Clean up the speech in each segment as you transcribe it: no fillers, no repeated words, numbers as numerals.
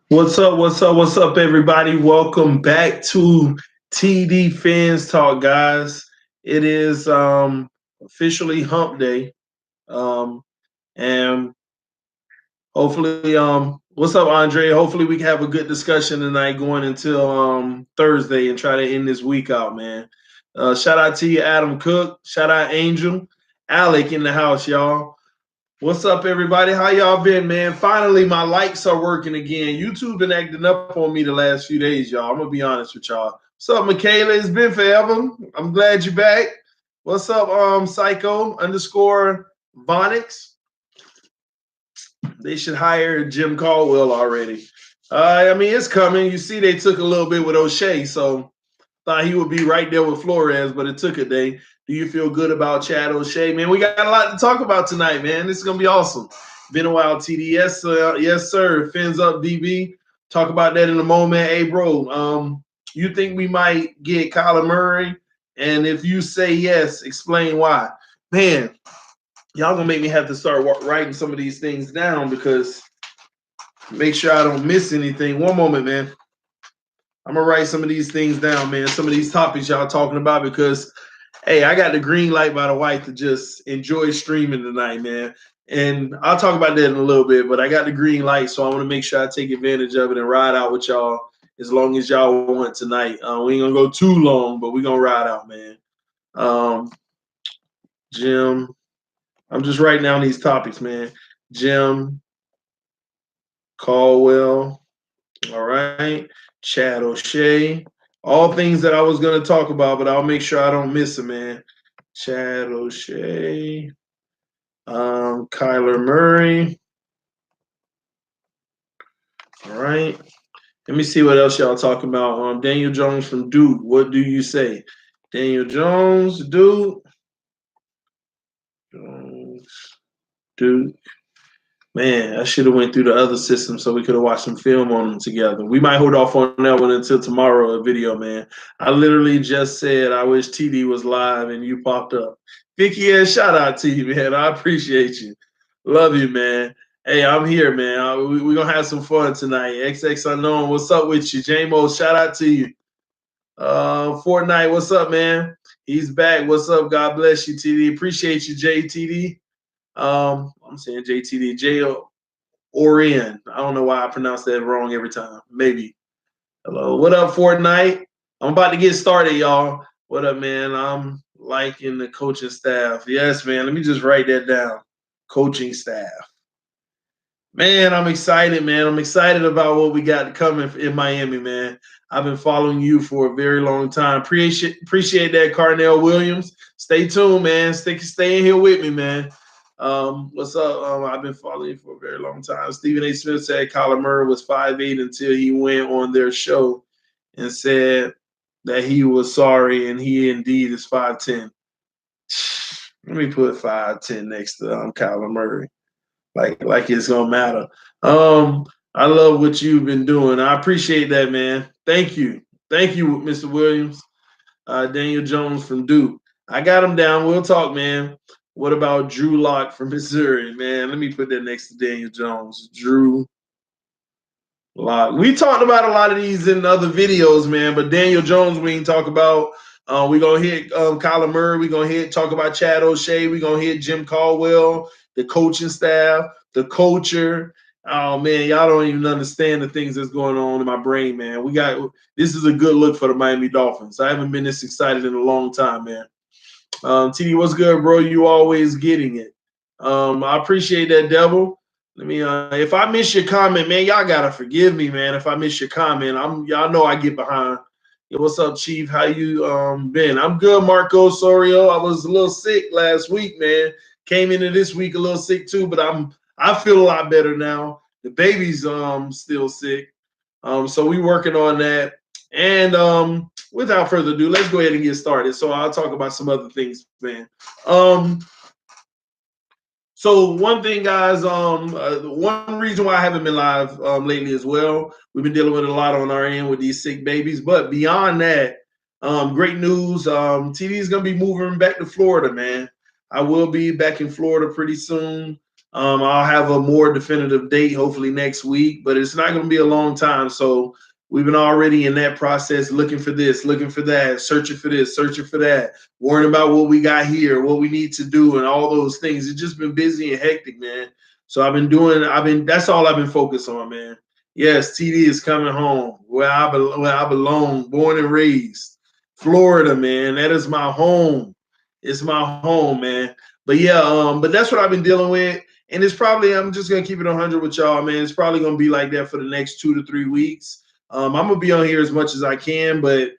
What's up? What's up? What's up, everybody? Welcome back to TD Fans Talk, guys. It is officially Hump Day, um, and hopefully, what's up, Andre? Hopefully, we can have a good discussion tonight, going until Thursday, and try to end this week out, man. Shout out to you, Adam Cook. Shout out Angel, Alec in the house, y'all. What's up, everybody? How y'all been, man? Finally, my likes are working again. YouTube been acting up on me the last few days, y'all. I'm gonna be honest with y'all. What's up, Michaela? It's been forever. I'm glad you're back. What's up, Psycho underscore Vonix? They should hire Jim Caldwell already. I mean, it's coming. You see, they took a little bit with O'Shea, so thought he would be right there with Flores, but it took a day. Do you feel good about Chad O'Shea? Man, we got a lot to talk about tonight, man. This is going to be awesome. Been a while, TDS. Yes, sir. Fins up, DB. Talk about that in a moment. Hey, bro, you think we might get Kyler Murray? And if you say yes, explain why. Man, y'all going to make me have to start writing some of these things down because make sure I don't miss anything. One moment, man. I'm gonna write some of these things down, man. Some of these topics y'all talking about because, hey, I got the green light by the wife to just enjoy streaming tonight, man. And I'll talk about that in a little bit, but I got the green light, so I want to make sure I take advantage of it and ride out with y'all as long as y'all want tonight. We ain't gonna go too long, but we gonna ride out, man. Jim, I'm just writing down these topics, man. Jim Caldwell, all right. Chad O'Shea. All things that I was going to talk about, but I'll make sure I don't miss them, man. Chad O'Shea. Kyler Murray. All right. Let me see what else y'all talking about. Daniel Jones from Duke. What do you say? Daniel Jones, Duke. Jones, Duke. Man, I should have went through the other system so we could have watched some film on them together. We might hold off on that one until tomorrow, a video, man. I literally just said I wish TD was live and you popped up. Vicky, yeah, shout out to you, man. I appreciate you. Love you, man. Hey, I'm here, man. We're going to have some fun tonight. XX Unknown, what's up with you? J-Mo, shout out to you. Fortnite, what's up, man? He's back. What's up? God bless you, TD. Appreciate you, JTD. I'm saying JTD, Orion. I don't know why I pronounce that wrong every time. Maybe. Hello. What up, Fortnite? I'm about to get started, y'all. What up, man? I'm liking the coaching staff. Yes, man. Let me just write that down. Coaching staff. Man, I'm excited, man. I'm excited about what we got coming in Miami, man. I've been following you for a very long time. Appreciate that, Carnell Williams. Stay tuned, man. Stay in here with me, man. What's up? I've been following you for a very long time. Stephen A. Smith said Kyler Murray was 5'8" until he went on their show and said that he was sorry and he indeed is 5'10". Let me put 5'10" next to Kyler Murray. Like it's gonna matter. I love what you've been doing. I appreciate that, man. Thank you, Mr. Williams. Daniel Jones from Duke. I got him down. We'll talk, man. What about Drew Lock from Missouri, man? Let me put that next to Daniel Jones. Drew Lock. We talked about a lot of these in other videos, man, but Daniel Jones we ain't talk about. We're going to hit Kyler Murray. We're going to talk about Chad O'Shea. We're going to hit Jim Caldwell, the coaching staff, the culture. Oh, man, y'all don't even understand the things that's going on in my brain, man. This is a good look for the Miami Dolphins. I haven't been this excited in a long time, man. TD, what's good, bro? You always getting it. I appreciate that, Devil. Let me. If I miss your comment, man, y'all gotta forgive me, man. If I miss your comment, y'all know I get behind. Yo, what's up, Chief? How you been? I'm good, Marco Sorio. I was a little sick last week, man. Came into this week a little sick too, but I feel a lot better now. The baby's still sick, so we working on that. And without further ado, let's go ahead and get started. So I'll talk about some other things, man. So one thing, guys, one reason why I haven't been live lately as well, we've been dealing with a lot on our end with these sick babies. But beyond that, great news. TD is going to be moving back to Florida, man. I will be back in Florida pretty soon. I'll have a more definitive date hopefully next week, but it's not going to be a long time. So we've been already in that process, looking for this, looking for that, searching for this, searching for that, worrying about what we got here, what we need to do, and all those things. It's just been busy and hectic, man. So that's all I've been focused on, man. Yes, TD is coming home where I belong, born and raised. Florida, man. That is my home. It's my home, man. But yeah, but that's what I've been dealing with. And it's probably, I'm just gonna keep it 100 with y'all, man. It's probably gonna be like that for the next 2 to 3 weeks. I'm gonna be on here as much as I can, but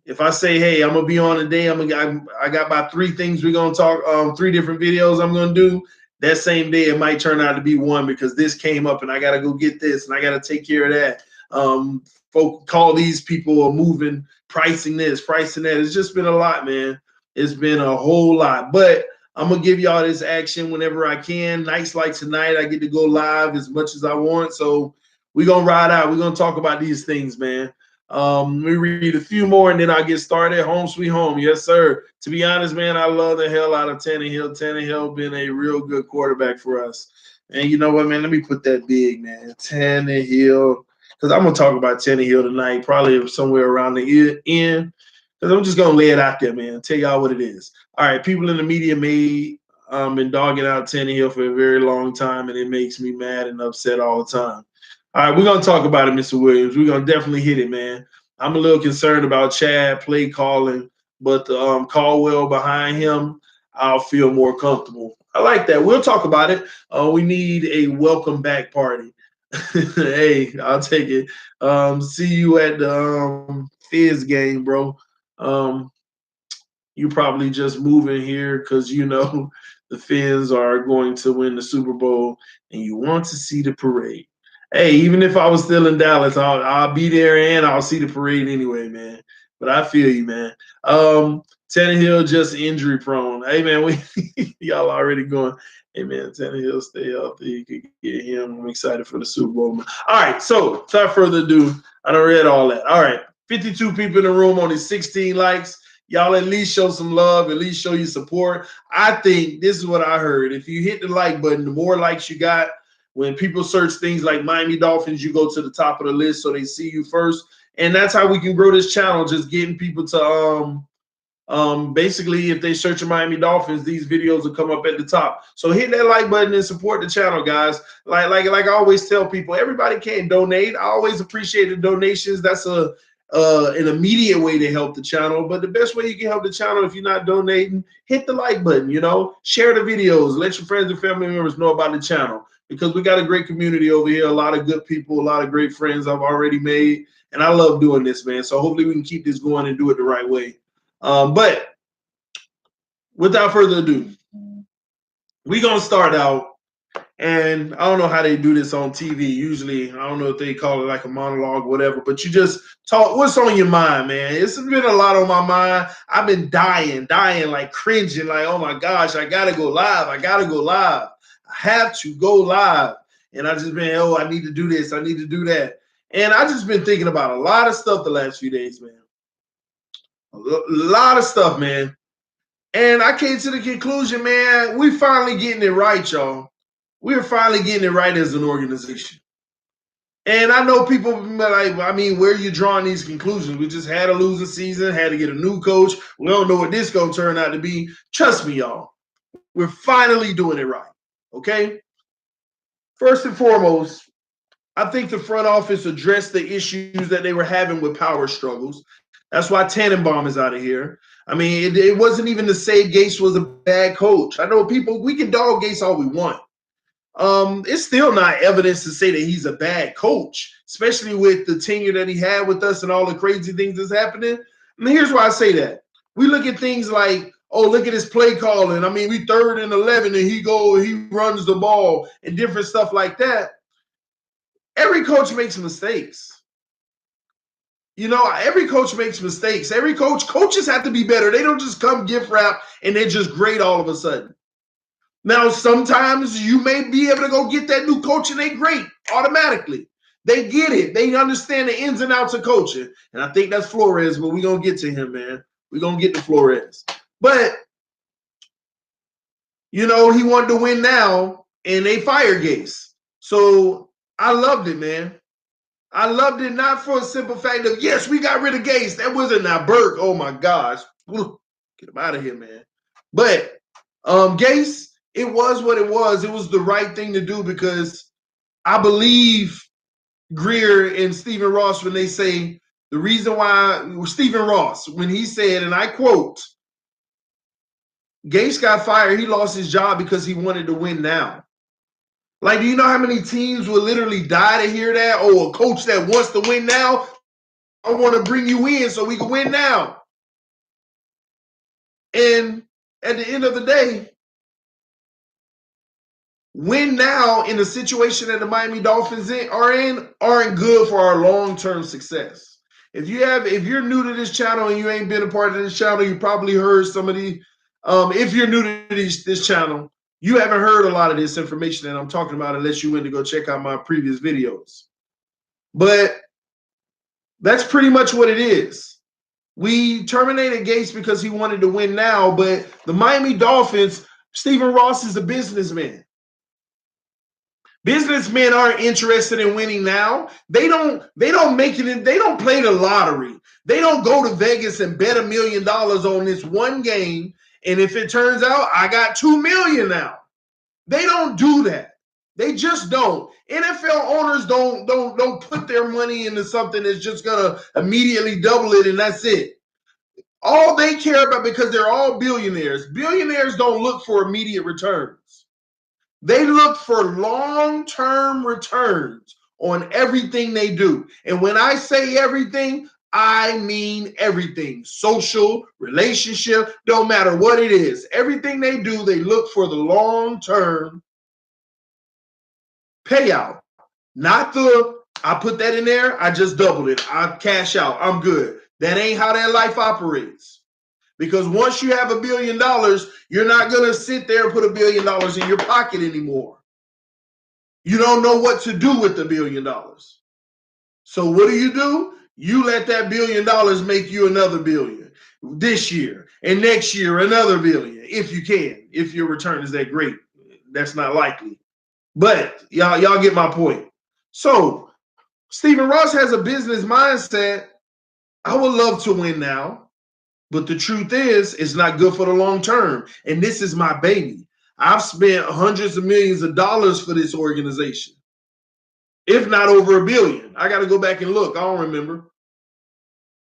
if I say, hey, I'm gonna be on today, I got about 3 things we're gonna talk, 3 different videos I'm gonna do. That same day, it might turn out to be one because this came up and I gotta go get this and I gotta take care of that. Folk call these people are moving, pricing this, pricing that. It's just been a lot, man. It's been a whole lot, but I'm gonna give y'all this action whenever I can. Nights like tonight, I get to go live as much as I want. So we're gonna ride out. We're gonna talk about these things, man. Let me read a few more and then I'll get started. Home sweet home. Yes, sir. To be honest, man, I love the hell out of Tannehill. Tannehill been a real good quarterback for us. And you know what, man? Let me put that big, man. Tannehill. Because I'm gonna talk about Tannehill tonight, probably somewhere around the end. Because I'm just gonna lay it out there, man. Tell y'all what it is. All right, people in the media may been dogging out Tannehill for a very long time, and it makes me mad and upset all the time. All right, we're gonna talk about it, Mr. Williams. We're gonna definitely hit it, man. I'm a little concerned about Chad play calling, but the Caldwell behind him, I'll feel more comfortable. I like that. We'll talk about it. We need a welcome back party. Hey, I'll take it. See you at the Fizz game, bro. Um, you probably just moving here because you know the Fins are going to win the Super Bowl and you want to see the parade. Hey, even if I was still in Dallas, I'll be there and I'll see the parade anyway, man. But I feel you, man. Tannehill just injury prone. Hey, man, y'all already going. Hey, man, Tannehill stay healthy. You could get him. I'm excited for the Super Bowl. All right, so without further ado, I done read all that. All right, 52 people in the room, only 16 likes. Y'all at least show some love, at least show your support. I think this is what I heard. If you hit the like button, the more likes you got, when people search things like Miami Dolphins, you go to the top of the list so they see you first. And that's how we can grow this channel, just getting people to basically if they search Miami Dolphins, these videos will come up at the top. So hit that like button and support the channel, guys. Like I always tell people, everybody can't donate. I always appreciate the donations. That's an immediate way to help the channel, but the best way you can help the channel if you're not donating, hit the like button, share the videos, let your friends and family members know about the channel because we got a great community over here, a lot of good people, a lot of great friends I've already made, and I love doing this, man. So hopefully we can keep this going and do it the right way. But without further ado, we're going to start out. And I don't know how they do this on TV. Usually, I don't know if they call it like a monologue, whatever, but you just talk. What's on your mind, man? It's been a lot on my mind. I've been dying, like cringing, like, oh my gosh, I got to go live. I have to go live. And I just been, I need to do this. I need to do that. And I just been thinking about a lot of stuff the last few days, man. A lot of stuff, man. And I came to the conclusion, man, we finally getting it right, y'all. We're finally getting it right as an organization. And I know people like, where are you drawing these conclusions? We just had a losing season, had to get a new coach. We don't know what this going to turn out to be. Trust me, y'all. We're finally doing it right. Okay? First and foremost, I think the front office addressed the issues that they were having with power struggles. That's why Tannenbaum is out of here. It wasn't even to say Gase was a bad coach. I know we can dog Gase all we want. It's still not evidence to say that he's a bad coach, especially with the tenure that he had with us and all the crazy things that's happening. Here's why I say that. We look at things like, look at his play calling. We 3rd and 11 and he runs the ball and different stuff like that. Every coach makes mistakes. Every coach makes mistakes. Coaches have to be better. They don't just come gift wrap and they're just great all of a sudden. Now, sometimes you may be able to go get that new coach and they great automatically. They get it. They understand the ins and outs of coaching. And I think that's Flores, but we're going to get to him, man. We're going to get to Flores. But, You know, he wanted to win now, and they fired Gase. So I loved it, man. I loved it not for a simple fact of, yes, we got rid of Gase. That wasn't now Burke. Oh, my gosh. Get him out of here, man. But Gase, it was what it was. It was the right thing to do because I believe Greer and Stephen Ross when they say the reason why Stephen Ross, when he said, and I quote, Gase got fired, he lost his job because he wanted to win now. Like, do you know how many teams will literally die to hear that? Oh, a coach that wants to win now, I want to bring you in so we can win now. And at the end of the day, win now in the situation that the Miami Dolphins aren't good for our long-term success. If you're new to this channel and you ain't been a part of this channel, you probably heard some of the if you're new to this channel, you haven't heard a lot of this information that I'm talking about unless you went to go check out my previous videos. But that's pretty much what it is. We terminated Gase because he wanted to win now, but the Miami Dolphins, Stephen Ross is a businessman. Businessmen aren't interested in winning now. They don't make it in, they don't play the lottery. They don't go to Vegas and bet $1 million on this one game. And if it turns out I got $2 million now, they don't do that. They just don't. NFL owners don't put their money into something that's just gonna immediately double it and that's it. All they care about, because they're all billionaires. Billionaires don't look for immediate returns. They look for long-term returns on everything they do. And when I say everything, I mean everything. Social, relationship, don't matter what it is. Everything they do, they look for the long-term payout. Not the, I put that in there, I just doubled it. I cash out, I'm good. That ain't how that life operates. Because once you have $1 billion, you're not going to sit there and put $1 billion in your pocket anymore. You don't know what to do with the $1 billion. So what do? You let that $1 billion make you another billion this year, and next year another billion, if you can, if your return is that great. That's not likely. But y'all get my point. So Stephen Ross has a business mindset. I would love to win now. But the truth is, it's not good for the long term. And this is my baby. I've spent hundreds of millions of dollars for this organization, if not over $1 billion. I got to go back and look. I don't remember.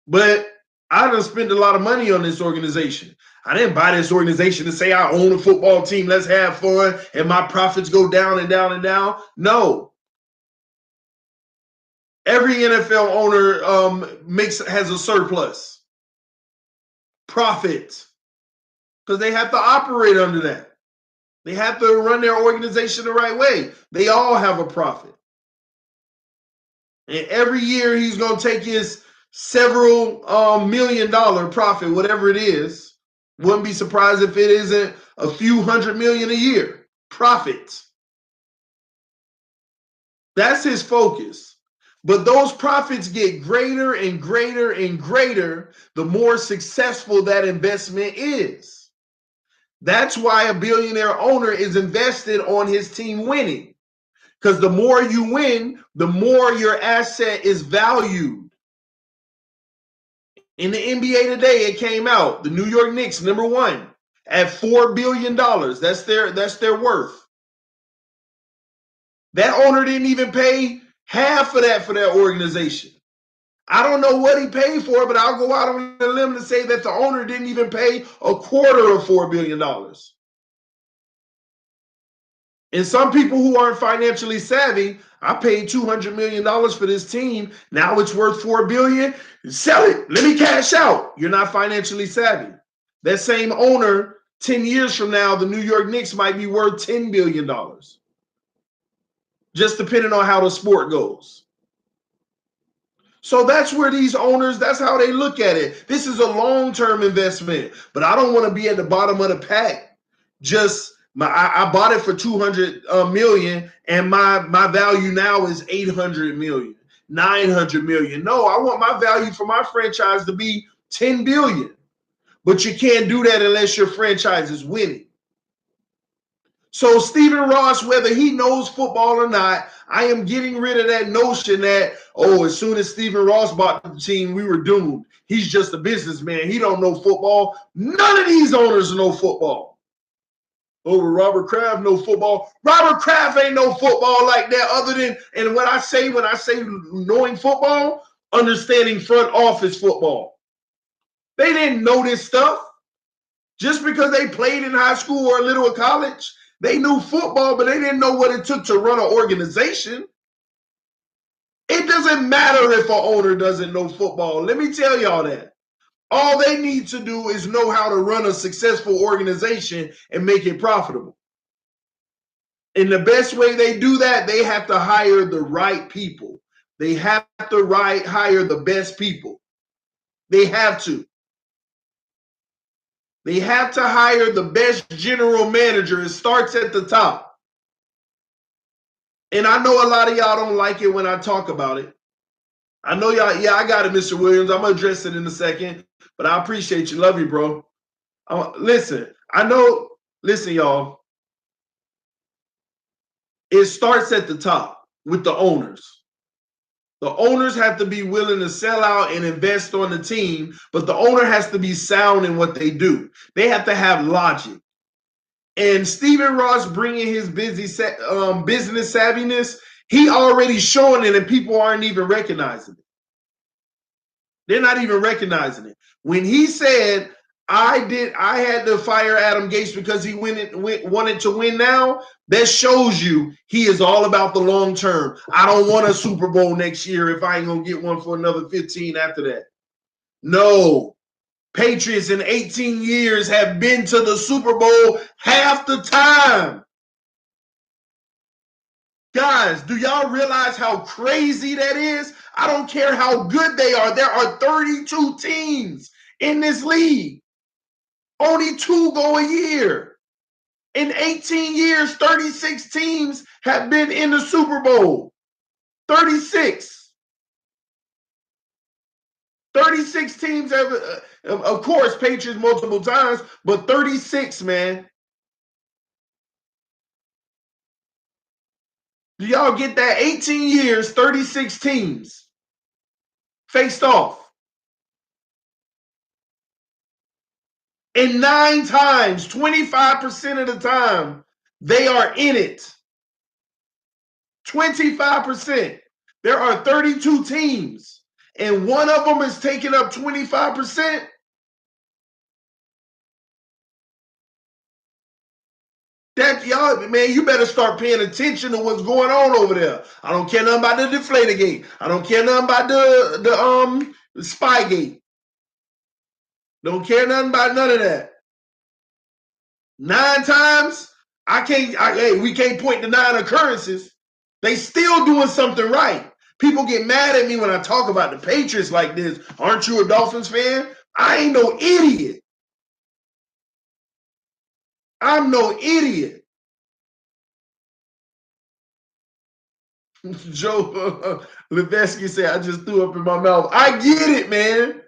But I done spent a lot of money on this organization. I didn't buy this organization to say I own a football team, let's have fun, and my profits go down and down and down. No. Every NFL owner has a surplus. Profit, because they have to operate under that. They have to run their organization the right way. They all have a profit. And every year he's going to take his several $1 million profit, whatever it is. Wouldn't be surprised if it isn't a few $100 million a year profit. That's his focus. But those profits get greater and greater and greater the more successful that investment is. That's why a billionaire owner is invested on his team winning. Because the more you win, the more your asset is valued. In the NBA today, it came out. The New York Knicks, #1, at $4 billion. That's their worth. That owner didn't even pay half of that for that organization. I don't know what he paid for it, but I'll go out on a limb to say that the owner didn't even pay a quarter of $4 billion. And some people who aren't financially savvy, I paid $200 million for this team. Now it's worth $4 billion. Sell it. Let me cash out. You're not financially savvy. That same owner, 10 years from now, the New York Knicks might be worth $10 billion. Just depending on how the sport goes. So that's where these owners, that's how they look at it. This is a long-term investment, but I don't want to be at the bottom of the pack. I bought it for $200 million, and my value now is $800 million, $900 million. No, I want my value for my franchise to be $10 billion. But you can't do that unless your franchise is winning. So Stephen Ross, whether he knows football or not, I am getting rid of that notion that, oh, as soon as Stephen Ross bought the team, we were doomed. He's just a businessman. He don't know football. None of these owners know football. Oh, Robert Kraft know football. Robert Kraft ain't no football like that other than, and when I say knowing football, understanding front office football. They didn't know this stuff. Just because they played in high school or a little at college, they knew football, but they didn't know what it took to run an organization. It doesn't matter if an owner doesn't know football. Let me tell y'all that. All they need to do is know how to run a successful organization and make it profitable. And the best way they do that, they have to hire the right people. They have to hire the best people. They have to. They have to hire the best general manager. It starts at the top. And I know a lot of y'all don't like it when I talk about it. I know y'all, yeah, I got it, Mr. Williams. I'm going to address it in a second. But I appreciate you. Love you, bro. Listen, y'all. It starts at the top with the owners. The owners have to be willing to sell out and invest on the team, but the owner has to be sound in what they do. They have to have logic. And Stephen Ross bringing his business savviness, he already showing it, and people aren't even recognizing it. They're not even recognizing it. When he said, I had to fire Adam Gase because he wanted to win now, that shows you he is all about the long term. I don't want a Super Bowl next year if I ain't going to get one for another 15 after that. No. Patriots in 18 years have been to the Super Bowl half the time. Guys, do y'all realize how crazy that is? I don't care how good they are. There are 32 teams in this league. Only 2 go a year. In 18 years, 36 teams have been in the Super Bowl. 36. 36 teams have, of course, Patriots multiple times, but 36, man. Do y'all get that? 18 years, 36 teams faced off. And 9 times, 25% of the time, they are in it. 25%. There are 32 teams, and one of them is taking up 25%. That y'all, man, you better start paying attention to what's going on over there. I don't care nothing about the Deflategate. I don't care nothing about the Spygate. Don't care nothing about none of that. 9 times, we can't point to 9 occurrences. They still doing something right. People get mad at me when I talk about the Patriots like this. Aren't you a Dolphins fan? I ain't no idiot. I'm no idiot. Joe Levesky said, I just threw up in my mouth. I get it, man.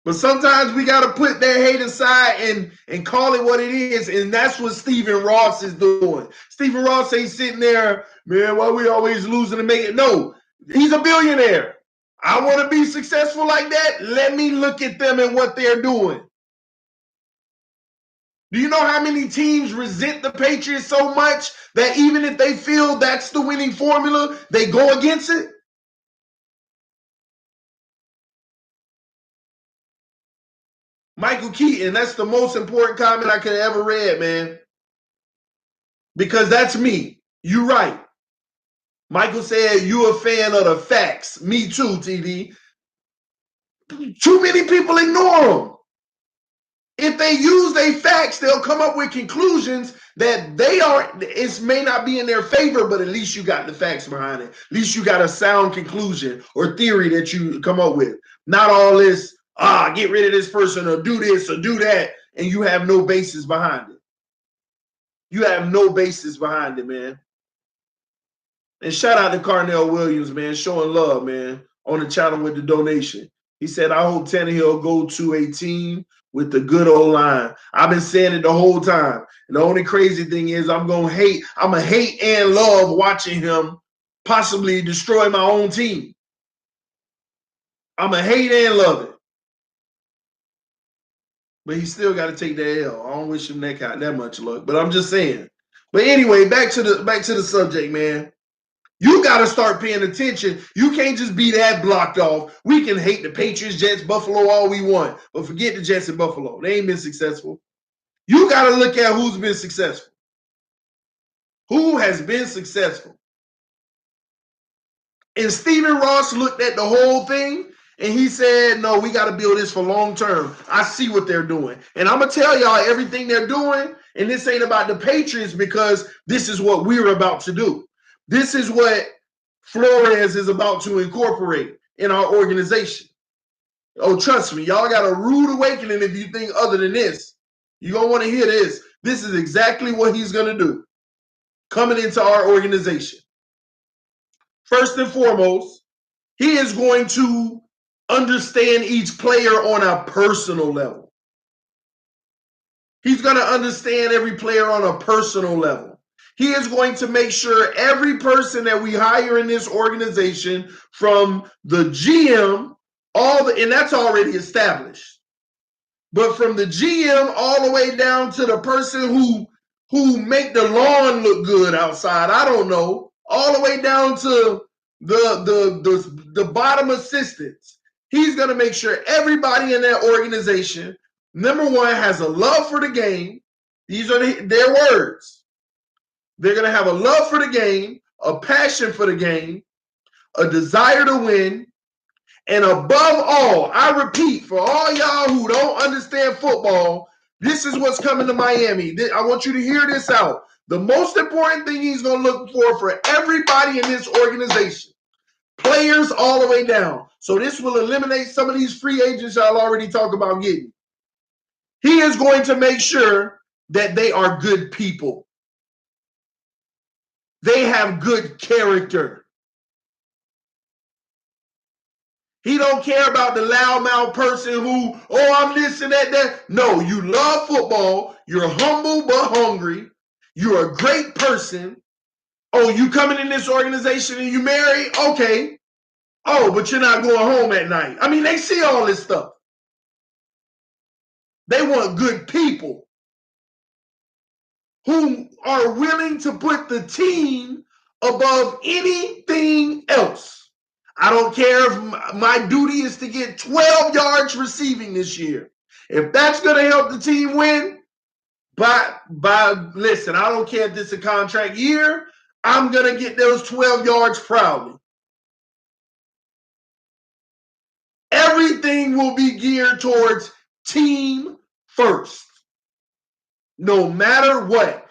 But sometimes we got to put that hate aside and call it what it is. And that's what Stephen Ross is doing. Stephen Ross ain't sitting there, man, why we always losing and making it? No, he's a billionaire. I want to be successful like that. Let me look at them and what they're doing. Do you know how many teams resent the Patriots so much that even if they feel that's the winning formula, they go against it? Michael Keaton, that's the most important comment I could have ever read, man. Because that's me. You right. Michael said, you a fan of the facts. Me too, TD. Too many people ignore them. If they use their facts, they'll come up with conclusions that it may not be in their favor, but at least you got the facts behind it. At least you got a sound conclusion or theory that you come up with. Not all this, get rid of this person or do this or do that, and you have no basis behind it. You have no basis behind it, man. And shout out to Carnell Williams, man, showing love, man, on the channel with the donation. He said, I hope Tannehill go to a team with the good old line. I've been saying it the whole time. And the only crazy thing is I'm going to hate and love watching him possibly destroy my own team. I'm going to hate and love it. But he still got to take the L. I don't wish him that much luck. But I'm just saying. But anyway, back to the subject, man. You got to start paying attention. You can't just be that blocked off. We can hate the Patriots, Jets, Buffalo all we want, but forget the Jets and Buffalo. They ain't been successful. You got to look at who's been successful. Who has been successful? And Stephen Ross looked at the whole thing and he said, no, we got to build this for long term. I see what they're doing. And I'm going to tell y'all everything they're doing. And this ain't about the Patriots because this is what we're about to do. This is what Flores is about to incorporate in our organization. Oh, trust me, y'all got a rude awakening if you think other than this. You're going to want to hear this. This is exactly what he's going to do coming into our organization. First and foremost, he is going to understand each player on a personal level. He's going to understand every player on a personal level. He is going to make sure every person that we hire in this organization, from the GM, and that's already established. But from the GM all the way down to the person who make the lawn look good outside, I don't know, all the way down to the bottom assistants. He's going to make sure everybody in that organization, number one, has a love for the game. These are their words. They're going to have a love for the game, a passion for the game, a desire to win, and above all, I repeat, for all y'all who don't understand football, this is what's coming to Miami. I want you to hear this out. The most important thing he's going to look for everybody in this organization, players all the way down. So this will eliminate some of these free agents y'all already talk about getting. He is going to make sure that they are good people. They have good character. He don't care about the loudmouth person who, oh, I'm this and that. No, you love football. You're humble but hungry. You're a great person. Oh, you coming in this organization and you married? Okay. Oh, but you're not going home at night. I mean, they see all this stuff. They want good people who are willing to put the team above anything else. I don't care if my duty is to get 12 yards receiving this year. If that's going to help the team win, listen, I don't care if this is a contract year. I'm going to get those 12 yards proudly. Everything will be geared towards team first. No matter what.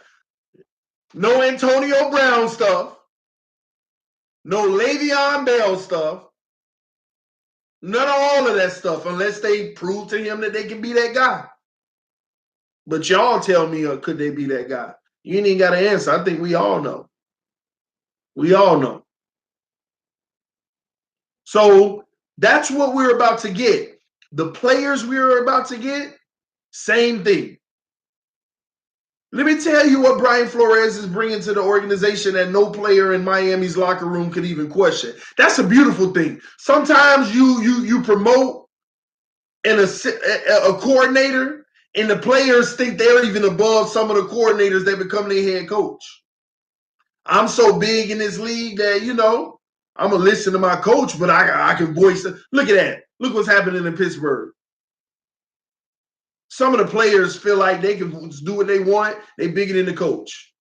No Antonio Brown stuff. No Le'Veon Bell stuff. None of all of that stuff unless they prove to him that they can be that guy. But y'all tell me, could they be that guy? You ain't even got to answer. I think we all know. We all know. So that's what we're about to get. The players we're about to get, same thing. Let me tell you what Brian Flores is bringing to the organization that no player in Miami's locker room could even question. That's a beautiful thing. Sometimes you promote a coordinator, and the players think they're even above some of the coordinators that become their head coach. I'm so big in this league that, I'm going to listen to my coach, but I can voice it. Look at that. Look what's happening in Pittsburgh. Some of the players feel like they can do what they want. They bigger than the coach.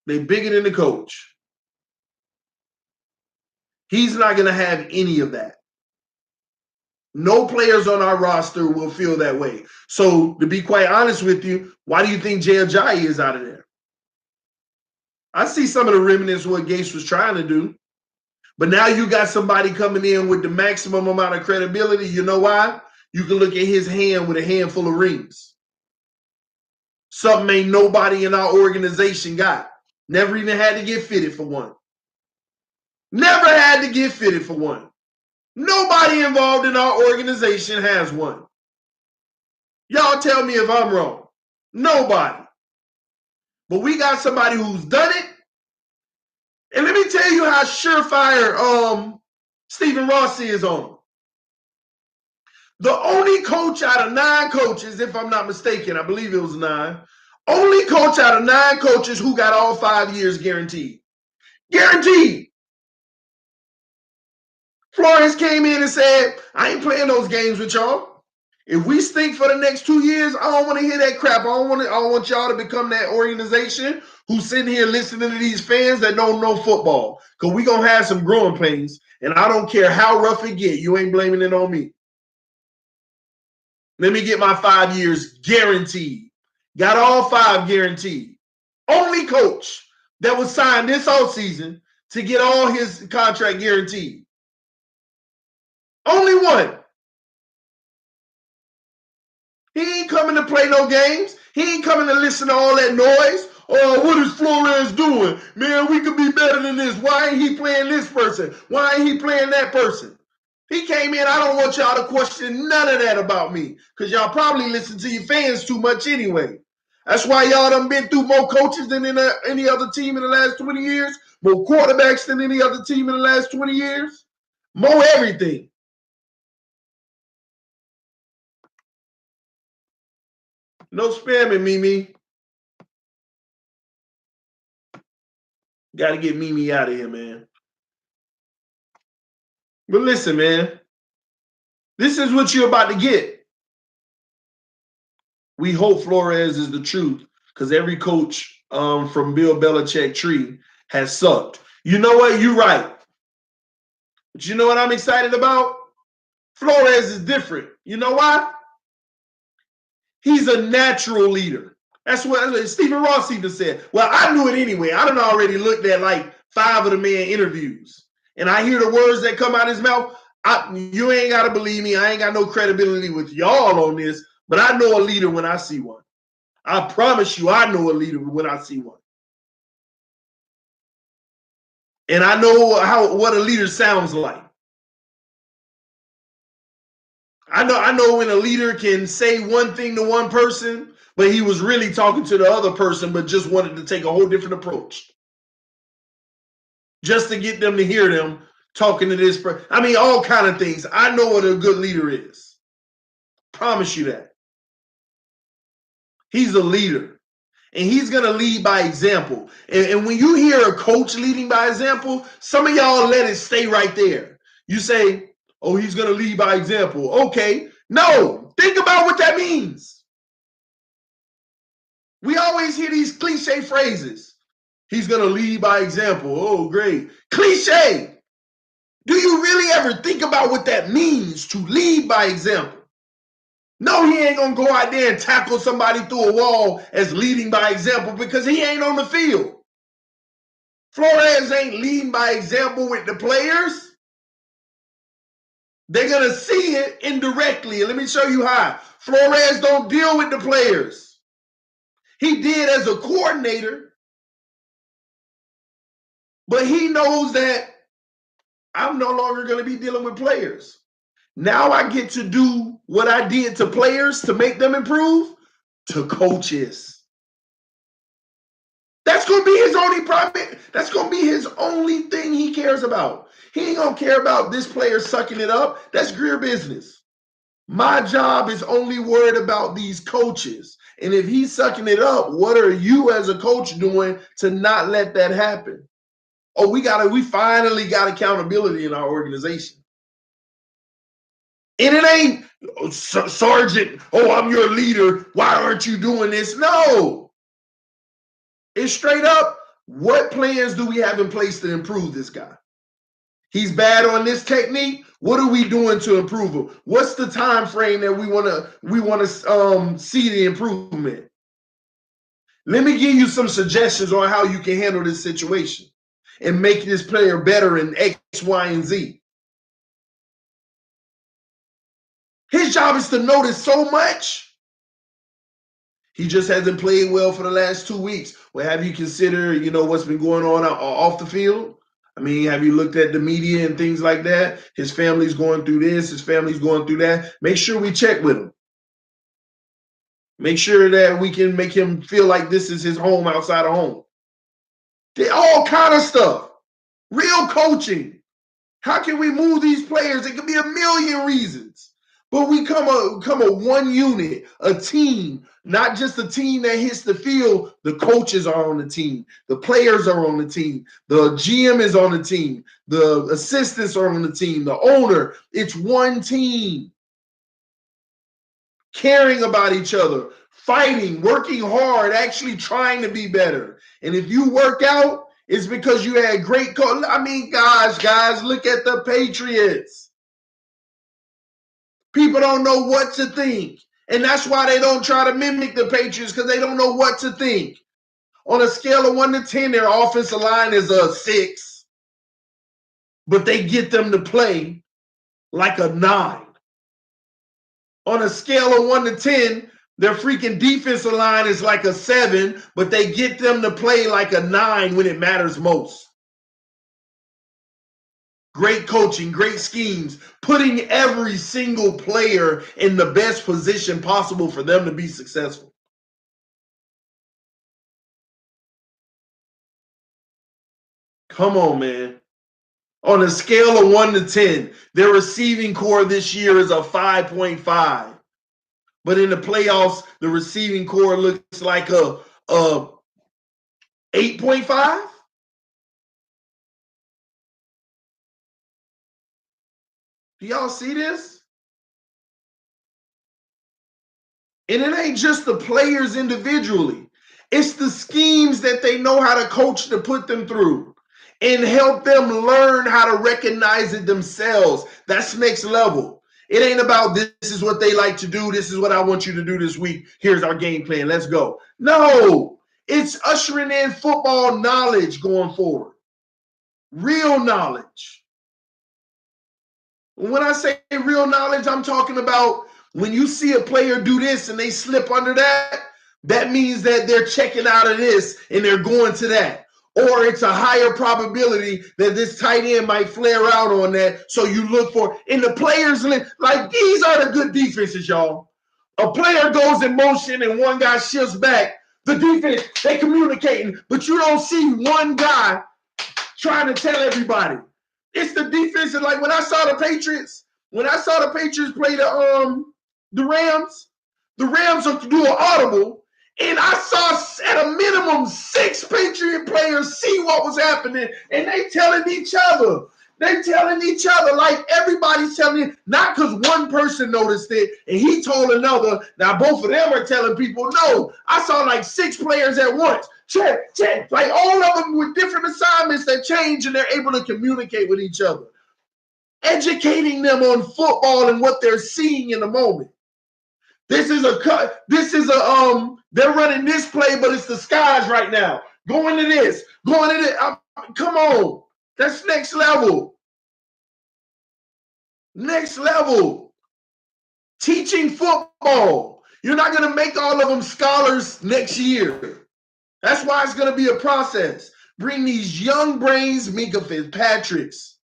They bigger than the coach. He's not going to have any of that. No players on our roster will feel that way. So to be quite honest with you, why do you think Jay Ajayi is out of there? I see some of the remnants of what Gase was trying to do. But now you got somebody coming in with the maximum amount of credibility. You know why? You can look at his hand with a handful of rings. Something ain't nobody in our organization got. Never even had to get fitted for one. Never had to get fitted for one. Nobody involved in our organization has one. Y'all tell me if I'm wrong. Nobody. But we got somebody who's done it. And let me tell you how surefire Stephen Ross is on him. The only coach out of 9 coaches, if I'm not mistaken, I believe it was 9, only coach out of 9 coaches who got all 5 years guaranteed. Guaranteed. Flores came in and said, I ain't playing those games with y'all. If we stink for the next 2 years, I don't want to hear that crap. I don't want y'all to become that organization who's sitting here listening to these fans that don't know football. Because we going to have some growing pains. And I don't care how rough it get. You ain't blaming it on me. Let me get my 5 years guaranteed. Got all 5 guaranteed. Only coach that was signed this offseason to get all his contract guaranteed. Only one. He ain't coming to play no games. He ain't coming to listen to all that noise. Oh, what is Flores doing? Man, we could be better than this. Why ain't he playing this person? Why ain't he playing that person? He came in, I don't want y'all to question none of that about me, because y'all probably listen to your fans too much anyway. That's why y'all done been through more coaches than any other team in the last 20 years, more quarterbacks than any other team in the last 20 years, more everything. No spamming, Mimi. Got to get Mimi out of here, man. But listen, man, this is what you're about to get. We hope Flores is the truth, because every coach from Bill Belichick tree has sucked. You know what? You're right. But you know what I'm excited about? Flores is different. You know why? He's a natural leader. That's what Stephen Ross even said. Well, I knew it anyway. I done already looked at like 5 of the man interviews. And I hear the words that come out his mouth. You ain't got to believe me. I ain't got no credibility with y'all on this. But I know a leader when I see one. I promise you, I know a leader when I see one. And I know what a leader sounds like. I know when a leader can say one thing to one person, but he was really talking to the other person, but just wanted to take a whole different approach. Just to get them to hear them talking to this person. I mean, all kind of things. I know what a good leader is. Promise you that. He's a leader. And he's going to lead by example. And when you hear a coach leading by example, some of y'all let it stay right there. You say, oh, he's going to lead by example. Okay. No, think about what that means. We always hear these cliche phrases. He's going to lead by example. Oh, great. Cliche. Do you really ever think about what that means to lead by example? No, he ain't going to go out there and tackle somebody through a wall as leading by example, because he ain't on the field. Flores ain't leading by example with the players. They're going to see it indirectly. And let me show you how. Flores don't deal with the players. He did as a coordinator, but he knows that I'm no longer going to be dealing with players. Now I get to do what I did to players to make them improve to coaches. That's going to be his only problem. That's going to be his only thing he cares about. He ain't going to care about this player sucking it up. That's Greer business. My job is only worried about these coaches. And if he's sucking it up, what are you as a coach doing to not let that happen? Oh, we finally got accountability in our organization. And it ain't, Sergeant, oh, I'm your leader. Why aren't you doing this? No. It's straight up, what plans do we have in place to improve this guy? He's bad on this technique. What are we doing to improve him? What's the time frame that we want to see the improvement? Let me give you some suggestions on how you can handle this situation and make this player better in X, Y, and Z. His job is to notice so much. He just hasn't played well for the last 2 weeks. Well, have you considered, what's been going on off the field? I mean, have you looked at the media and things like that? His family's going through this. His family's going through that. Make sure we check with him. Make sure that we can make him feel like this is his home outside of home. All kind of stuff. Real coaching. How can we move these players? It could be a million reasons. But we come a one unit, a team, not just a team that hits the field. The coaches are on the team. The players are on the team. The GM is on the team. The assistants are on the team. The owner. It's one team. Caring about each other, fighting, working hard, actually trying to be better. And if you work out, it's because you had great coach. I mean, guys, look at the Patriots. People don't know what to think. And that's why they don't try to mimic the Patriots, because they don't know what to think. On a scale of 1 to 10, their offensive line is a 6. But they get them to play like a 9. On a scale of 1 to 10, their freaking defensive line is like a 7, but they get them to play like a 9 when it matters most. Great coaching, great schemes, putting every single player in the best position possible for them to be successful. Come on, man. On a scale of 1 to 10, their receiving core this year is a 5.5. But in the playoffs, the receiving core looks like a 8.5. Do y'all see this? And it ain't just the players individually. It's the schemes that they know how to coach to put them through and help them learn how to recognize it themselves. That's next level. It ain't about this is what they like to do. This is what I want you to do this week. Here's our game plan. Let's go. No, it's ushering in football knowledge going forward. Real knowledge. When I say real knowledge, I'm talking about when you see a player do this and they slip under that, that means that they're checking out of this and they're going to that. Or it's a higher probability that this tight end might flare out on that. So you look for, in the players, like these are the good defenses, y'all. A player goes in motion and one guy shifts back. The defense, they communicating, but you don't see one guy trying to tell everybody. It's the defense. And like when I saw the Patriots play the Rams are to do an audible, and I saw at a minimum 6 Patriot players see what was happening, and they telling each other. They telling each other, like everybody's telling you, not because one person noticed it and he told another. Now both of them are telling people, no, I saw like 6 players at once. Check, like all of them with different assignments that change, and they're able to communicate with each other. Educating them on football and what they're seeing in the moment. They're running this play, but it's the skies right now. Going to this. Come on. That's next level. Next level. Teaching football. You're not going to make all of them scholars next year. That's why it's going to be a process. Bring these young brains, Minka Fitzpatrick's,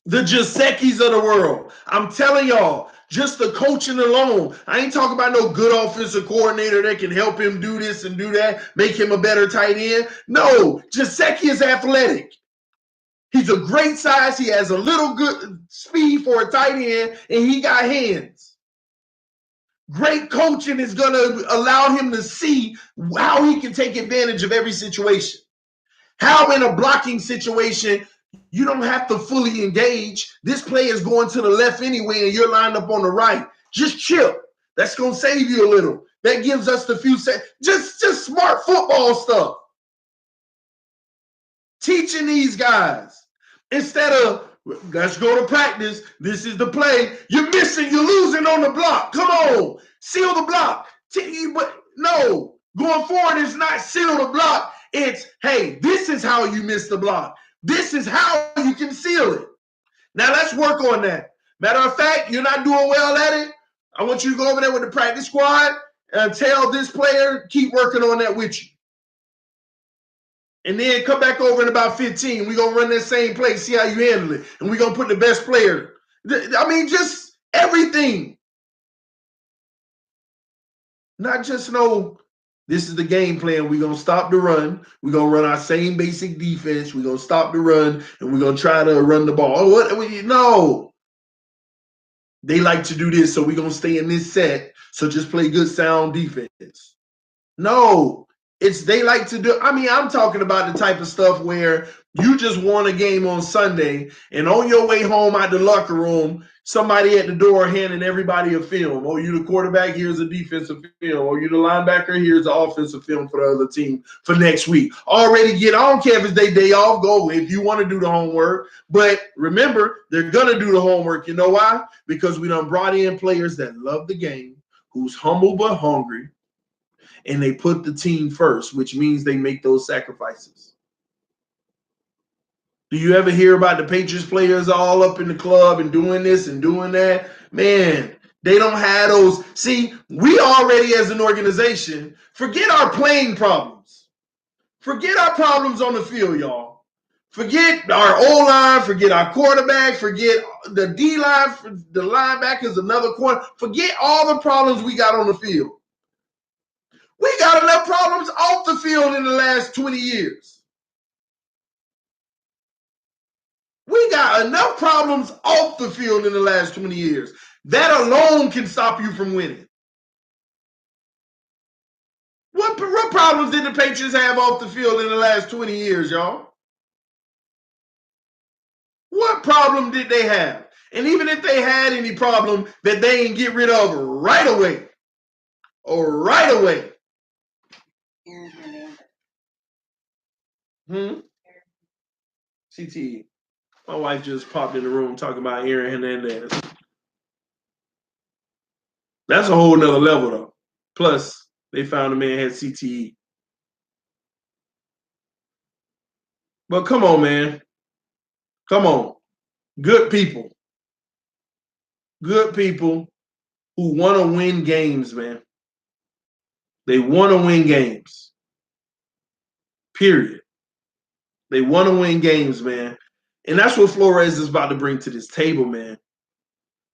the Giuseppes of the world. I'm telling y'all, just the coaching alone. I ain't talking about no good offensive coordinator that can help him do this and do that, make him a better tight end. No, Giuseppe is athletic. He's a great size. He has a little good speed for a tight end, and he got hands. Great coaching is going to allow him to see how he can take advantage of every situation. How in a blocking situation, you don't have to fully engage. This play is going to the left anyway, and you're lined up on the right. Just chill. That's going to save you a little. That gives us the few seconds. Just smart football stuff. Teaching these guys. Instead of, let's go to practice. This is the play. You're missing. You're losing on the block. Come on. Seal the block. But no. Going forward, it's not seal the block. It's, hey, this is how you miss the block. This is how you can seal it. Now, let's work on that. Matter of fact, you're not doing well at it. I want you to go over there with the practice squad and tell this player, keep working on that with you. And then come back over in about 15. We're going to run that same play, see how you handle it. And we're going to put the best player. I mean, just everything. Not just no, this is the game plan. We're going to stop the run. We're going to run our same basic defense. We're going to stop the run, and we're going to try to run the ball. Oh, what? No. They like to do this, so we're going to stay in this set. So just play good, sound defense. No. They like to do, I'm talking about the type of stuff where you just won a game on Sunday, and on your way home out the locker room, somebody at the door handing everybody a film. Oh, you the quarterback, here's a defensive film. Oh, you the linebacker, here's the offensive film for the other team for next week. Already I don't care if it's their day off, go if you want to do the homework. But remember, they're going to do the homework. You know why? Because we done brought in players that love the game, who's humble but hungry, and they put the team first, which means they make those sacrifices. Do you ever hear about the Patriots players all up in the club and doing this and doing that? Man, they don't have those. See, we already as an organization, forget our playing problems. Forget our problems on the field, y'all. Forget our O-line, forget our quarterback, forget the D-line, the linebackers, another corner. Forget all the problems we got on the field. We got enough problems off the field in the last 20 years. We got enough problems off the field in the last 20 years. That alone can stop you from winning. What problems did the Patriots have off the field in the last 20 years, y'all? What problem did they have? And even if they had any problem that they didn't get rid of right away, or right away. CTE. My wife just popped in the room talking about Aaron Hernandez. That's a whole nother level, though. Plus, they found the man had CTE. But come on, man. Come on. Good people. Good people who want to win games, man. They want to win games. Period. They want to win games, man. And that's what Flores is about to bring to this table, man.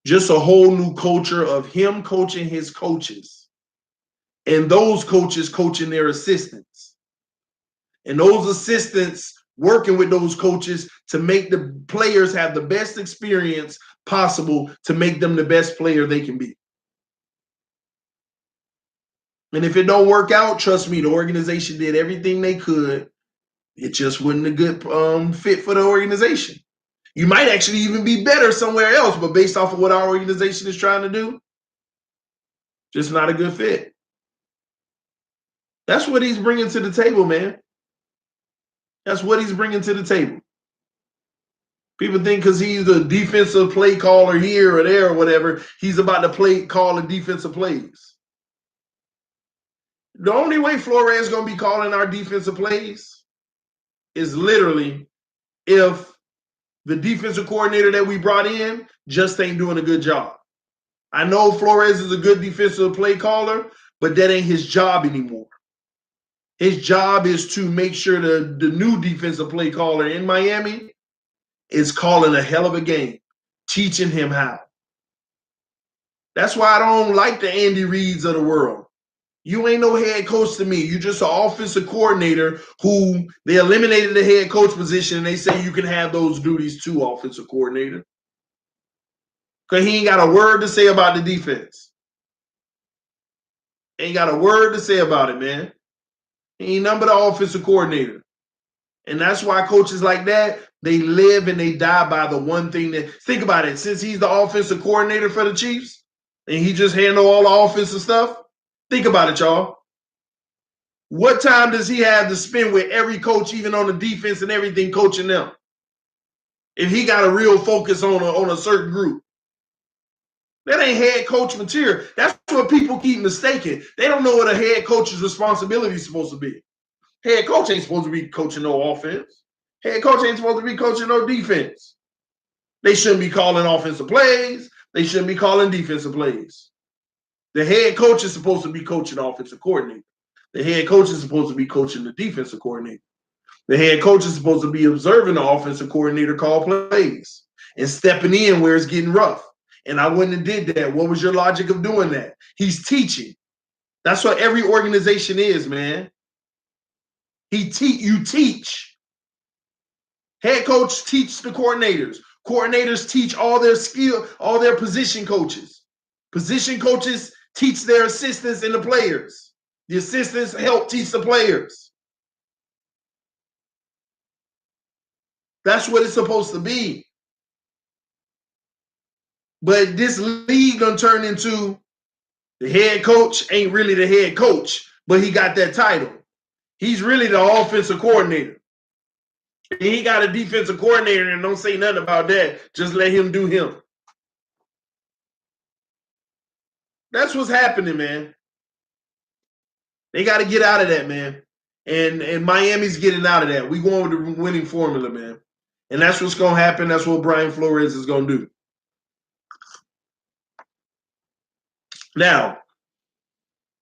Just a whole new culture of him coaching his coaches. And those coaches coaching their assistants. And those assistants working with those coaches to make the players have the best experience possible to make them the best player they can be. And if it don't work out, trust me, the organization did everything they could. It just wasn't a good fit for the organization. You might actually even be better somewhere else, but based off of what our organization is trying to do, just not a good fit. That's what he's bringing to the table, man. That's what he's bringing to the table. People think because he's a defensive play caller here or there or whatever, he's about to call the defensive plays. The only way Flores is going to be calling our defensive plays is literally if the defensive coordinator that we brought in just ain't doing a good job. I know Flores is a good defensive play caller, but that ain't his job anymore. His job is to make sure the new defensive play caller in Miami is calling a hell of a game, teaching him how. That's why I don't like the Andy Reids of the world. You ain't no head coach to me. You just an offensive coordinator who they eliminated the head coach position and they say you can have those duties too, offensive coordinator. Because he ain't got a word to say about the defense. Ain't got a word to say about it, man. He ain't nothing but an offensive coordinator. And that's why coaches like that, they live and they die by the one thing that, think about it, since he's the offensive coordinator for the Chiefs and he just handle all the offensive stuff, think about it, y'all. What time does he have to spend with every coach, even on the defense and everything, coaching them? If he got a real focus on a certain group. That ain't head coach material. That's what people keep mistaking. They don't know what a head coach's responsibility is supposed to be. Head coach ain't supposed to be coaching no offense. Head coach ain't supposed to be coaching no defense. They shouldn't be calling offensive plays. They shouldn't be calling defensive plays. The head coach is supposed to be coaching the offensive coordinator. The head coach is supposed to be coaching the defensive coordinator. The head coach is supposed to be observing the offensive coordinator call plays and stepping in where it's getting rough. And I wouldn't have did that. What was your logic of doing that? He's teaching. That's what every organization is, man. You teach. Head coach teach the coordinators. Coordinators teach all their position coaches. Position coaches teach their assistants and the players. The assistants help teach the players. That's what it's supposed to be. But this league done turned into the head coach ain't really the head coach, but he got that title. He's really the offensive coordinator. And he got a defensive coordinator and don't say nothing about that. Just let him do him. That's what's happening, man. They got to get out of that, man. And Miami's getting out of that. We going with the winning formula, man. And that's what's going to happen. That's what Brian Flores is going to do. Now,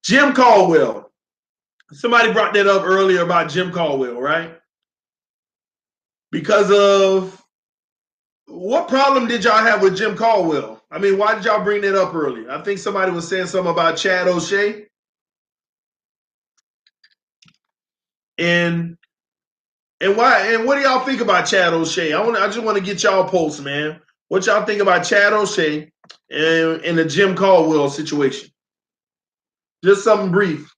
Jim Caldwell. Somebody brought that up earlier about Jim Caldwell, right? Because of what problem did y'all have with Jim Caldwell? I mean, why did y'all bring that up earlier? I think somebody was saying something about Chad O'Shea. And why? And what do y'all think about Chad O'Shea? I just want to get y'all pulse, man. What y'all think about Chad O'Shea and the Jim Caldwell situation? Just something brief.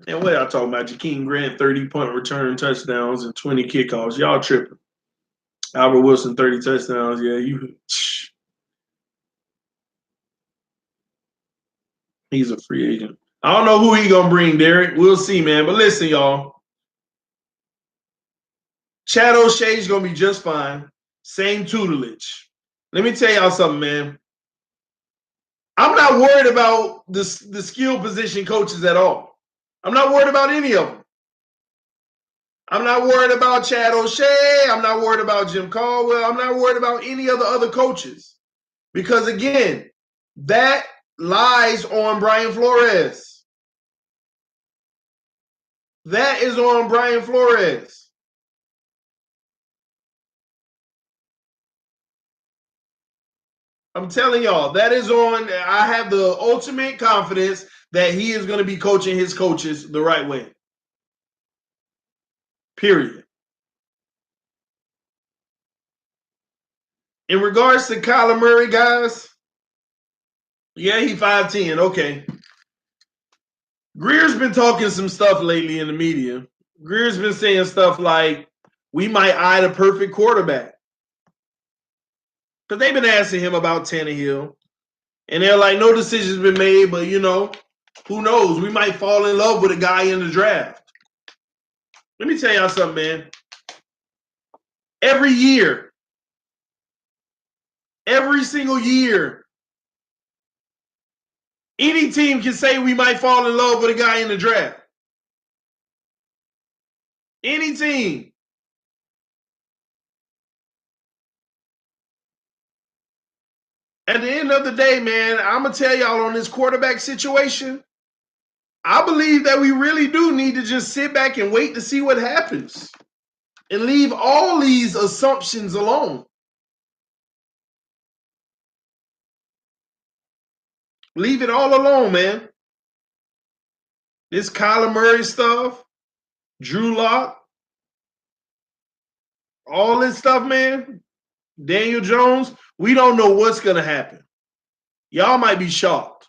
And what y'all talking about? Jakeem Grant, 30-point return touchdowns and 20 kickoffs. Y'all tripping. Albert Wilson, 30 touchdowns. Yeah, he's a free agent. I don't know who he gonna bring, Derek. We'll see, man. But listen, y'all. Chad O'Shea's gonna be just fine. Same tutelage. Let me tell y'all something, man. I'm not worried about the skill position coaches at all. I'm not worried about any of them. I'm not worried about Chad O'Shea. I'm not worried about Jim Caldwell. I'm not worried about any of the other coaches. Because, again, that lies on Brian Flores. That is on Brian Flores. I'm telling y'all, that is on. I have the ultimate confidence that he is going to be coaching his coaches the right way. Period. In regards to Kyler Murray, guys, yeah, he 5'10". Okay. Greer's been talking some stuff lately in the media. Greer's been saying stuff like, we might eye the perfect quarterback. Because they've been asking him about Tannehill. And they're like, no decision's been made, but, who knows? We might fall in love with a guy in the draft. Let me tell y'all something, man. Every year, every single year, any team can say we might fall in love with a guy in the draft. Any team. At the end of the day, man, I'm going to tell y'all on this quarterback situation, I believe that we really do need to just sit back and wait to see what happens and leave all these assumptions alone. Leave it all alone, man. This Kyler Murray stuff, Drew Lock, all this stuff, man. Daniel Jones, we don't know what's going to happen. Y'all might be shocked.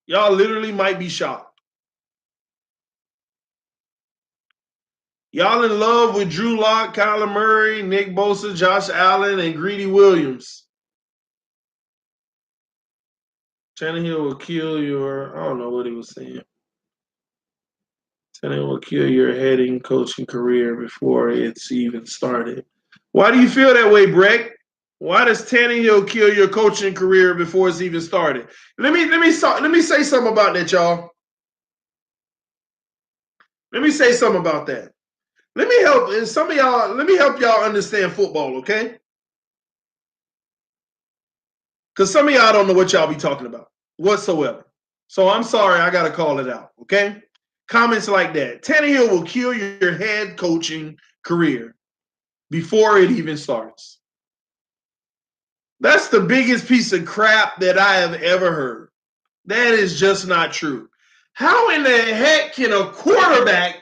Y'all literally might be shocked. Y'all in love with Drew Lock, Kyler Murray, Nick Bosa, Josh Allen, and Greedy Williams. Tannehill will kill your, I don't know what he was saying. Tannehill will kill your heading coaching career before it's even started. Why do you feel that way, Breck? Why does Tannehill kill your coaching career before it's even started? Let me say something about that, y'all. Let me say something about that. Let me help y'all understand football, okay? Because some of y'all don't know what y'all be talking about whatsoever. So I'm sorry, I got to call it out, okay? Comments like that. Tannehill will kill your head coaching career before it even starts. That's the biggest piece of crap that I have ever heard. That is just not true. How in the heck can a quarterback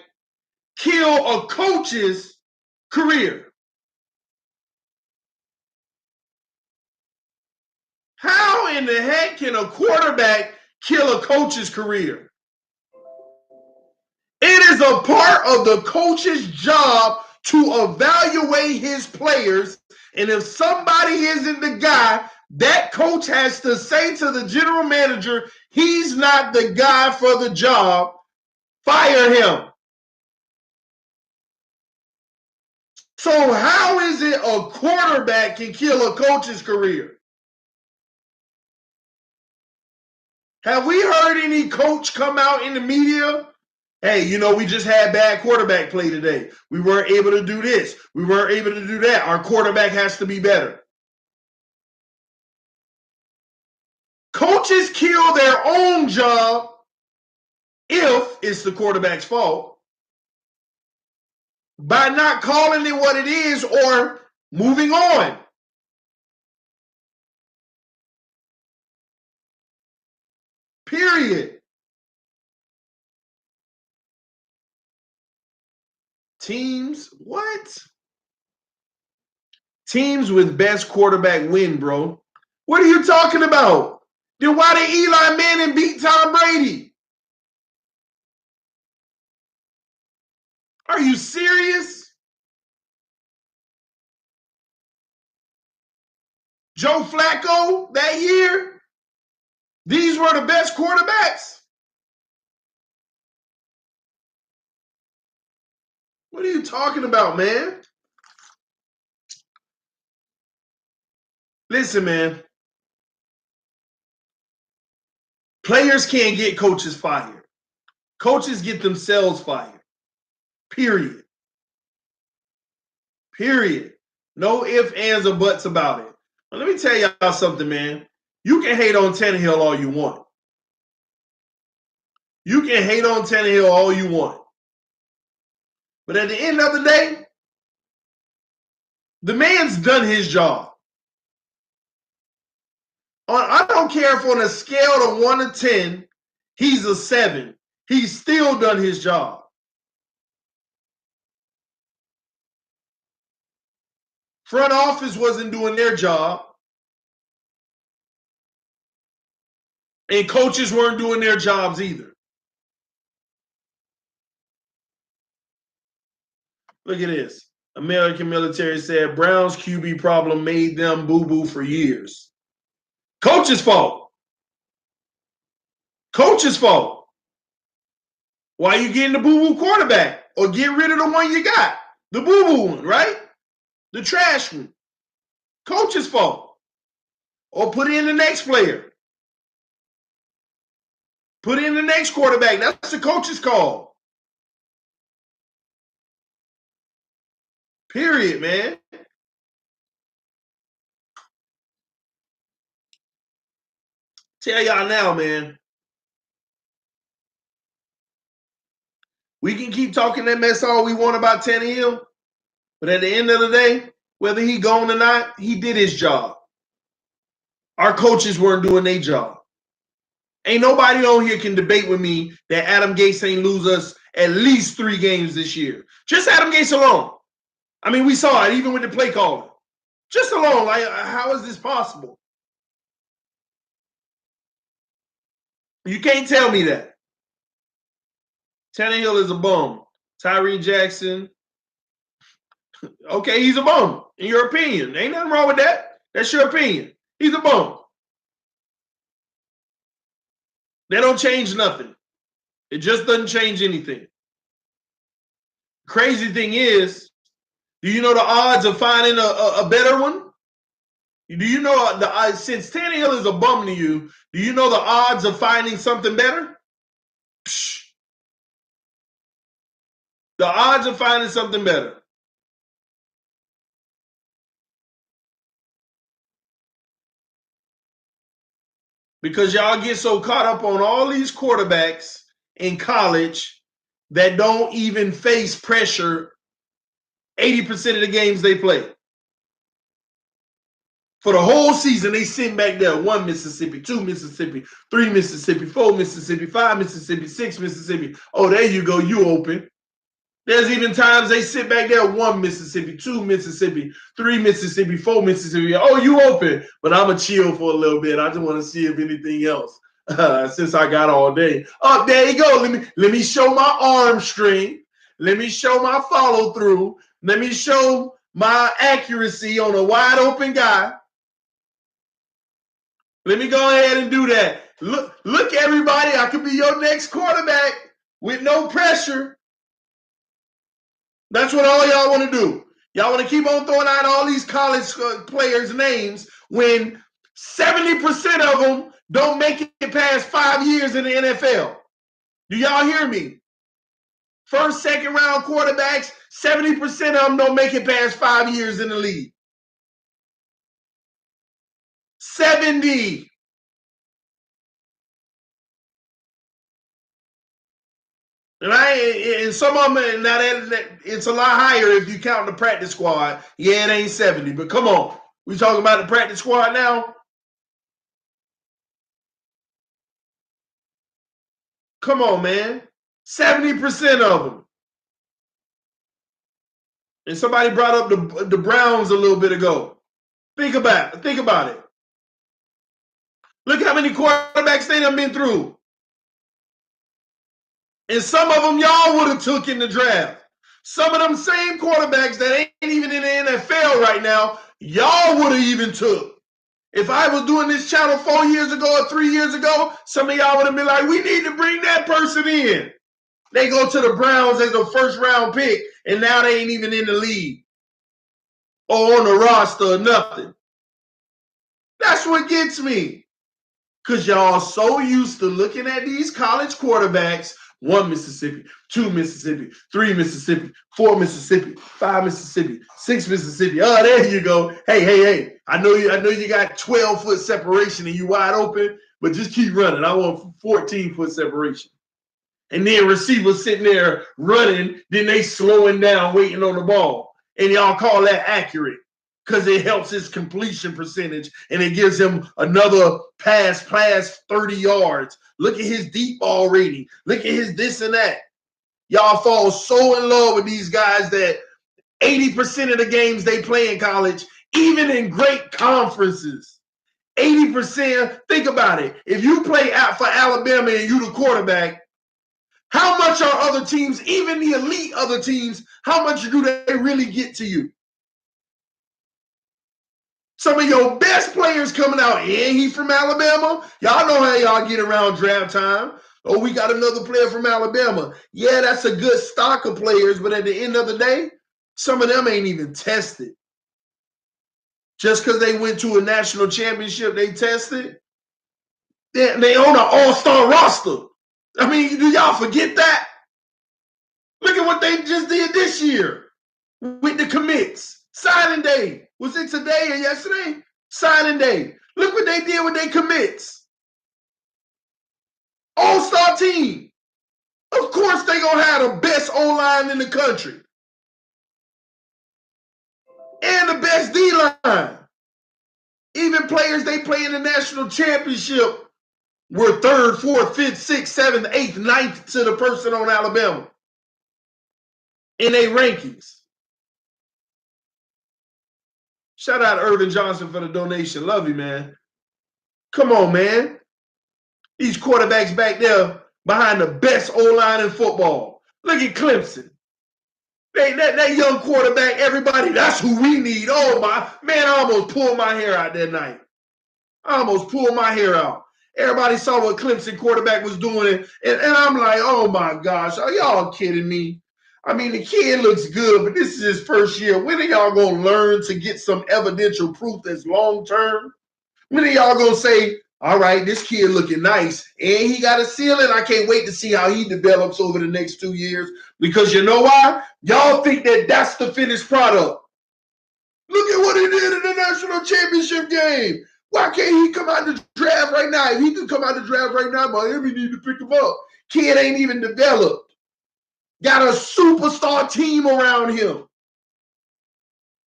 kill a coach's career? How in the heck can a quarterback kill a coach's career? It is a part of the coach's job to evaluate his players. And if somebody isn't the guy, that coach has to say to the general manager, he's not the guy for the job. Fire him. So how is it a quarterback can kill a coach's career? Have we heard any coach come out in the media? Hey, we just had bad quarterback play today. We weren't able to do this. We weren't able to do that. Our quarterback has to be better. Coaches kill their own job if it's the quarterback's fault by not calling it what it is or moving on. Period. Teams, what? Teams with best quarterback win, bro. What are you talking about? Then why did Eli Manning beat Tom Brady? Are you serious? Joe Flacco that year? These were the best quarterbacks? What are you talking about, man? Listen, man. Players can't get coaches fired. Coaches get themselves fired. Period. Period. No ifs, ands, or buts about it. But let me tell y'all something, man. You can hate on Tannehill all you want. You can hate on Tannehill all you want. But at the end of the day, the man's done his job. I don't care if on a scale of 1 to 10, he's a 7. He's still done his job. Front office wasn't doing their job. And coaches weren't doing their jobs either. Look at this. American Military said Brown's QB problem made them boo-boo for years. Coach's fault. Coach's fault. Why you getting the boo-boo quarterback? Or get rid of the one you got. The boo-boo one, right? The trash one. Coach's fault. Or put in the next player. Put in the next quarterback. That's the coach's call. Period, man. Tell y'all now, man. We can keep talking that mess all we want about Tannehill, but at the end of the day, whether he gone or not, he did his job. Our coaches weren't doing their job. Ain't nobody on here can debate with me that Adam Gase ain't lose us at least 3 games this year. Just Adam Gase alone. I mean, we saw it even with the play calling. Just alone. Like, how is this possible? You can't tell me that. Tannehill is a bum. Tyree Jackson, okay, he's a bum, in your opinion. Ain't nothing wrong with that. That's your opinion. He's a bum. That don't change nothing. It just doesn't change anything. Crazy thing is, do you know the odds of finding a better one? Do you know since Tannehill is a bum to you, do you know the odds of finding something better? Psh. The odds of finding something better. Because y'all get so caught up on all these quarterbacks in college that don't even face pressure 80% of the games they play. For the whole season, they sitting back there, 1 Mississippi, 2 Mississippi, 3 Mississippi, 4 Mississippi, 5 Mississippi, 6 Mississippi. Oh, there you go, you open. There's even times they sit back there, 1 Mississippi, 2 Mississippi, 3 Mississippi, 4 Mississippi. Oh, you open, but I'm going to chill for a little bit. I just want to see if anything else, since I got all day. Oh, there you go. Let me show my arm string. Let me show my follow through. Let me show my accuracy on a wide open guy. Let me go ahead and do that. Look, everybody, I could be your next quarterback with no pressure. That's what all y'all want to do. Y'all want to keep on throwing out all these college players' names when 70% of them don't make it past 5 years in the NFL. Do y'all hear me? First, second round quarterbacks, 70% of them don't make it past 5 years in the league. 70. And some of them, now it's a lot higher if you count the practice squad. Yeah, it ain't 70, but come on. We talking about the practice squad now? Come on, man. 70% of them. And somebody brought up the Browns a little bit ago. Think about it. Look how many quarterbacks they done been through. And some of them y'all would have took in the draft. Some of them same quarterbacks that ain't even in the NFL right now, y'all would have even took. If I was doing this channel 4 years ago or 3 years ago, some of y'all would have been like, we need to bring that person in. They go to the Browns as a first-round pick, and now they ain't even in the league or on the roster or nothing. That's what gets me. Because y'all so used to looking at these college quarterbacks, 1 Mississippi, 2 Mississippi, 3 Mississippi, 4 Mississippi, 5 Mississippi, 6 Mississippi. Oh, there you go. Hey. I know you got 12-foot separation and you wide open, but just keep running. I want 14-foot separation. And then receivers sitting there running, then they slowing down, waiting on the ball. And y'all call that accurate because it helps his completion percentage and it gives him another pass 30 yards. Look at his deep ball rating. Look at his this and that. Y'all fall so in love with these guys that 80% of the games they play in college, even in great conferences, 80%, think about it. If you play out for Alabama and you the quarterback, how much are other teams, even the elite other teams, how much do they really get to you? Some of your best players coming out, and he from Alabama. Y'all know how y'all get around draft time. Oh, we got another player from Alabama. Yeah, that's a good stock of players, but at the end of the day, some of them ain't even tested. Just because they went to a national championship, they tested. They own an all-star roster. I mean, do y'all forget that? Look at what they just did this year with the commits. Signing day. Was it today or yesterday? Signing day. Look what they did with their commits. All-star team. Of course they going to have the best O-line in the country. And the best D-line. Even players they play in the national championship were 3rd, 4th, 5th, 6th, 7th, 8th, 9th to the person on Alabama in their rankings. Shout out Irvin Johnson for the donation. Love you, man. Come on, man. These quarterbacks back there behind the best O-line in football. Look at Clemson. That young quarterback, everybody, that's who we need. Oh, man, I almost pulled my hair out that night. I almost pulled my hair out. Everybody saw what Clemson quarterback was doing, and I'm like, oh, my gosh, are y'all kidding me? I mean, the kid looks good, but this is his first year. When are y'all going to learn to get some evidential proof that's long-term? When are y'all going to say, all right, this kid looking nice, and he got a ceiling? I can't wait to see how he develops over the next 2 years, because you know why? Y'all think that that's the finished product. Look at what he did in the national championship game. Why can't he come out the draft right now? If he could come out the draft right now, Miami need to pick him up. Kid ain't even developed. Got a superstar team around him.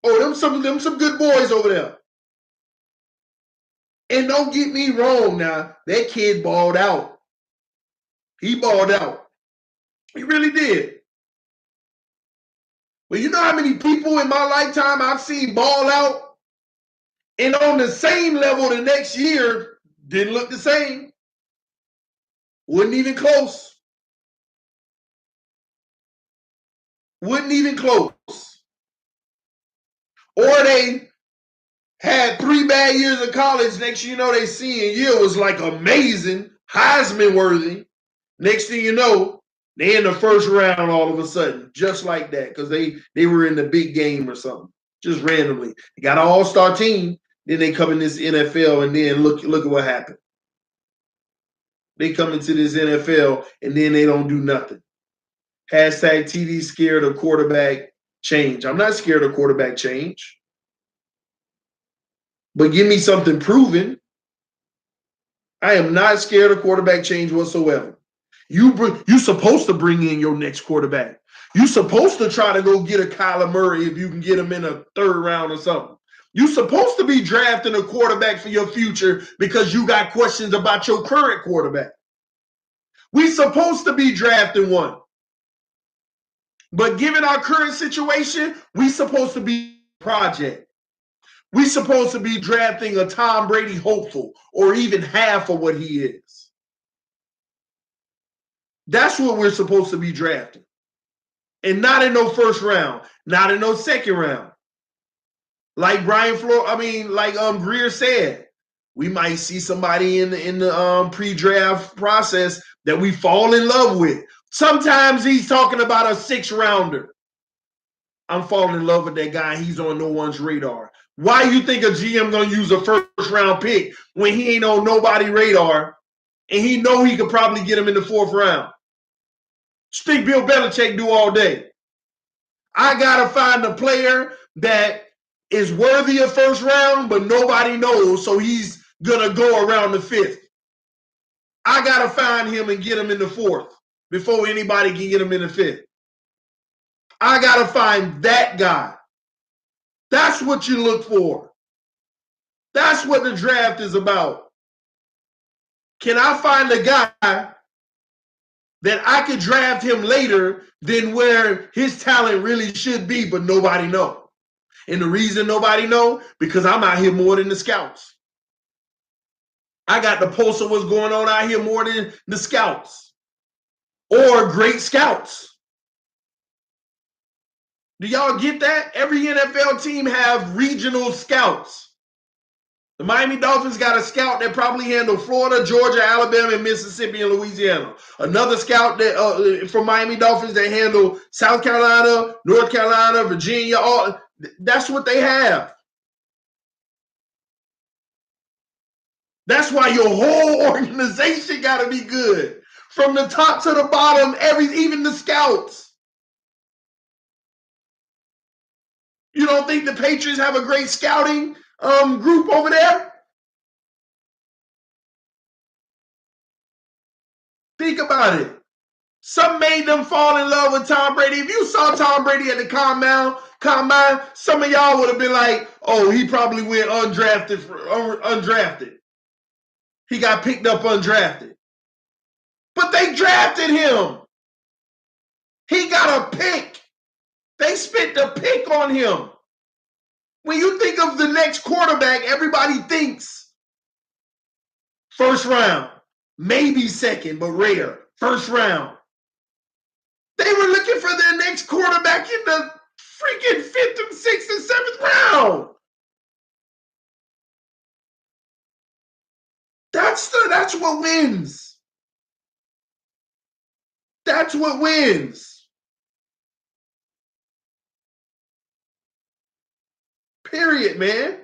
Oh, them some good boys over there. And don't get me wrong now, that kid balled out. He balled out. He really did. But you know how many people in my lifetime I've seen ball out and on the same level the next year didn't look the same? Wasn't even close. Wasn't even close. Or they had 3 bad years of college. Next you know, they senior year was like amazing, Heisman worthy. Next thing you know, they in the first round all of a sudden, just like that, because they were in the big game or something, just randomly. They got an all-star team, then they come in this NFL, and then look at what happened. They come into this NFL, and then they don't do nothing. Hashtag TD scared of quarterback change. I'm not scared of quarterback change. But give me something proven. I am not scared of quarterback change whatsoever. You're supposed to bring in your next quarterback. You're supposed to try to go get a Kyler Murray if you can get him in a 3rd round or something. You're supposed to be drafting a quarterback for your future because you got questions about your current quarterback. We're supposed to be drafting one. But given our current situation, we're supposed to be a project. We're supposed to be drafting a Tom Brady hopeful or even half of what he is. That's what we're supposed to be drafting. And not in no 1st round, not in no 2nd round. Like Greer said, we might see somebody in the pre-draft process that we fall in love with. Sometimes he's talking about a 6th rounder. I'm falling in love with that guy. He's on no one's radar. Why you think a GM gonna use a 1st round pick when he ain't on nobody's radar and he know he could probably get him in the 4th round? Think Bill Belichick do all day. I gotta find a player that is worthy of 1st round, but nobody knows, so he's gonna go around the 5th. I gotta find him and get him in the 4th before anybody can get him in the 5th. I gotta find that guy. That's what you look for. That's what the draft is about. Can I find a guy that I could draft him later than where his talent really should be, but nobody know? And the reason nobody know, because I'm out here more than the scouts. I got the pulse of what's going on out here more than the scouts or great scouts. Do y'all get that? Every NFL team have regional scouts. The Miami Dolphins got a scout that probably handled Florida, Georgia, Alabama, and Mississippi, and Louisiana. Another scout that from Miami Dolphins that handled South Carolina, North Carolina, Virginia. That's what they have. That's why your whole organization got to be good. From the top to the bottom, even the scouts. You don't think the Patriots have a great scouting group over there? Think about it. Some made them fall in love with Tom Brady. If you saw Tom Brady at the combine, some of y'all would have been like, oh, he probably went undrafted. He got picked up undrafted. But they drafted him. He got a pick. They spent the pick on him. When you think of the next quarterback, everybody thinks 1st round, maybe 2nd, but rare. 1st round. They were looking for their next quarterback in the freaking 5th and 6th and 7th round. That's what wins. That's what wins. Period, man.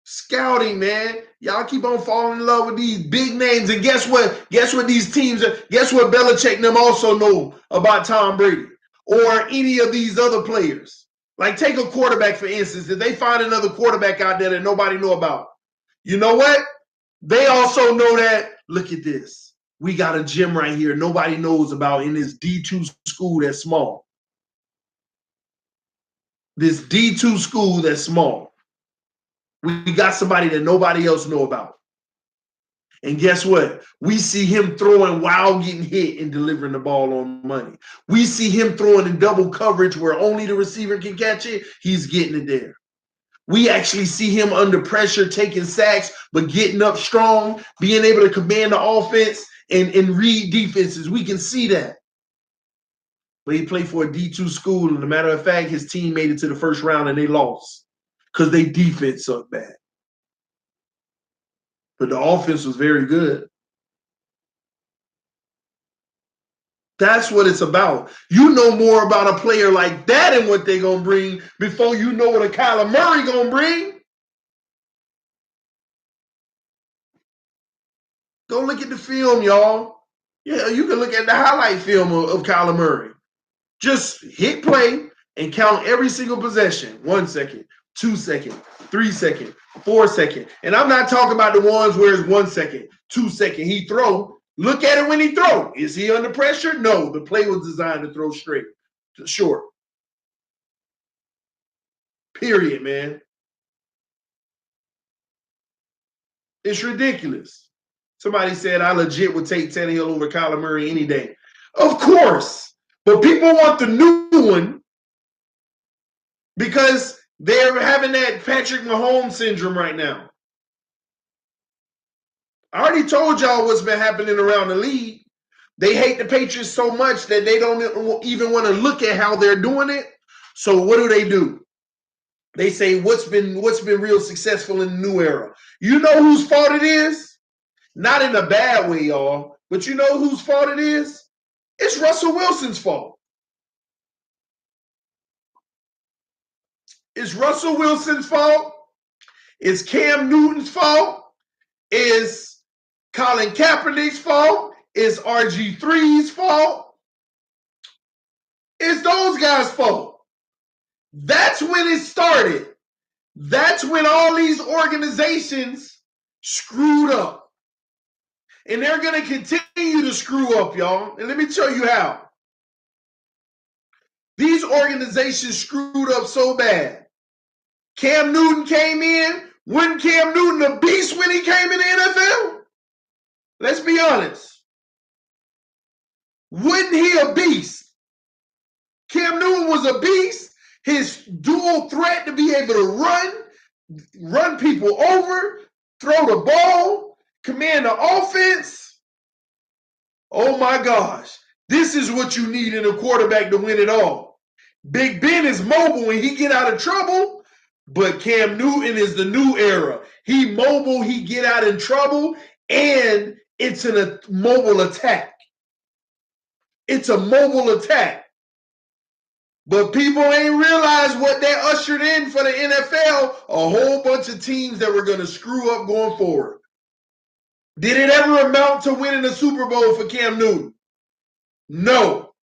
Scouting, man. Y'all keep on falling in love with these big names. And guess what? Guess what these teams are? Guess what Belichick and them also know about Tom Brady or any of these other players? Like take a quarterback, for instance. If they find another quarterback out there that nobody know about, you know what? They also know that, look at this. We got a gym right here nobody knows about in this D2 school that's small. This D2 school that's small. We got somebody that nobody else know about. And guess what? We see him throwing while getting hit and delivering the ball on money. We see him throwing in double coverage where only the receiver can catch it. He's getting it there. We actually see him under pressure, taking sacks, but getting up strong, being able to command the offense and read defenses. We can see that. But he played for a D2 school, and as a matter of fact, his team made it to the first round and they lost because they defense sucked bad. But the offense was very good. That's what it's about. You know more about a player like that and what they're going to bring before you know what a Kyler Murray going to bring. Go look at the film, y'all. Yeah, you can look at the highlight film of Kyler Murray. Just hit play and count every single possession. 1 second, 2 seconds, 3 seconds, 4 seconds. And I'm not talking about the ones where it's 1 second, 2 seconds. He throw. Look at it when he throw. Is he under pressure? No. The play was designed to throw straight, short. Period, man. It's ridiculous. Somebody said I legit would take Tannehill over Kyler Murray any day. Of course. But people want the new one because they're having that Patrick Mahomes syndrome right now. I already told y'all what's been happening around the league. They hate the Patriots so much that they don't even want to look at how they're doing it. So what do? They say what's been real successful in the new era. You know whose fault it is? Not in a bad way, y'all. But you know whose fault it is? It's Russell Wilson's fault. It's Russell Wilson's fault. It's Cam Newton's fault. It's Colin Kaepernick's fault. It's RG3's fault. It's those guys' fault. That's when it started. That's when all these organizations screwed up. And they're going to continue to screw up, y'all. And let me tell you how. These organizations screwed up so bad. Cam Newton came in. Wasn't Cam Newton a beast when he came in the NFL? Let's be honest. Wasn't he a beast? Cam Newton was a beast. His dual threat to be able to run people over, throw the ball, command the offense. Oh my gosh. This is what you need in a quarterback to win it all. Big Ben is mobile when he get out of trouble, but Cam Newton is the new era. He mobile, he get out in trouble, and it's a mobile attack. It's a mobile attack. But people ain't realized what they ushered in for the NFL, a whole bunch of teams that were going to screw up going forward. Did it ever amount to winning the Super Bowl for Cam Newton? No.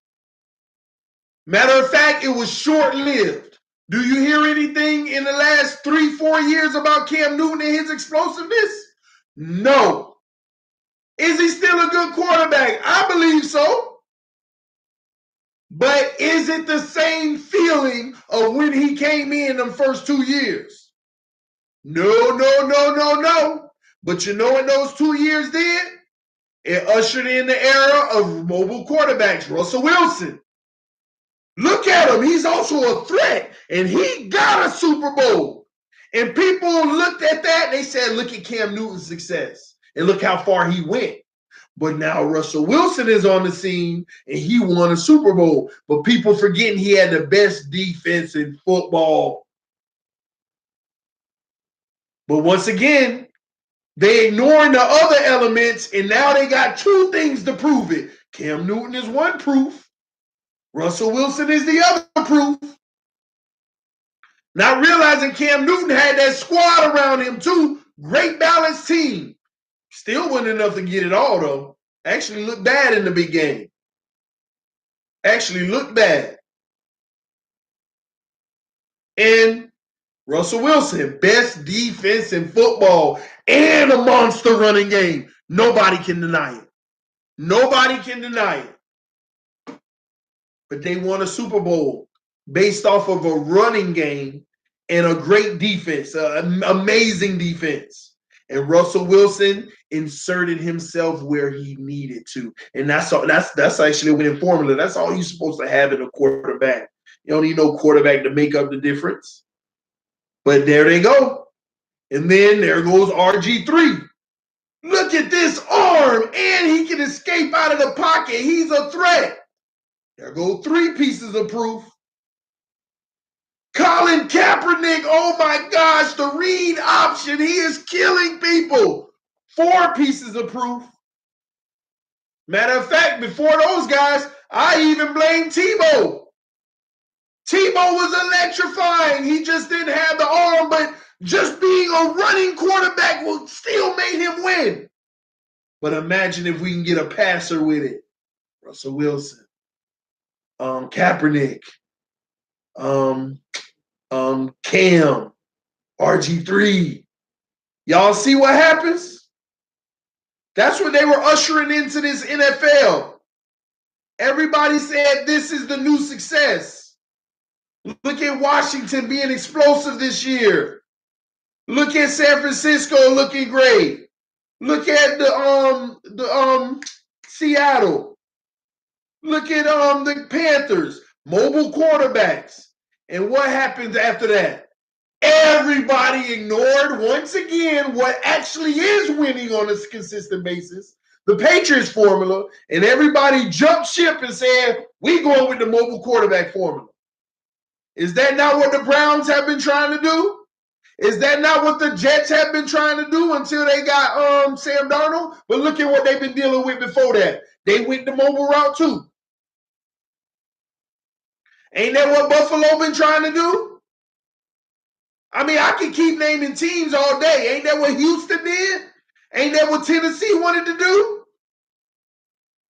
Matter of fact, it was short-lived. Do you hear anything in the last 3-4 years about Cam Newton and his explosiveness? No. Is he still a good quarterback? I believe so. But is it the same feeling of when he came in them first 2 years? No. But you know what those 2 years did? It ushered in the era of mobile quarterbacks. Russell Wilson. Look at him. He's also a threat. And he got a Super Bowl. And people looked at that and they said, look at Cam Newton's success. And look how far he went. But now Russell Wilson is on the scene and he won a Super Bowl. But people forgetting he had the best defense in football. But once again, they ignoring the other elements and now they got 2 things to prove it. Cam Newton is one proof. Russell Wilson is the other proof. Not realizing Cam Newton had that squad around him too. Great balanced team. Still wasn't enough to get it all, though. Actually looked bad in the big game. Actually looked bad. And Russell Wilson, best defense in football and a monster running game. Nobody can deny it. Nobody can deny it. But they won a Super Bowl based off of a running game and a great defense, an amazing defense. And Russell Wilson inserted himself where he needed to. And that's all, that's actually a winning formula. That's all you're supposed to have in a quarterback. You don't need no quarterback to make up the difference. But there they go. And then there goes RG3. Look at this arm, and he can escape out of the pocket. He's a threat. There go 3 pieces of proof. Colin Kaepernick, oh my gosh, the read option. He is killing people. 4 pieces of proof. Matter of fact, before those guys, I even blame Tebow. Tebow was electrifying. He just didn't have the arm, but just being a running quarterback will still made him win. But imagine if we can get a passer with it. Russell Wilson, Kaepernick, Cam, RG3. Y'all see what happens? That's what they were ushering into this NFL. Everybody said this is the new success. Look at Washington being explosive this year. Look at San Francisco looking great. Look at the Seattle. Look at the Panthers, mobile quarterbacks. And what happens after that? Everybody ignored once again what actually is winning on a consistent basis, the Patriots formula, and everybody jumped ship and said, we going with the mobile quarterback formula. Is that not what the Browns have been trying to do? Is that not what the Jets have been trying to do until they got Sam Darnold? But look at what they've been dealing with before that. They went the mobile route too. Ain't that what Buffalo been trying to do? I mean, I can keep naming teams all day. Ain't that what Houston did? Ain't that what Tennessee wanted to do?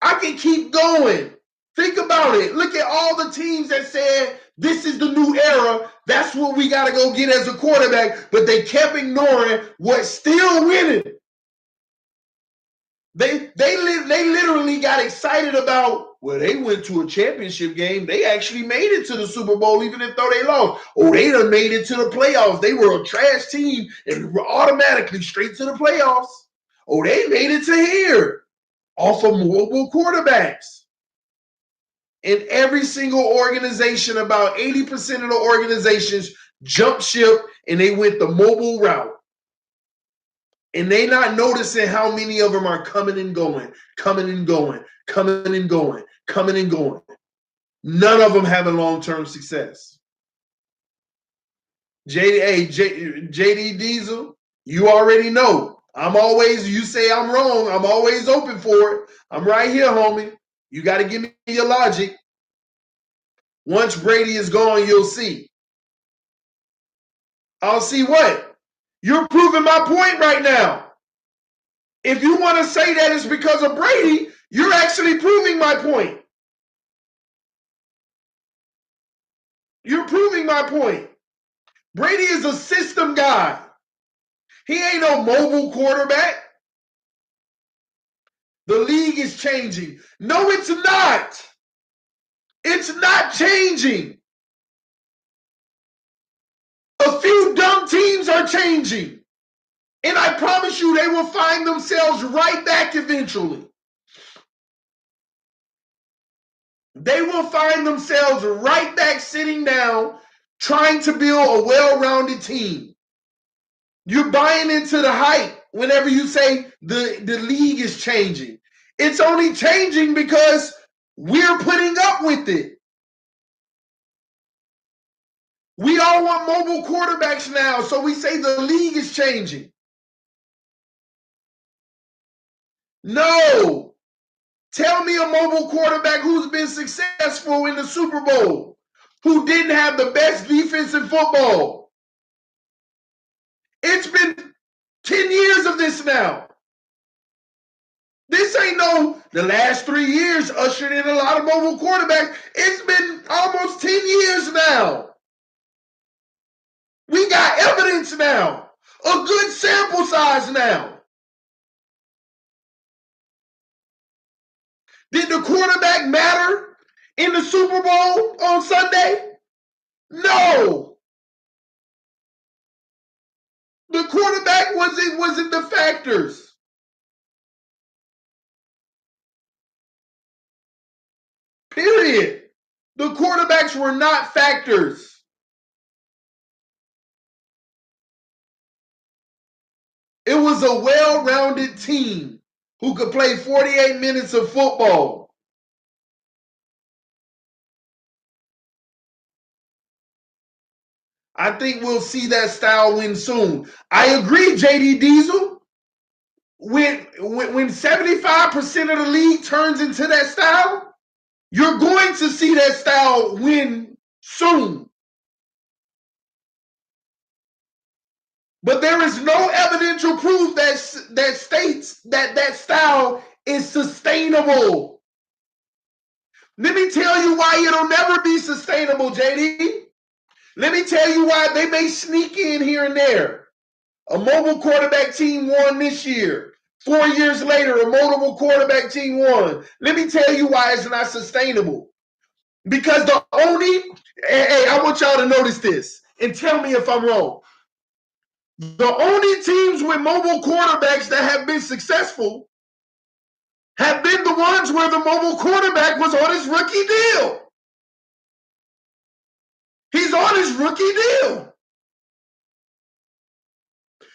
I can keep going. Think about it. Look at all the teams that said, this is the new era. That's what we got to go get as a quarterback. But they kept ignoring what's still winning. They literally got excited about, well, they went to a championship game. They actually made it to the Super Bowl, even if though they lost. Oh, they done made it to the playoffs. They were a trash team and were automatically straight to the playoffs. Oh, they made it to here off of mobile quarterbacks. In every single organization, about 80% of the organizations jumped ship and they went the mobile route. And they not noticing how many of them are coming and going, coming and going, coming and going, coming and going. None of them having long-term success. JD Diesel, you already know. You say I'm wrong, I'm always open for it. I'm right here, homie. You got to give me your logic. Once Brady is gone, you'll see. I'll see what? You're proving my point right now. If you want to say that it's because of Brady, you're actually proving my point. You're proving my point. Brady is a system guy. He ain't no mobile quarterback. The league is changing. No, it's not. It's not changing. A few dumb teams are changing. And I promise you, they will find themselves right back eventually. They will find themselves right back sitting down, trying to build a well-rounded team. You're buying into the hype whenever you say the league is changing. It's only changing because we're putting up with it. We all want mobile quarterbacks now, so we say the league is changing. No. Tell me a mobile quarterback who's been successful in the Super Bowl, who didn't have the best defense in football. It's been 10 years of this now. This ain't the last 3 years ushered in a lot of mobile quarterbacks. It's been almost 10 years now. We got evidence now, a good sample size now. Did the quarterback matter in the Super Bowl on Sunday? No. The quarterback wasn't the factors. Period. The quarterbacks were not factors. It was a well-rounded team who could play 48 minutes of football. I think we'll see that style win soon. I agree, JD Diesel. When 75% of the league turns into that style, you're going to see that style win soon. But there is no evidential proof that states that style is sustainable. Let me tell you why it'll never be sustainable, JD. Let me tell you why they may sneak in here and there. A mobile quarterback team won this year. 4 years later, a mobile quarterback team won. Let me tell you why it's not sustainable. Because I want y'all to notice this and tell me if I'm wrong. The only teams with mobile quarterbacks that have been successful have been the ones where the mobile quarterback was on his rookie deal. He's on his rookie deal.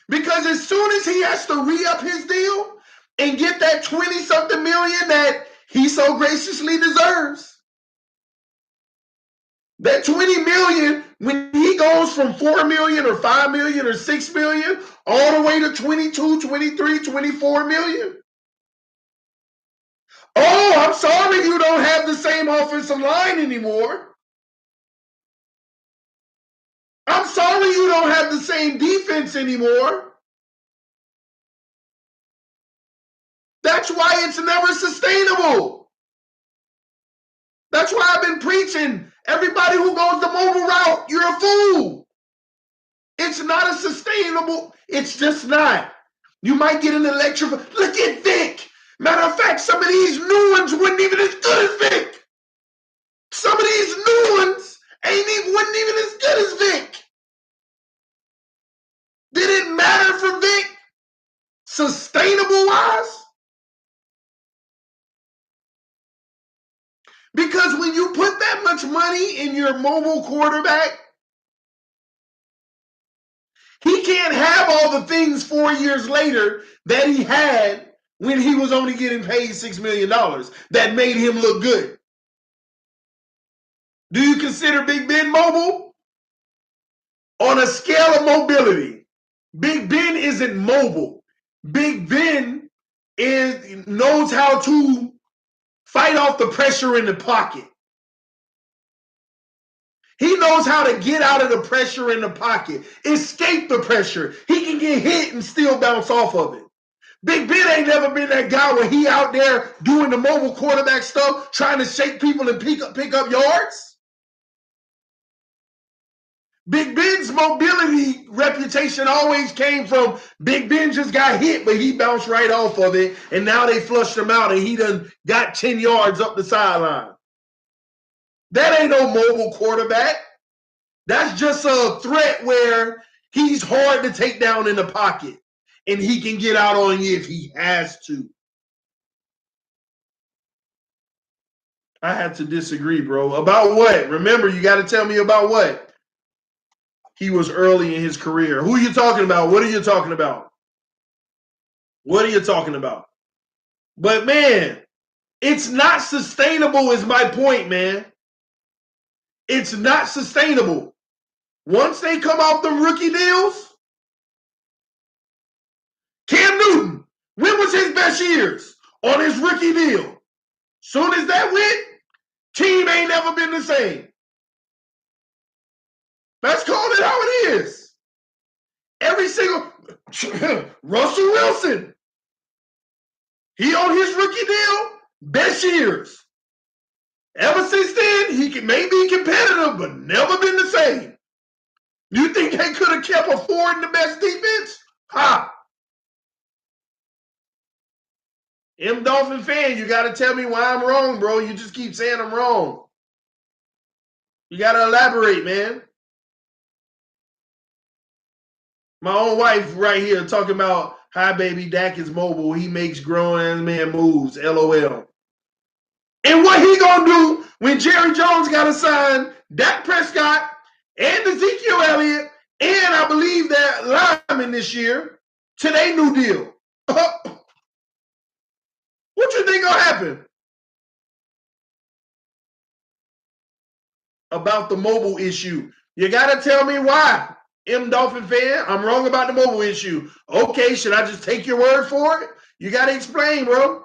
Because as soon as he has to re-up his deal and get that 20-something million that he so graciously deserves, that 20 million, when he goes from 4 million or 5 million or 6 million all the way to 22, 23, 24 million. Oh, I'm sorry you don't have the same offensive line anymore. I'm sorry you don't have the same defense anymore. That's why it's never sustainable. That's why I've been preaching. Everybody who goes the mobile route, you're a fool. It's not a sustainable. It's just not. You might get an electric. Look at Vic. Matter of fact, some of these new ones wasn't even as good as Vic. Some of these new ones wasn't even as good as Vic. Did it matter for Vic? Sustainable wise? Because when you put that much money in your mobile quarterback, he can't have all the things 4 years later that he had when he was only getting paid $6 million that made him look good. Do you consider Big Ben mobile? On a scale of mobility, Big Ben isn't mobile. Big Ben knows how to fight off the pressure in the pocket. He knows how to get out of the pressure in the pocket, escape the pressure. He can get hit and still bounce off of it. Big Ben ain't never been that guy where he out there doing the mobile quarterback stuff, trying to shake people and pick up yards. Big Ben's mobility reputation always came from Big Ben just got hit, but he bounced right off of it, and now they flushed him out, and he done got 10 yards up the sideline. That ain't no mobile quarterback. That's just a threat where he's hard to take down in the pocket, and he can get out on you if he has to. I had to disagree, bro. About what? Remember, you got to tell me about what? He was early in his career. Who are you talking about? What are you talking about? What are you talking about? But, man, it's not sustainable is my point, man. It's not sustainable. Once they come off the rookie deals, Cam Newton, when was his best years? On his rookie deal. Soon as that went, team ain't never been the same. Let's call it how it is. Every single Russell Wilson, he on his rookie deal, best years. Ever since then, he may be competitive, but never been the same. You think they could have kept affording the best defense? Ha! Dolphin fan, you got to tell me why I'm wrong, bro. You just keep saying I'm wrong. You got to elaborate, man. My own wife right here talking about, hi, baby, Dak is mobile. He makes grown-ass man moves, LOL. And what he going to do when Jerry Jones got to sign Dak Prescott and Ezekiel Elliott and I believe that lineman this year to their new deal? What you think going to happen? About the mobile issue. You got to tell me why. Dolphin fan, I'm wrong about the mobile issue. Okay, should I just take your word for it? You got to explain, bro.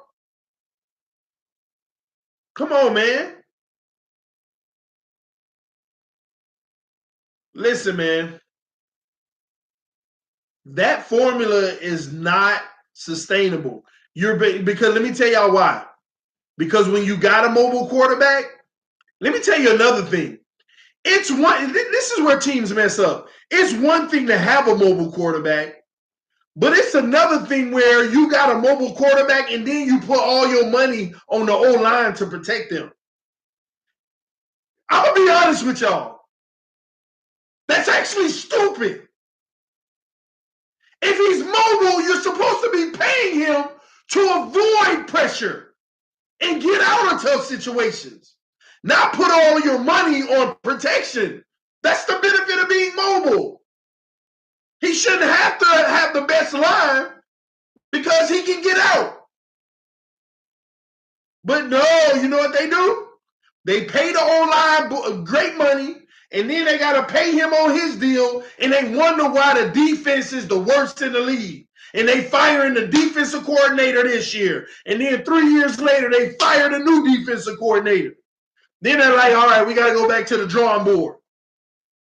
Come on, man. Listen, man. That formula is not sustainable. Because let me tell y'all why. Because when you got a mobile quarterback, let me tell you another thing. This is where teams mess up. It's one thing to have a mobile quarterback, but it's another thing where you got a mobile quarterback and then you put all your money on the O-line to protect them. I'm going to be honest with y'all. That's actually stupid. If he's mobile, you're supposed to be paying him to avoid pressure and get out of tough situations. Not put all your money on protection. That's the benefit of being mobile. He shouldn't have to have the best line because he can get out. But no, you know what they do? They pay the O-line great money, and then they got to pay him on his deal, and they wonder why the defense is the worst in the league. And they firing the defensive coordinator this year. And then 3 years later, they fired a new defensive coordinator. Then they're like, all right, we got to go back to the drawing board.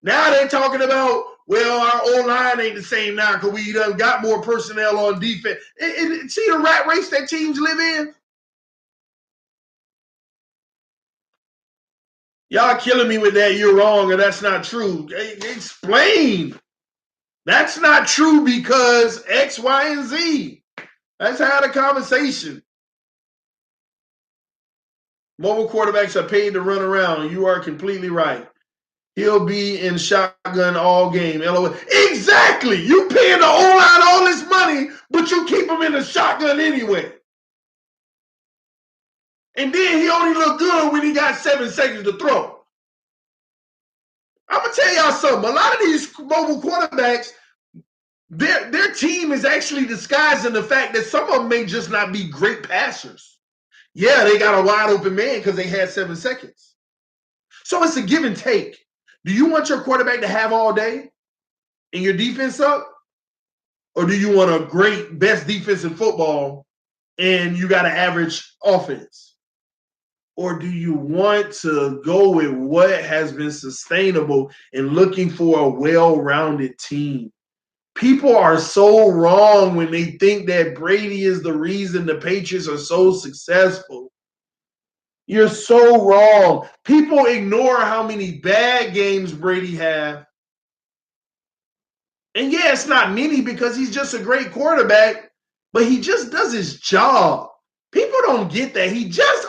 Now they're talking about, well, our O-line ain't the same now because we done got more personnel on defense. See the rat race that teams live in? Y'all killing me with that. You're wrong, and that's not true. Explain. That's not true because X, Y, and Z. Let's have a conversation. Mobile quarterbacks are paid to run around. You are completely right. He'll be in shotgun all game. LOL. Exactly. You paying the O-line all this money, but you keep him in the shotgun anyway. And then he only look good when he got 7 seconds to throw. I'm going to tell y'all something. A lot of these mobile quarterbacks, their team is actually disguising the fact that some of them may just not be great passers. Yeah, they got a wide open man because they had 7 seconds. So it's a give and take. Do you want your quarterback to have all day and your defense up? Or do you want a great best defense in football and you got an average offense? Or do you want to go with what has been sustainable and looking for a well-rounded team? People are so wrong when they think that Brady is the reason the Patriots are so successful. You're so wrong. People ignore how many bad games Brady had. And yeah, it's not many because he's just a great quarterback, but he just does his job. People don't get that.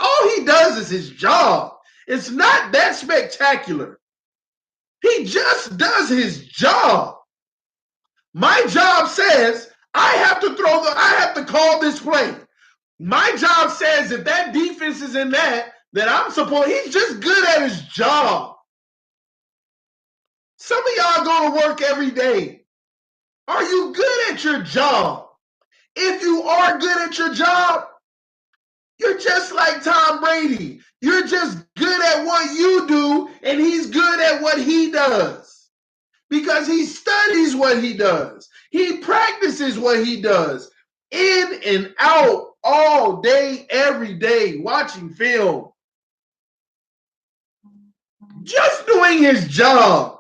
All he does is his job. It's not that spectacular. He just does his job. My job says I have to call this play. My job says if that defense is in that he's just good at his job. Some of y'all go to work every day. Are you good at your job? If you are good at your job, you're just like Tom Brady. You're just good at what you do, and he's good at what he does. Because he studies what he does. He practices what he does. In and out all day, every day, watching film. Just doing his job.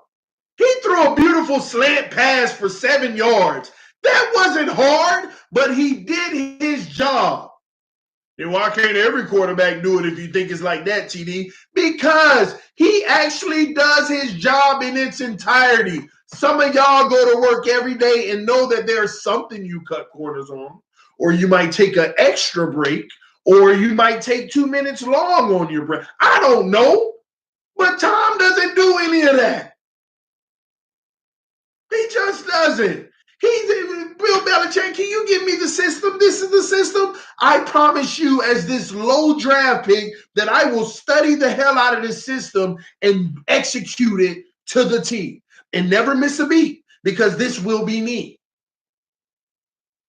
He threw a beautiful slant pass for 7 yards. That wasn't hard, but he did his job. Then why can't every quarterback do it if you think it's like that, TD? Because he actually does his job in its entirety. Some of y'all go to work every day and know that there's something you cut corners on, or you might take an extra break, or you might take 2 minutes long on your break. I don't know, but Tom doesn't do any of that. He just doesn't. Bill Belichick, can you give me the system? This is the system. I promise you, as this low draft pick, that I will study the hell out of this system and execute it to the T and never miss a beat, because this will be me.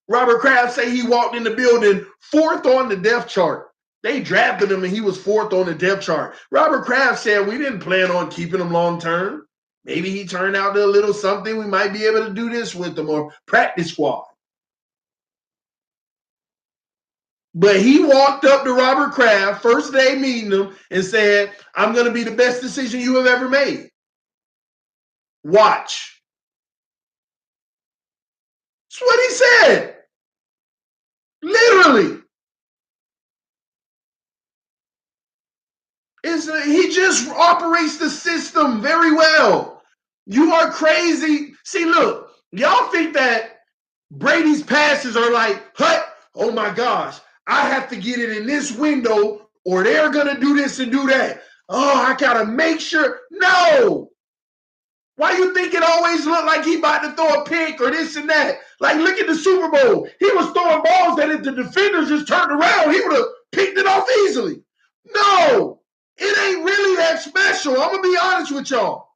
Robert Kraft say he walked in the building 4th on the depth chart. They drafted him and he was 4th on the depth chart. Robert Kraft said we didn't plan on keeping him long term. Maybe he turned out to a little something. We might be able to do this with him, or practice squad. But he walked up to Robert Kraft, first day meeting him, and said, I'm going to be the best decision you have ever made. Watch. That's what he said. Literally. He just operates the system very well. You are crazy. See, look, y'all think that Brady's passes are like, oh my gosh, I have to get it in this window or they're going to do this and do that. Oh, I got to make sure. No. Why you think it always looked like he about to throw a pick or this and that? Like, look at the Super Bowl. He was throwing balls that if the defenders just turned around, he would have picked it off easily. No. It ain't really that special. I'm going to be honest with y'all.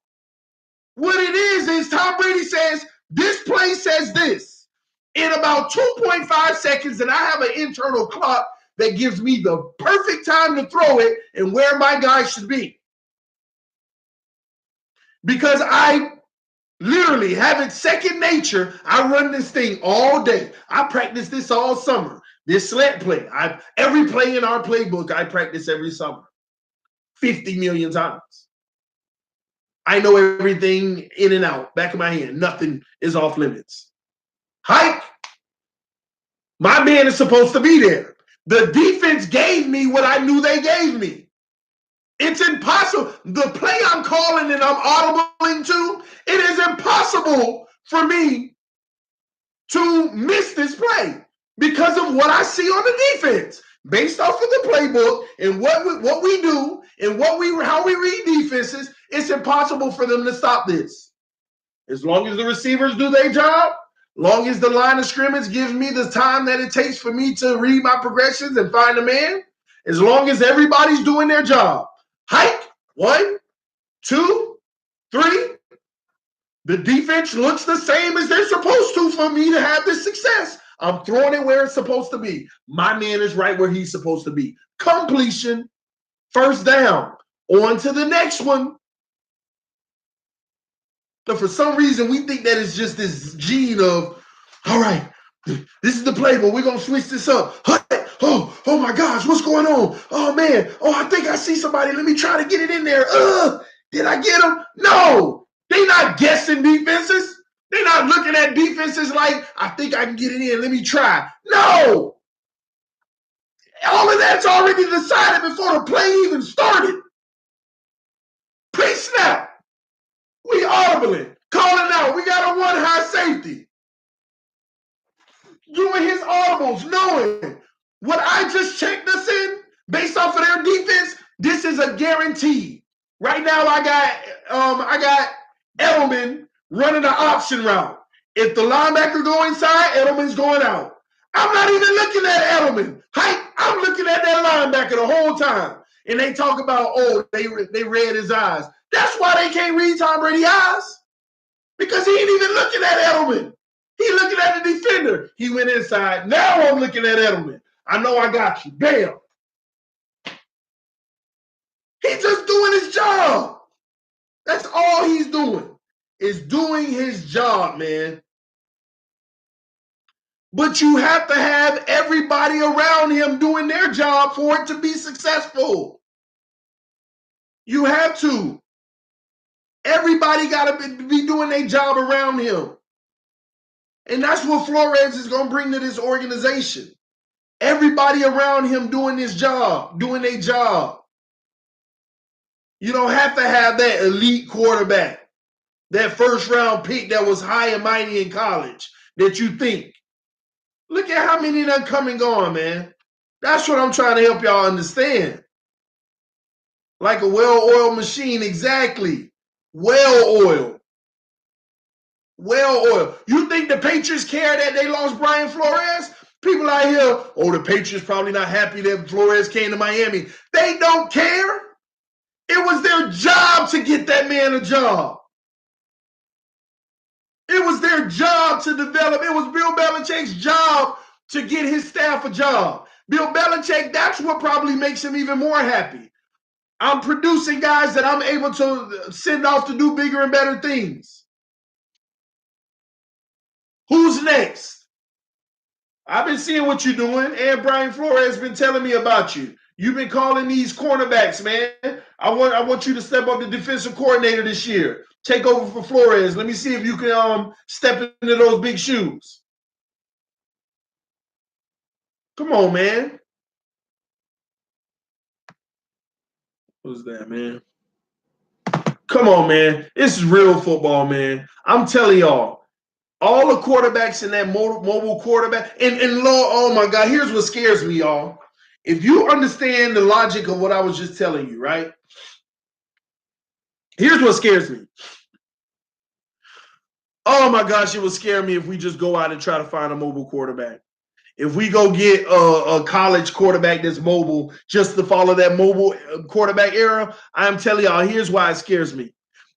What it is Tom Brady says, this play says this. In about 2.5 seconds, and I have an internal clock that gives me the perfect time to throw it and where my guy should be. Because I literally have it second nature. I run this thing all day. I practice this all summer. This slant play. Every play in our playbook, I practice every summer. 50 million times. I know everything in and out, back of my hand. Nothing is off limits. Hike. My man is supposed to be there. The defense gave me what I knew they gave me. It's impossible. The play I'm calling and I'm audibling to, it is impossible for me to miss this play because of what I see on the defense. Based off of the playbook and what we do and how we read defenses, it's impossible for them to stop this. As long as the receivers do their job, long as the line of scrimmage gives me the time that it takes for me to read my progressions and find a man, as long as everybody's doing their job. Hike, 1, 2, 3. The defense looks the same as they're supposed to for me to have this success. I'm throwing it where it's supposed to be. My man is right where he's supposed to be. Completion, first down, on to the next one. But for some reason, we think that it's just this gene of, all right, this is the play, but we're going to switch this up. Oh my gosh, what's going on? Oh, man. Oh, I think I see somebody. Let me try to get it in there. Did I get him? No. They're not guessing defenses. They're not looking at defenses like, I think I can get it in. Let me try. No. All of that's already decided before the play even started. Pre-snap. We audibly calling out. We got a 1 high safety. Doing his audibles, knowing what I just checked us in based off of their defense, this is a guarantee. Right now, I got Edelman running the option route. If the linebacker go inside, Edelman's going out. I'm not even looking at Edelman. I'm looking at that linebacker the whole time. And they talk about, oh, they read his eyes. That's why they can't read Tom Brady's eyes. Because he ain't even looking at Edelman. He looking at the defender. He went inside. Now I'm looking at Edelman. I know I got you. Bam. He's just doing his job. That's all he's doing, is doing his job, man. But you have to have everybody around him doing their job for it to be successful. You have to. Everybody got to be doing their job around him. And that's what Flores is going to bring to this organization. Everybody around him doing his job, doing their job. You don't have to have that elite quarterback, that first-round pick that was high and mighty in college that you think. Look at how many done come and gone, man. That's what I'm trying to help y'all understand. Like a well-oiled machine, exactly. Well-oiled. Well-oiled. You think the Patriots care that they lost Brian Flores? People out here, oh, the Patriots probably not happy that Flores came to Miami. They don't care. It was their job to get that man a job. It was their job to develop. It was Bill Belichick's job to get his staff a job. Bill Belichick, that's what probably makes him even more happy. I'm producing guys that I'm able to send off to do bigger and better things. Who's next? I've been seeing what you're doing, and Brian Flores has been telling me about you. You've been calling these cornerbacks, man. I want you to step up the defensive coordinator this year. Take over for Flores. Let me see if you can step into those big shoes. Come on, man. Who's that, man? Come on, man. This is real football, man. I'm telling y'all, all the quarterbacks in that mobile quarterback, and oh my God, here's what scares me, y'all. If you understand the logic of what I was just telling you, right? Here's what scares me. Oh my gosh, it would scare me if we just go out and try to find a mobile quarterback. If we go get a college quarterback that's mobile just to follow that mobile quarterback era, I'm telling y'all, here's why it scares me.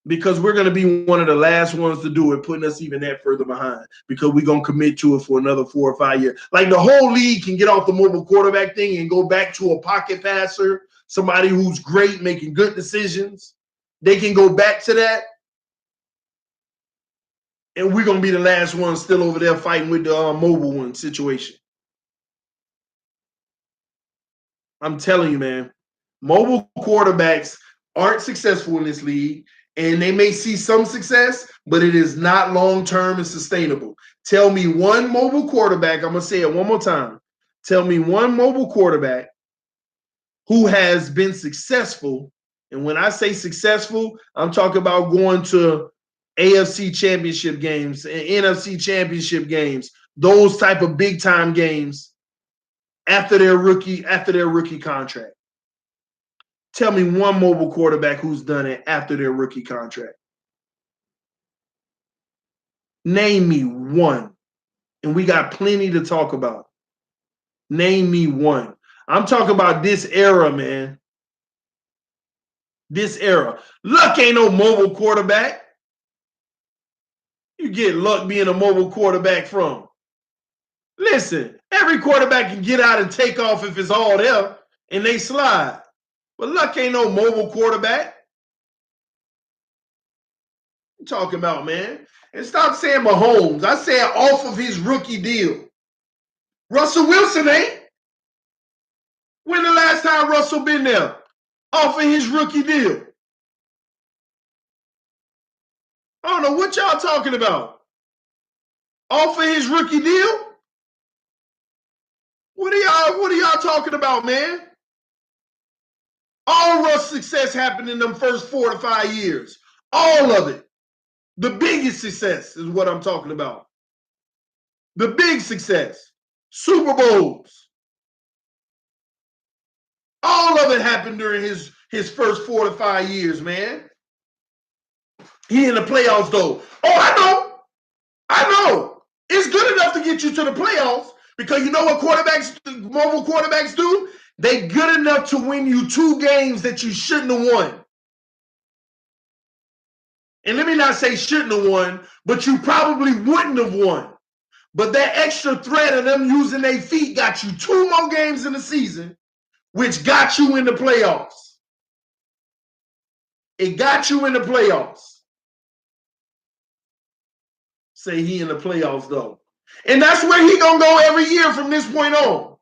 Because we're going to be one of the last ones to do it, putting us even that further behind because we're going to commit to it for another 4 or 5 years. Like the whole league can get off the mobile quarterback thing and go back to a pocket passer, somebody who's great, making good decisions. They can go back to that. And we're going to be the last ones still over there fighting with the mobile one situation. I'm telling you, man, mobile quarterbacks aren't successful in this league, and they may see some success, but it is not long-term and sustainable. Tell me one mobile quarterback, I'm going to say it one more time. Tell me one mobile quarterback who has been successful, and when I say successful, I'm talking about going to AFC championship games and NFC championship games, those type of big-time games after their rookie contract. Tell me one mobile quarterback who's done it after their rookie contract. Name me one. And we got plenty to talk about. Name me one. I'm talking about this era, man. This era. Luck ain't no mobile quarterback. You get Luck being a mobile quarterback from. Listen, every quarterback can get out and take off if it's all there and they slide. But Luck ain't no mobile quarterback. I'm talking about, man. And stop saying Mahomes. I said off of his rookie deal. Russell Wilson ain't. When the last time Russell been there? Off of his rookie deal. I don't know what y'all talking about. Off of his rookie deal? What are y'all talking about, man? All Russ success happened in them first 4 to 5 years. All of it. The biggest success is what I'm talking about. The big success. Super Bowls. All of it happened during his first 4 to 5 years, man. He in the playoffs, though. Oh, I know. It's good enough to get you to the playoffs because you know what mobile quarterbacks do? They good enough to win you 2 games that you shouldn't have won. And let me not say shouldn't have won, but you probably wouldn't have won. But that extra threat of them using their feet got you 2 more games in the season, which got you in the playoffs. It got you in the playoffs. Say he in the playoffs, though. And that's where he going to go every year from this point on.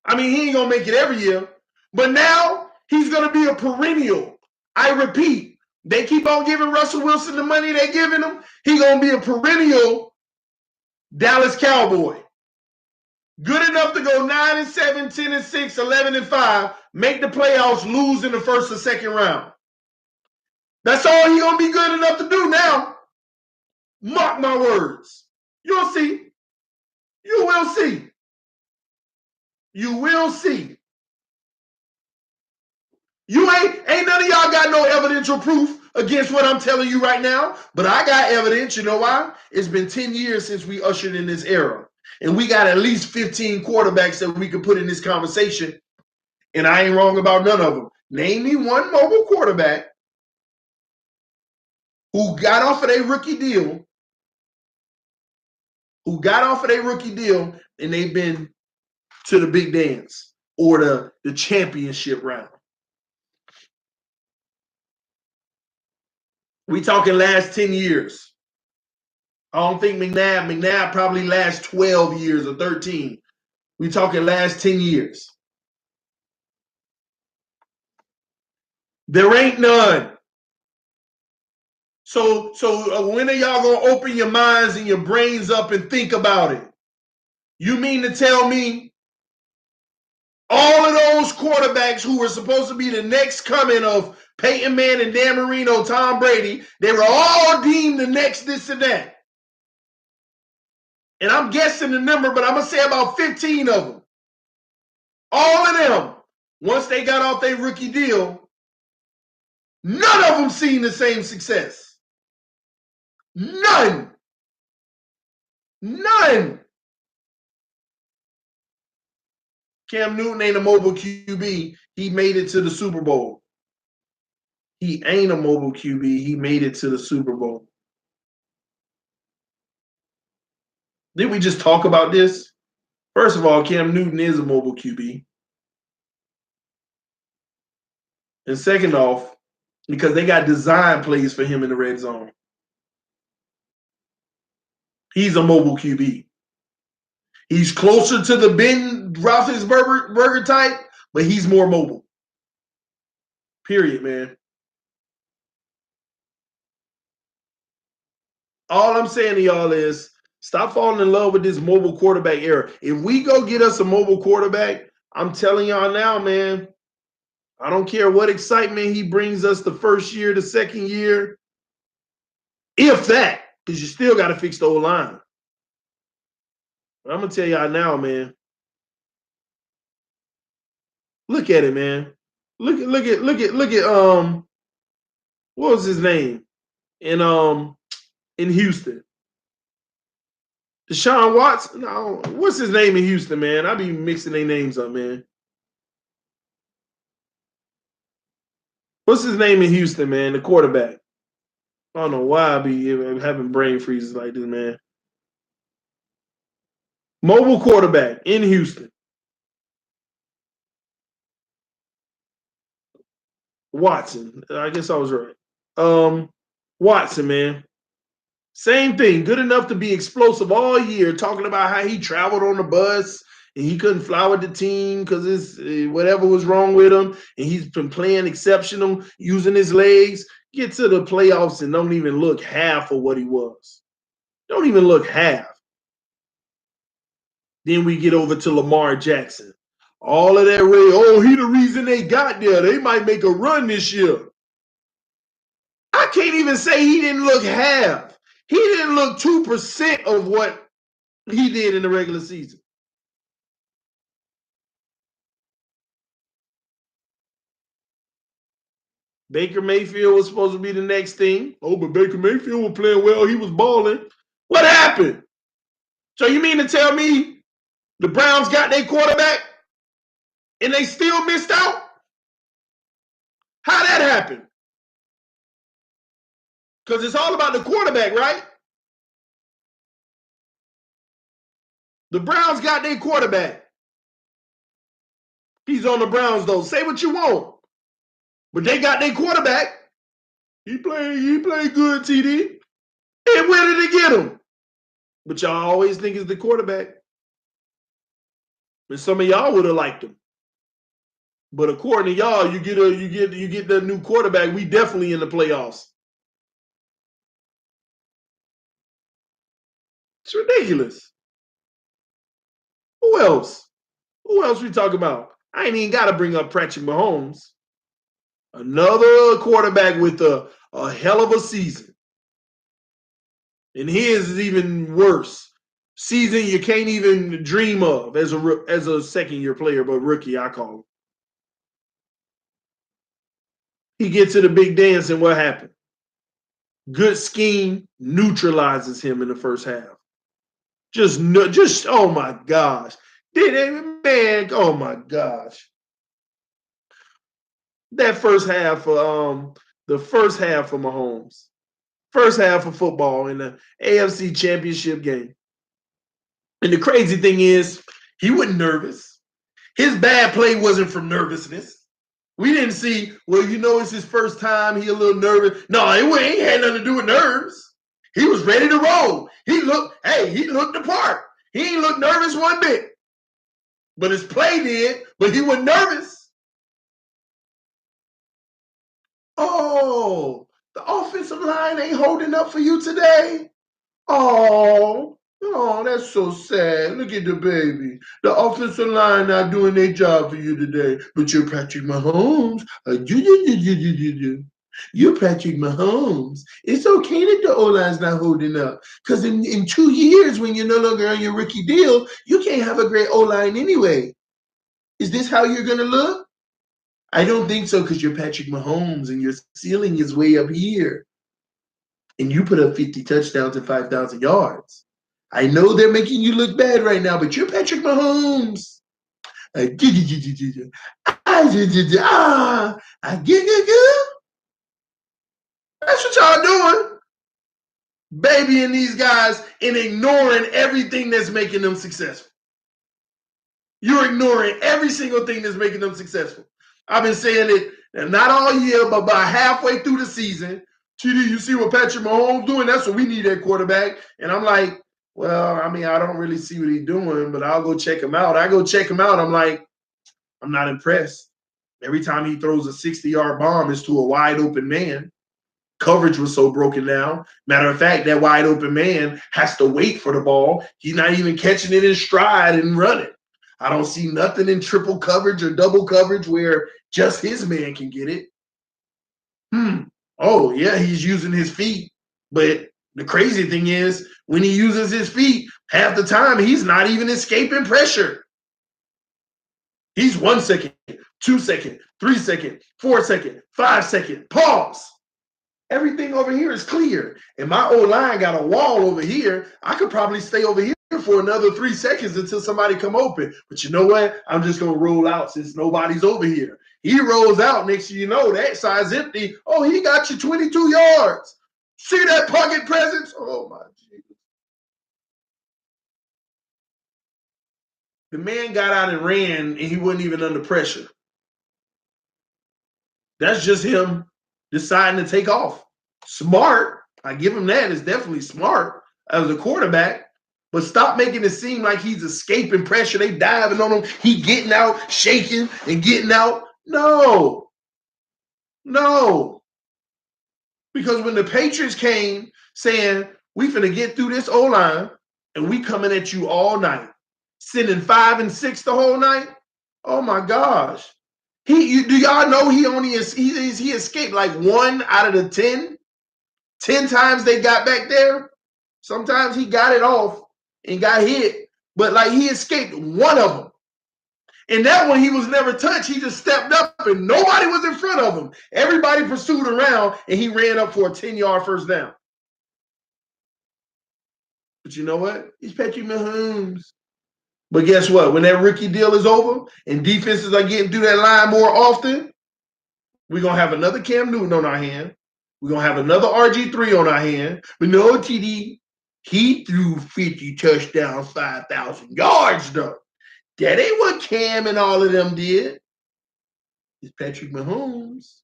I mean, he ain't going to make it every year. But now he's going to be a perennial. I repeat, they keep on giving Russell Wilson the money they're giving him. He's going to be a perennial Dallas Cowboy. Good enough to go 9-7, 10-6, 11-5, make the playoffs, lose in the first or second round. That's all he's going to be good enough to do now. Mark my words. You'll see. You will see. You will see. You ain't none of y'all got no evidential proof against what I'm telling you right now, but I got evidence. You know why? It's been 10 years since we ushered in this era. And we got at least 15 quarterbacks that we could put in this conversation. And I ain't wrong about none of them. Name me one mobile quarterback who got off of their rookie deal, and they've been to the big dance or the championship round. We talking last 10 years. I don't think McNabb probably last 12 years or 13. We talking last 10 years. There ain't none. So when are y'all going to open your minds and your brains up and think about it? You mean to tell me all of those quarterbacks who were supposed to be the next coming of Peyton Manning, Dan Marino, Tom Brady, they were all deemed the next this and that. And I'm guessing the number, but I'm going to say about 15 of them. All of them, once they got off their rookie deal, none of them seen the same success. None. Cam Newton ain't a mobile QB. He made it to the Super Bowl. He ain't a mobile QB. He made it to the Super Bowl. Did we just talk about this? First of all, Cam Newton is a mobile QB. And second off, because they got design plays for him in the red zone. He's a mobile QB. He's closer to the Ben Roethlisberger type, but he's more mobile. Period, man. All I'm saying to y'all is stop falling in love with this mobile quarterback era. If we go get us a mobile quarterback, I'm telling y'all now, man, I don't care what excitement he brings us the first year, the second year, if that, because you still got to fix the O-line. But I'm going to tell y'all now, man, look at it, man. Look at what was his name in Houston? Deshaun Watson? No, what's his name in Houston, man? I be mixing their names up, man. What's his name in Houston, man? The quarterback. I don't know why I be having brain freezes like this, man. Mobile quarterback in Houston. Watson. I guess I was right. Watson, man. Same thing. Good enough to be explosive all year, talking about how he traveled on the bus and he couldn't fly with the team because whatever was wrong with him, and he's been playing exceptional, using his legs. Get to the playoffs and don't even look half of what he was. Don't even look half. Then we get over to Lamar Jackson. All of that he the reason they got there. They might make a run this year. I can't even say he didn't look half. He didn't look 2% of what he did in the regular season. Baker Mayfield was supposed to be the next thing. Oh, but Baker Mayfield was playing well. He was balling. What happened? So you mean to tell me the Browns got their quarterback and they still missed out? How that happened? Because it's all about the quarterback, right? The Browns got their quarterback. He's on the Browns, though. Say what you want. But they got their quarterback. He played good, TD. And where did they get him? But y'all always think it's the quarterback. And some of y'all would have liked him. But according to y'all, you get the new quarterback, we definitely in the playoffs. It's ridiculous. Who else? Who else we talk about? I ain't even got to bring up Patrick Mahomes. Another quarterback with a hell of a season. And his is even worse. Season you can't even dream of as a second-year player, but rookie, I call him. He gets to the big dance, and what happened? Good scheme neutralizes him in the first half. Just oh my gosh. Man, oh my gosh. That first half of the first half of Mahomes. First half of football in the AFC Championship game. And the crazy thing is, he wasn't nervous. His bad play wasn't from nervousness. We didn't see, well, it's his first time. He a little nervous. No, it ain't had nothing to do with nerves. He was ready to roll. He looked the part. He ain't look nervous one bit. But his play did, but he wasn't nervous. Oh, the offensive line ain't holding up for you today. Oh, that's so sad. Look at the baby. The offensive line not doing their job for you today. But you're Patrick Mahomes. You're Patrick Mahomes. It's okay that the O-line's not holding up. Because in 2 years, when you're no longer on your rookie deal, you can't have a great O-line anyway. Is this how you're going to look? I don't think so, because you're Patrick Mahomes and your ceiling is way up here. And you put up 50 touchdowns and 5,000 yards. I know they're making you look bad right now, but you're Patrick Mahomes. That's what y'all doing. Babying these guys and ignoring everything that's making them successful. You're ignoring every single thing that's making them successful. I've been saying it not all year, but about halfway through the season. TD, you see what Patrick Mahomes doing? That's what we need at quarterback. And I'm like, well, I don't really see what he's doing, but I'll go check him out. I go check him out. I'm like, I'm not impressed. Every time he throws a 60-yard bomb, it's to a wide open man. Coverage was so broken down. Matter of fact, that wide open man has to wait for the ball. He's not even catching it in stride and running. I don't see nothing in triple coverage or double coverage where just his man can get it. Oh, yeah, he's using his feet. But the crazy thing is, when he uses his feet, half the time he's not even escaping pressure. He's 1 second, 2 second, 3 second, 4 second, 5 second, pause. Everything over here is clear. And my O-line got a wall over here. I could probably stay over here for another 3 seconds until somebody come open. But you know what? I'm just going to roll out since nobody's over here. He rolls out. Next thing you know, that side's empty. Oh, he got you 22 yards. See that pocket presence? Oh, my Jesus. The man got out and ran, and he wasn't even under pressure. That's just him deciding to take off. Smart. I give him that. It's definitely smart as a quarterback. But stop making it seem like he's escaping pressure. They diving on him. He getting out, shaking and getting out. No. Because when the Patriots came saying, we finna get through this O-line and we coming at you all night, sending 5 and 6 the whole night. Oh my gosh. Do y'all know he escaped like 1 out of the 10? 10 times they got back there. Sometimes he got it off and got hit, but like he escaped one of them. And that one, he was never touched. He just stepped up and nobody was in front of him. Everybody pursued around and he ran up for a 10-yard first down. But you know what? He's Patrick Mahomes. But guess what? When that rookie deal is over and defenses are getting through that line more often, we're going to have another Cam Newton on our hand. We're going to have another RG3 on our hand. But no, TD, he threw 50 touchdowns, 5,000 yards, though. That ain't what Cam and all of them did. It's Patrick Mahomes.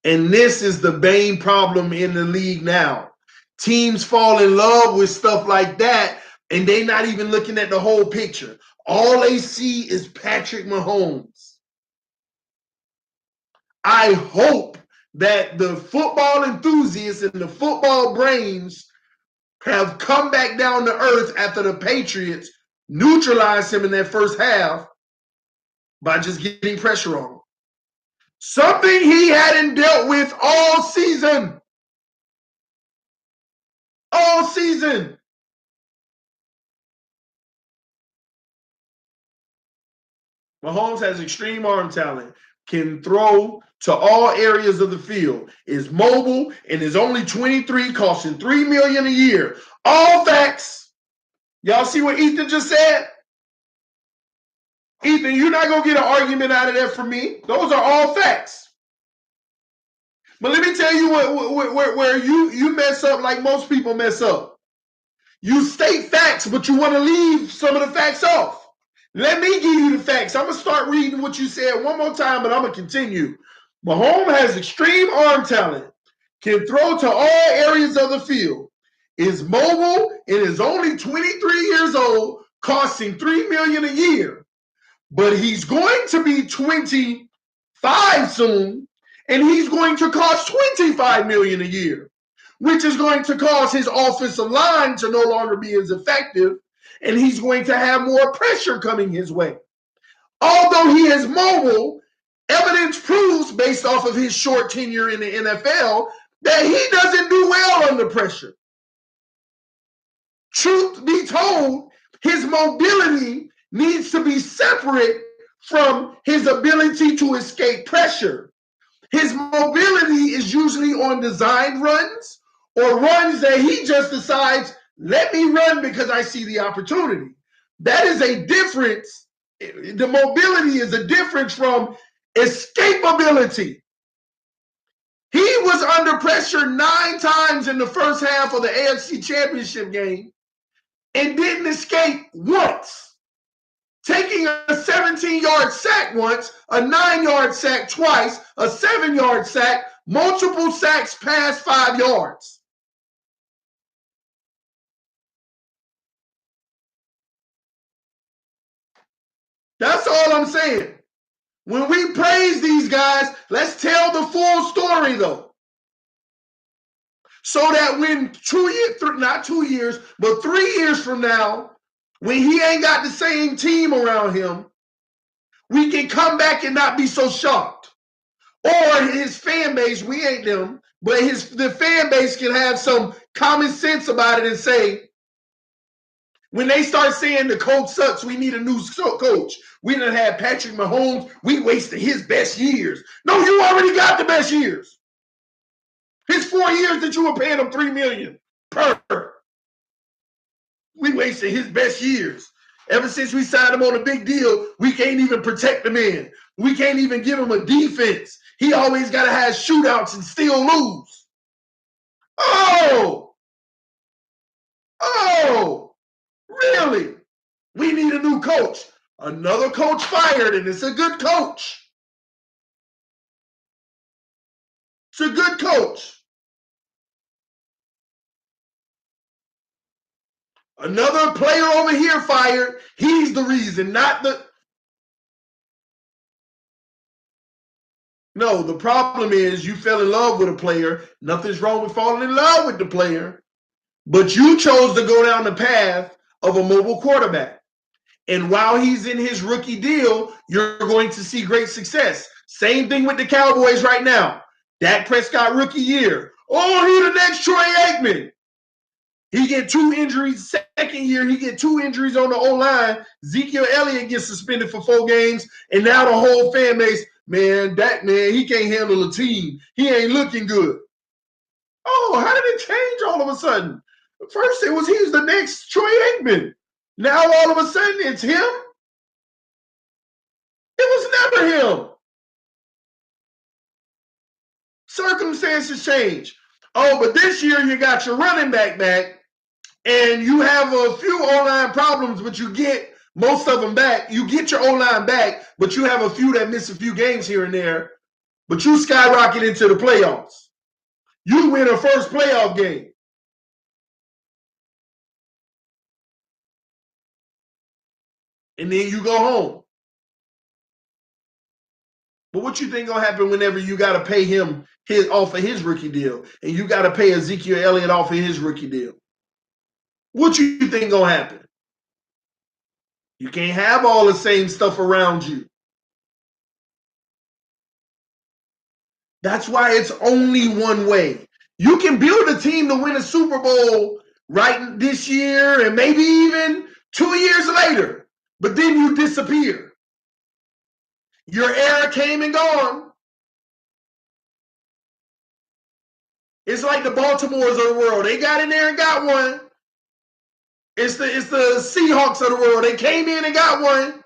And this is the main problem in the league now. Teams fall in love with stuff like that, and they not even looking at the whole picture. All they see is Patrick Mahomes. I hope that the football enthusiasts and the football brains have come back down to earth after the Patriots neutralized him in that first half by just getting pressure on him. Something he hadn't dealt with all season. All season. Mahomes has extreme arm talent. can throw to all areas of the field, is mobile, and is only 23, costing $3 million a year. All facts. Y'all see what Ethan just said? Ethan, you're not going to get an argument out of that from me. Those are all facts. But let me tell you where you mess up like most people mess up. You state facts, but you want to leave some of the facts off. Let me give you the facts. I'm going to start reading what you said one more time, but I'm going to continue. Mahomes has extreme arm talent, can throw to all areas of the field, is mobile, and is only 23 years old, costing $3 million a year. But he's going to be 25 soon, and he's going to cost $25 million a year, which is going to cause his offensive line to no longer be as effective, and he's going to have more pressure coming his way. Although he is mobile, evidence proves, based off of his short tenure in the NFL, that he doesn't do well under pressure. Truth be told, his mobility needs to be separate from his ability to escape pressure. His mobility is usually on designed runs or runs that he just decides, let me run because I see the opportunity. That is a difference. The mobility is a difference from escapability. He was under pressure 9 times in the first half of the AFC Championship game and didn't escape once. Taking a 17-yard sack once, a 9-yard sack twice, a 7-yard sack, multiple sacks past 5 yards. That's all I'm saying. When we praise these guys, let's tell the full story, though. So that when 3 years from now, when he ain't got the same team around him, we can come back and not be so shocked. Or his fan base, we ain't them, but the fan base can have some common sense about it and say, when they start saying the coach sucks, we need a new coach. We done had Patrick Mahomes, we wasted his best years. No, you already got the best years. His 4 years that you were paying him $3 million per. We wasted his best years. Ever since we signed him on a big deal, we can't even protect the man. We can't even give him a defense. He always got to have shootouts and still lose. Oh, really? We need a new coach. Another coach fired, and it's a good coach. It's a good coach. Another player over here fired. He's the reason, not the... No, the problem is you fell in love with a player. Nothing's wrong with falling in love with the player. But you chose to go down the path of a mobile quarterback. And while he's in his rookie deal, you're going to see great success. Same thing with the Cowboys right now. Dak Prescott rookie year. Oh, he the next Troy Aikman. He get 2 injuries. Second year, he get 2 injuries on the O-line. Ezekiel Elliott gets suspended for 4 games. And now the whole fan base, Dak, he can't handle a team. He ain't looking good. Oh, how did it change all of a sudden? First, he was the next Troy Aikman. Now, all of a sudden, it's him? It was never him. Circumstances change. Oh, but this year you got your running back, and you have a few O-line problems, but you get most of them back. You get your O-line back, but you have a few that miss a few games here and there, but you skyrocket into the playoffs. You win a first playoff game. And then you go home. But what you think gonna happen whenever you gotta pay him off of his rookie deal, and you gotta pay Ezekiel Elliott off of his rookie deal? What you think gonna happen? You can't have all the same stuff around you. That's why it's only one way. You can build a team to win a Super Bowl right this year and maybe even 2 years later, but then you disappear. Your era came and gone. It's like the Baltimores of the world. They got in there and got one. It's the Seahawks of the world. They came in and got one.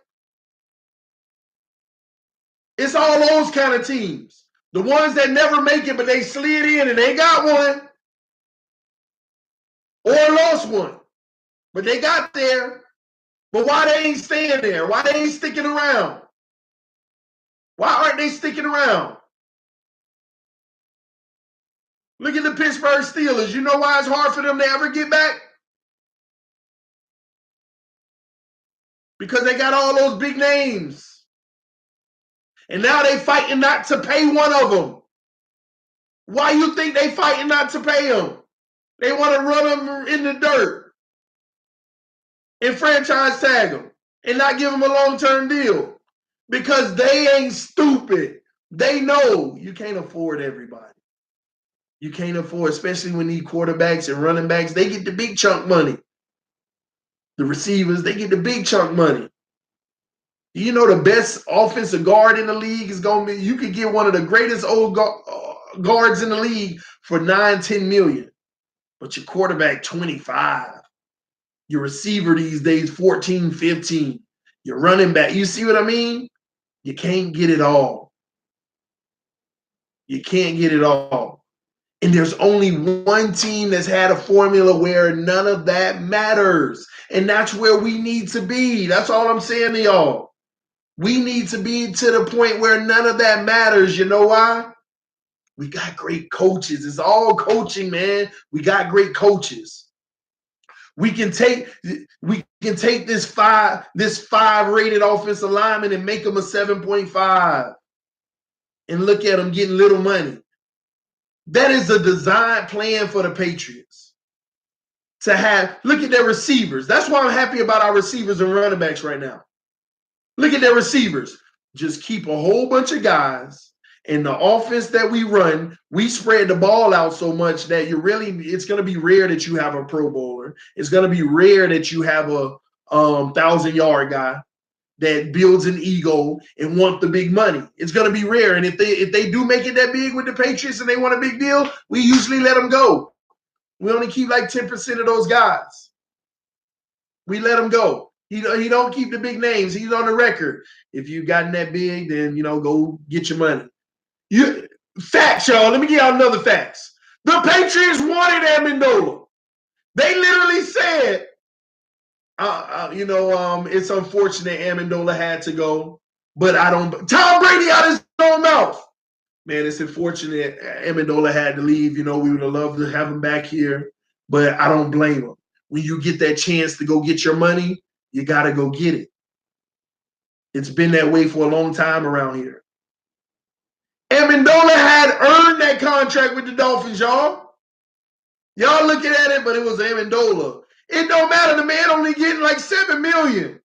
It's all those kind of teams. The ones that never make it, but they slid in and they got one. Or lost one. But they got there. But why they ain't staying there? Why they ain't sticking around? Why aren't they sticking around? Look at the Pittsburgh Steelers. You know why it's hard for them to ever get back? Because they got all those big names. And now they fighting not to pay one of them. Why you think they fighting not to pay them? They want to run them in the dirt and franchise tag them and not give them a long-term deal because they ain't stupid. They know you can't afford everybody. You can't afford, especially when these quarterbacks and running backs, they get the big chunk money. The receivers, they get the big chunk money. You know the best offensive guard in the league is going to be, you could get one of the greatest old guards in the league for 9, 10 million. But your quarterback, 25. Your receiver these days, 14, 15. Your running back, you see what I mean? You can't get it all. You can't get it all. And there's only one team that's had a formula where none of that matters. And that's where we need to be. That's all I'm saying to y'all. We need to be to the point where none of that matters. You know why? We got great coaches. It's all coaching, man. We got great coaches. We can take this five rated offensive lineman and make them a 7.5 and look at them getting little money. That is a design plan for the Patriots to have. Look at their receivers. That's why I'm happy about our receivers and running backs right now. Look at their receivers. Just keep a whole bunch of guys. In the offense that we run, we spread the ball out so much that it's going to be rare that you have a Pro Bowler. It's going to be rare that you have a 1,000-yard guy that builds an ego and want the big money. It's going to be rare. And if they do make it that big with the Patriots and they want a big deal, we usually let them go. We only keep like 10% of those guys. We let them go. He don't keep the big names. He's on the record. If you've gotten that big, then, go get your money. Facts, y'all. Let me give y'all another facts. The Patriots wanted Amendola. They literally said, it's unfortunate Amendola had to go, but Tom Brady out his own mouth. Man, it's unfortunate Amendola had to leave. We would have loved to have him back here, but I don't blame him. When you get that chance to go get your money, you got to go get it. It's been that way for a long time around here. Amendola had earned that contract with the Dolphins, y'all. Y'all looking at it, but it was Amendola. It don't matter. The man only getting like $7 million.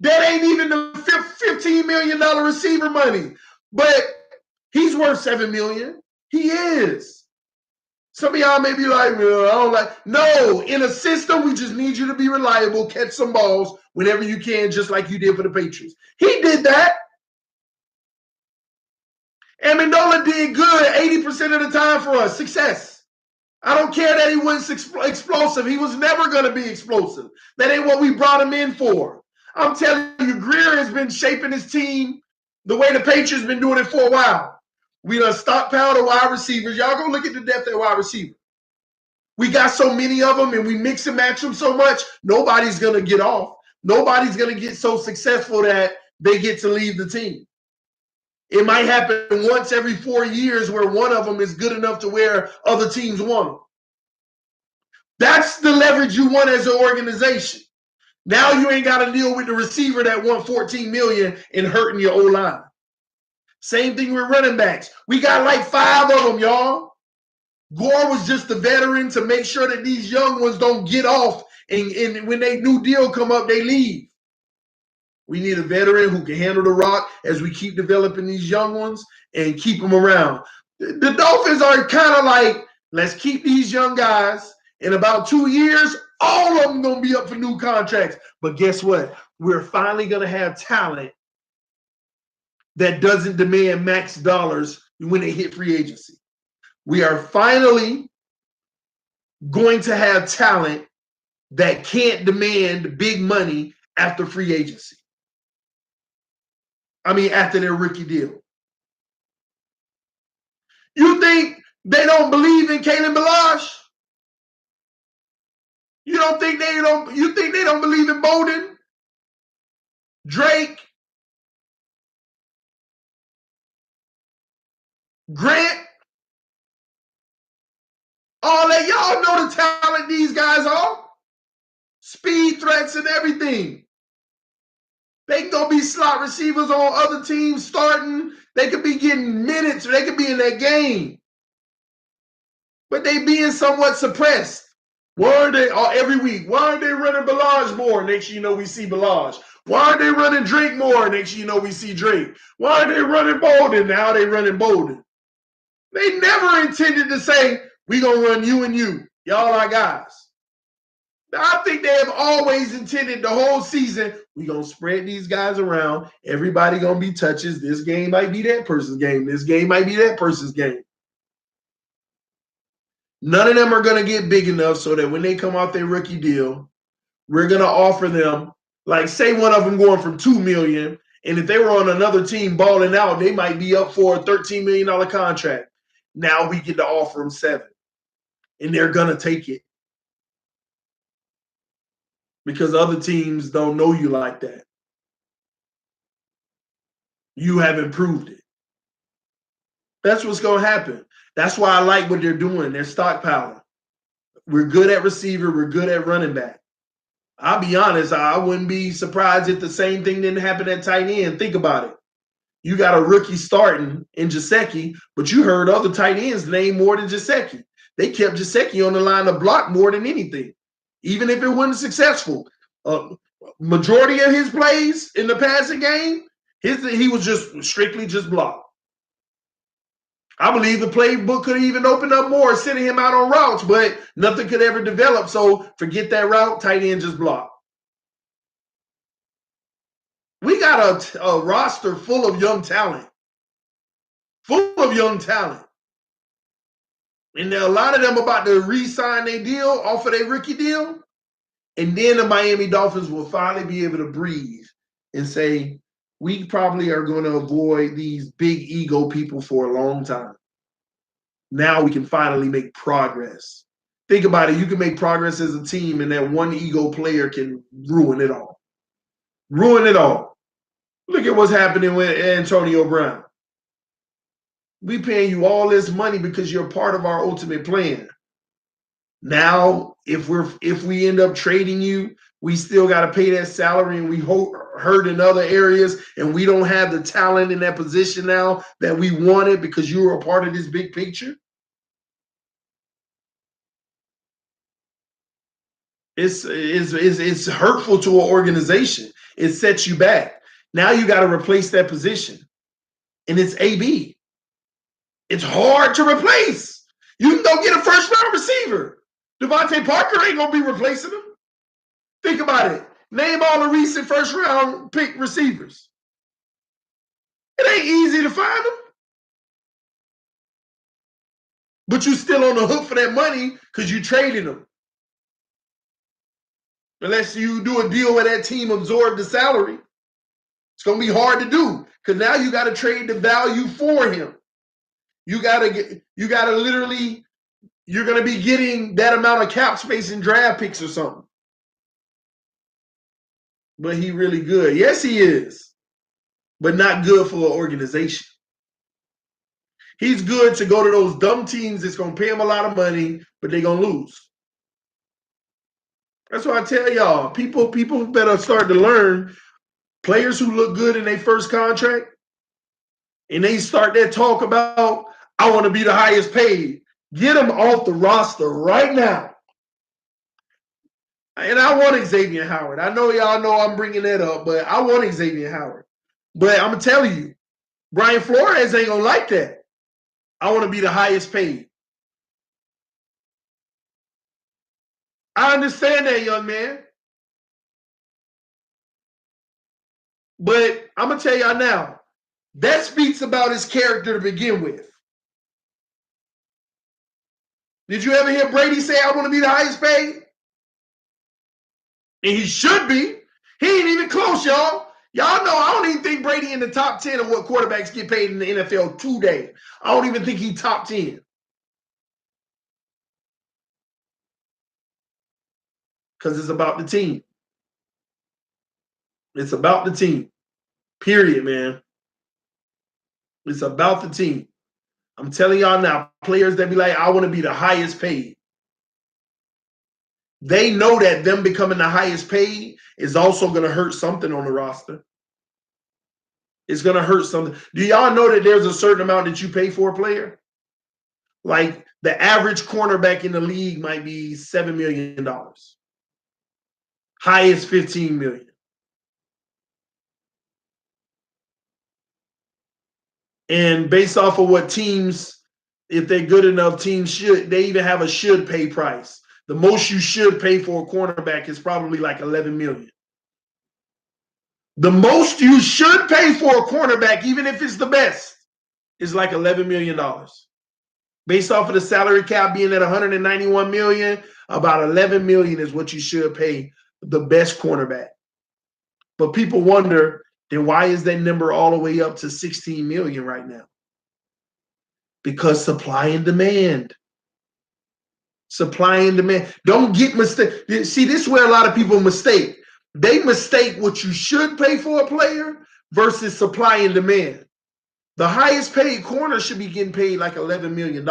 That ain't even the $15 million receiver money. But he's worth $7 million. He is. Some of y'all may be like, I don't like. No, in a system, we just need you to be reliable, catch some balls whenever you can, just like you did for the Patriots. He did that. Amendola did good 80% of the time for us. Success. I don't care that he wasn't explosive. He was never going to be explosive. That ain't what we brought him in for. I'm telling you, Greer has been shaping his team the way the Patriots been doing it for a while. We done stockpiled the wide receivers. Y'all go look at the depth at wide receiver. We got so many of them and we mix and match them so much, nobody's going to get off. Nobody's going to get so successful that they get to leave the team. It might happen once every 4 years where one of them is good enough to where other teams want them. That's the leverage you want as an organization. Now you ain't got to deal with the receiver that won $14 million and hurting your O-line. Same thing with running backs. We got like 5 of them, y'all. Gore was just a veteran to make sure that these young ones don't get off and when they new deal come up, they leave. We need a veteran who can handle the rock as we keep developing these young ones and keep them around. The Dolphins are kind of like, let's keep these young guys. In about 2 years, all of them going to be up for new contracts. But guess what? We're finally going to have talent that doesn't demand max dollars when they hit free agency. We are finally going to have talent that can't demand big money after free agency. I mean, after their rookie deal. You think they don't believe in Kalen Balazs? You think they don't believe in Bolden, Drake, Grant, all that? Y'all know the talent these guys are. Speed threats and everything. They can go be slot receivers on other teams starting. They could be getting minutes or they could be in that game. But they being somewhat suppressed. Why are they every week? Why are they running Balazs more? Next you know we see Balazs. Why are they running Drake more? Next you know we see Drake. Why are they running Bolden? Now they running Bolden. They never intended to say, we gonna run you and you. Y'all our guys. I think they have always intended the whole season, we gonna spread these guys around. Everybody gonna be touches. This game might be that person's game. This game might be that person's game. None of them are going to get big enough so that when they come off their rookie deal, we're going to offer them, like say one of them going from $2 million, and if they were on another team balling out, they might be up for a $13 million contract. Now we get to offer them $7 million, and they're going to take it because other teams don't know you like that. You haven't proved it. That's what's going to happen. That's why I like what they're doing. They're stockpiling. We're good at receiver. We're good at running back. I'll be honest, I wouldn't be surprised if the same thing didn't happen at tight end. Think about it. You got a rookie starting in Gesicki, but you heard other tight ends name more than Gesicki. They kept Gesicki on the line of block more than anything, even if it wasn't successful. Majority of his plays in the passing game, he was just strictly just block. I believe the playbook could have even opened up more, sending him out on routes, but nothing could ever develop. So forget that route, tight end just block. We got a roster full of young talent. Full of young talent. And a lot of them about to re-sign their deal off of their rookie deal. And then the Miami Dolphins will finally be able to breathe and say, we probably are going to avoid these big ego people for a long time. Now we can finally make progress. Think about it. You can make progress as a team, and that one ego player can ruin it all. Ruin it all. Look at what's happening with Antonio Brown. We paying you all this money because you're part of our ultimate plan. Now, if we end up trading you, we still got to pay that salary, and we hurt in other areas, and we don't have the talent in that position now that we wanted because you were a part of this big picture. It's hurtful to an organization. It sets you back. Now you got to replace that position, and it's AB. It's hard to replace. You can go get a first-round receiver. Devontae Parker ain't going to be replacing him. Think about it. Name all the recent first-round pick receivers. It ain't easy to find them. But you're still on the hook for that money because you traded them. Unless you do a deal where that team absorbs the salary. It's going to be hard to do because now you got to trade the value for him. You got to literally, you're going to be getting that amount of cap space in draft picks or something. But he really good. Yes, he is. But not good for an organization. He's good to go to those dumb teams that's going to pay him a lot of money, but they're going to lose. That's why I tell y'all, people better start to learn. Players who look good in their first contract, and they start that talk about, I want to be the highest paid. Get them off the roster right now. And I want Xavier Howard. I know y'all know I'm bringing that up, but I want Xavier Howard. But I'm going to tell you, Brian Flores ain't going to like that. I want to be the highest paid. I understand that, young man. But I'm going to tell y'all now, That speaks about his character to begin with. Did you ever hear Brady say, I want to be the highest paid? And he should be. He ain't even close, y'all. Y'all know I don't even think Brady in the top 10 of what quarterbacks get paid in the NFL today. I don't even think he top 10. Because it's about the team. It's about the team. Period, man. It's about the team. I'm telling y'all now, players that be like, I want to be the highest paid. They know that them becoming the highest paid is also going to hurt something on the roster. It's going to hurt something. Do y'all know that there's a certain amount that you pay for a player? Like the average cornerback in the league might be $7 million. Highest $15 million. And based off of what teams, if they're good enough, teams should, they even have a should pay price. The most you should pay for a cornerback is probably like $11 million. The most you should pay for a cornerback, even if it's the best, is like $11 million. Based off of the salary cap being at $191 million, about $11 million is what you should pay the best cornerback. But people wonder, then why is that number all the way up to $16 million right now? Because supply and demand. Supply and demand. Don't get mistaken. See, this is where a lot of people mistake. They mistake what you should pay for a player versus supply and demand. The highest paid corner should be getting paid like $11 million.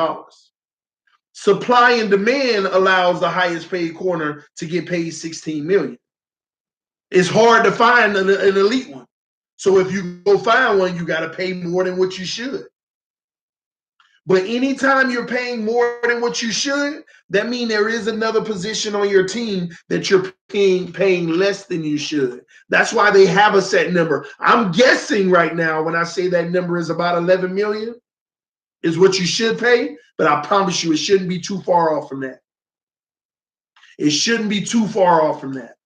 Supply and demand allows the highest paid corner to get paid $16 million. It's hard to find an elite one. So if you go find one, you got to pay more than what you should. But anytime you're paying more than what you should, that means there is another position on your team that you're paying less than you should. That's why they have a set number. I'm guessing right now when I say that number is about $11 million is what you should pay, but I promise you it shouldn't be too far off from that. It shouldn't be too far off from that.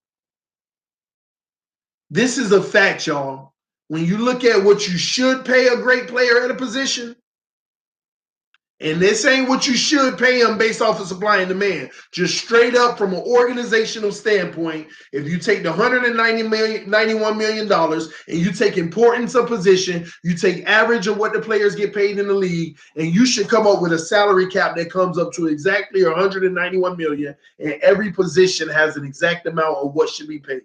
This is a fact, y'all. When you look at what you should pay a great player at a position, and this ain't what you should pay them based off of supply and demand. Just straight up from an organizational standpoint, if you take the $91 million and you take importance of position, you take average of what the players get paid in the league, and you should come up with a salary cap that comes up to exactly $191 million, and every position has an exact amount of what should be paid.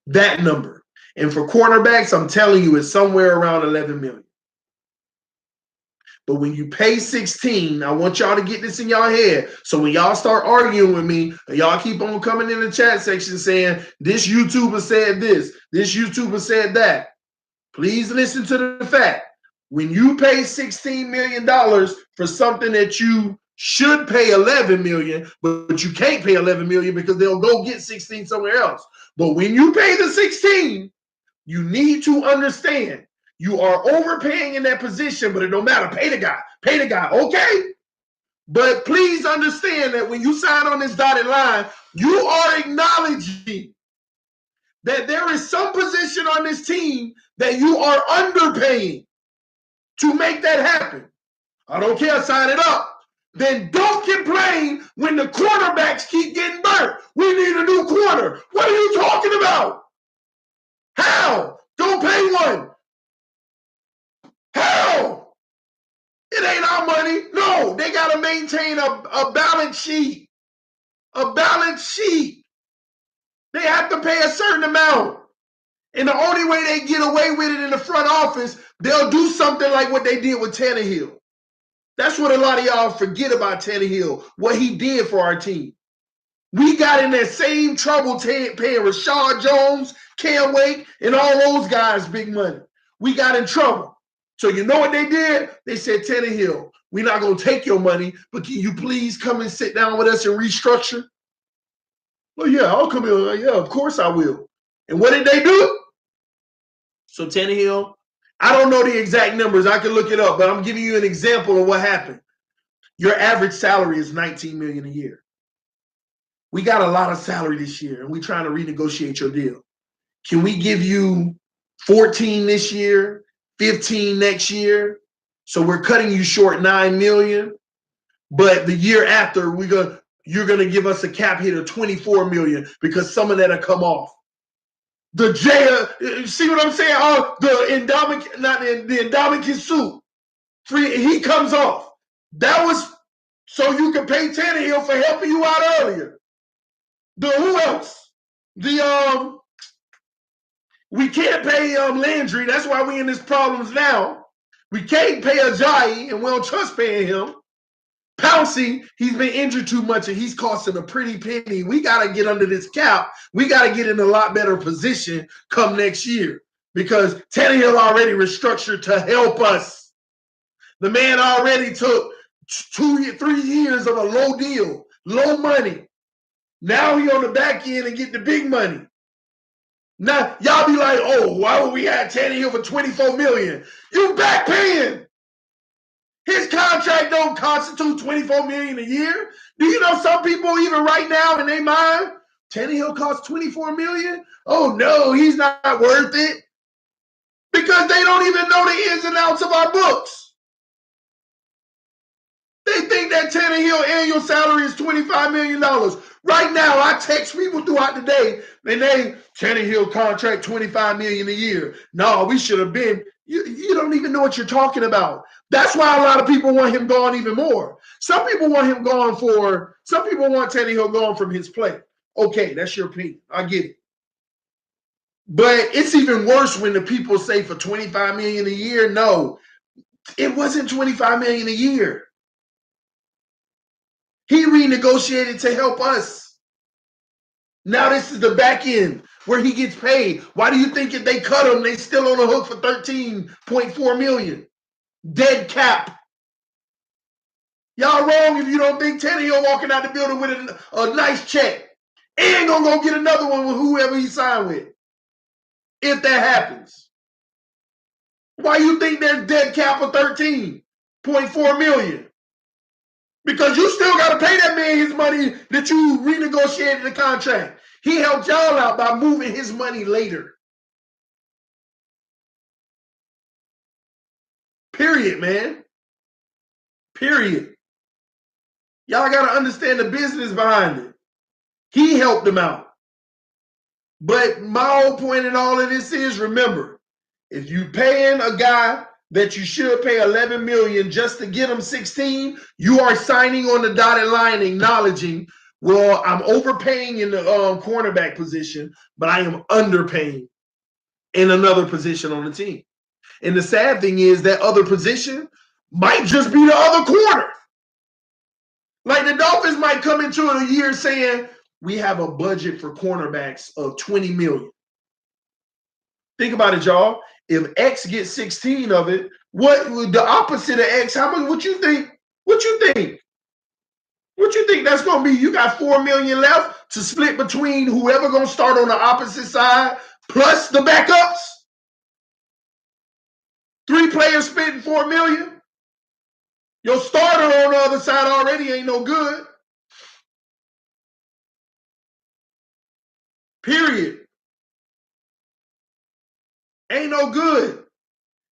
That number. And for cornerbacks, I'm telling you, it's somewhere around $11 million. But when you pay 16, I want y'all to get this in y'all head. So when y'all start arguing with me, and y'all keep on coming in the chat section saying, this YouTuber said this YouTuber said that, please listen to the fact. When you pay $16 million for something that you should pay $11 million, but you can't pay $11 million because they'll go get 16 somewhere else. But when you pay the 16, you need to understand you are overpaying in that position, but it don't matter. Pay the guy, okay? But please understand that when you sign on this dotted line, you are acknowledging that there is some position on this team that you are underpaying to make that happen. I don't care, sign it up. Then don't complain when the quarterbacks keep getting burnt. We need a new corner. What are you talking about? How? Don't pay one. How? It ain't our money. No, they got to maintain a balance sheet. A balance sheet. They have to pay a certain amount. And the only way they get away with it in the front office, they'll do something like what they did with Tannehill. That's what a lot of y'all forget about Tannehill, what he did for our team. We got in that same trouble paying Rashad Jones, Cam Wake, and all those guys big money. We got in trouble. So you know what they did? They said, Tannehill, we're not going to take your money, but can you please come and sit down with us and restructure? Well, yeah, I'll come in. Yeah, of course I will. And what did they do? So Tannehill, I don't know the exact numbers. I can look it up, but I'm giving you an example of what happened. Your average salary is $19 million a year. We got a lot of salary this year, and we're trying to renegotiate your deal. Can we give you 14 this year, 15 next year. So we're cutting you short $9 million. But the year after, you're gonna give us a cap hit of $24 million because some of that'll come off. The see what I'm saying? Oh, the endowment, not the endowment suit. Free, he comes off. That was so you can pay Tannehill for helping you out earlier. Who else? We can't pay Landry. That's why we in these problems now. We can't pay Ajayi, and we don't trust paying him. Pouncey, he's been injured too much, and he's costing a pretty penny. We got to get under this cap. We got to get in a lot better position come next year because Tannehill already restructured to help us. The man already took 3 years of a low deal, low money. Now he on the back end and get the big money. Now, y'all be like, oh, why would we have Tannehill for $24 million? You back paying. His contract don't constitute $24 million a year. Do you know some people even right now in their mind, Tannehill costs $24 million? Oh, no, he's not worth it. Because they don't even know the ins and outs of our books. They think that Tannehill annual salary is $25 million. Right now, I text people throughout the day, and Tannehill contract $25 million a year. No, we should have been. You don't even know what you're talking about. That's why a lot of people want him gone even more. Some people want Tannehill gone from his play. Okay, that's your opinion. I get it. But it's even worse when the people say for $25 million a year. No, it wasn't $25 million a year. He renegotiated to help us. Now this is the back end where he gets paid. Why do you think if they cut him, they still on the hook for $13.4 million? Dead cap. Y'all wrong if you don't think Tannehill walking out the building with a nice check and gonna go get another one with whoever he signed with. If that happens. Why you think there's dead cap of $13.4 million? Because you still got to pay that man his money that you renegotiated the contract. He helped y'all out by moving his money later. Period, man. Period. Y'all got to understand the business behind it. He helped them out. But my whole point in all of this is, remember, if you paying a guy that you should pay $11 million just to get him 16, you are signing on the dotted line acknowledging, well, I'm overpaying in the cornerback position, but I am underpaying in another position on the team. And the sad thing is that other position might just be the other corner. Like the Dolphins might come into a year saying, we have a budget for cornerbacks of $20 million. Think about it, y'all. If X gets 16 of it, what the opposite of X? How much? What you think? What you think? What you think that's gonna be? You got $4 million left to split between whoever gonna start on the opposite side plus the backups. 3 players spending $4 million. Your starter on the other side already ain't no good. Period. Ain't no good.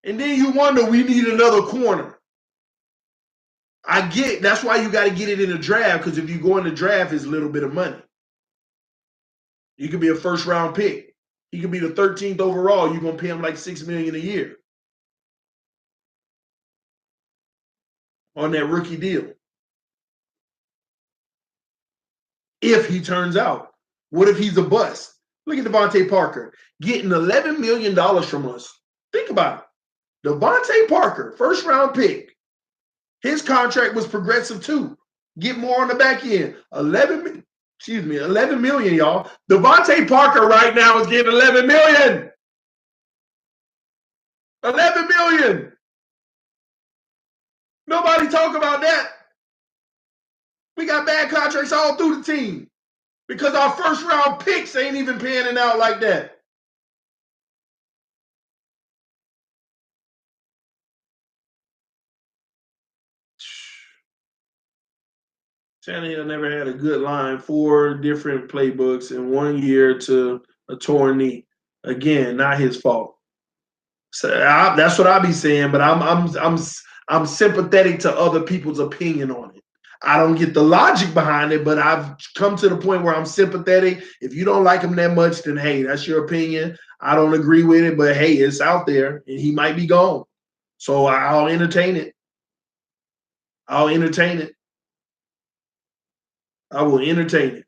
And then you wonder, we need another corner. I get that's why you got to get it in the draft, because if you go in the draft, it's a little bit of money. You could be a first round pick. He could be the 13th overall. You're gonna pay him like $6 million a year on that rookie deal. If he turns out, what if he's a bust? Look at Devontae Parker getting $11 million from us. Think about it. Devontae Parker, first round pick. His contract was progressive too. Get more on the back end. 11 million, y'all. Devontae Parker right now is getting 11 million. 11 million. Nobody talk about that. We got bad contracts all through the team because our first round picks ain't even panning out like that. Tannehill never had a good line. 4 different playbooks in 1 year to a torn knee. Again, not his fault. So that's what I be saying, but I'm sympathetic to other people's opinion on it. I don't get the logic behind it, but I've come to the point where I'm sympathetic. If you don't like him that much, then hey, that's your opinion. I don't agree with it, but hey, it's out there, and he might be gone. So I'll entertain it. I'll entertain it. I will entertain it.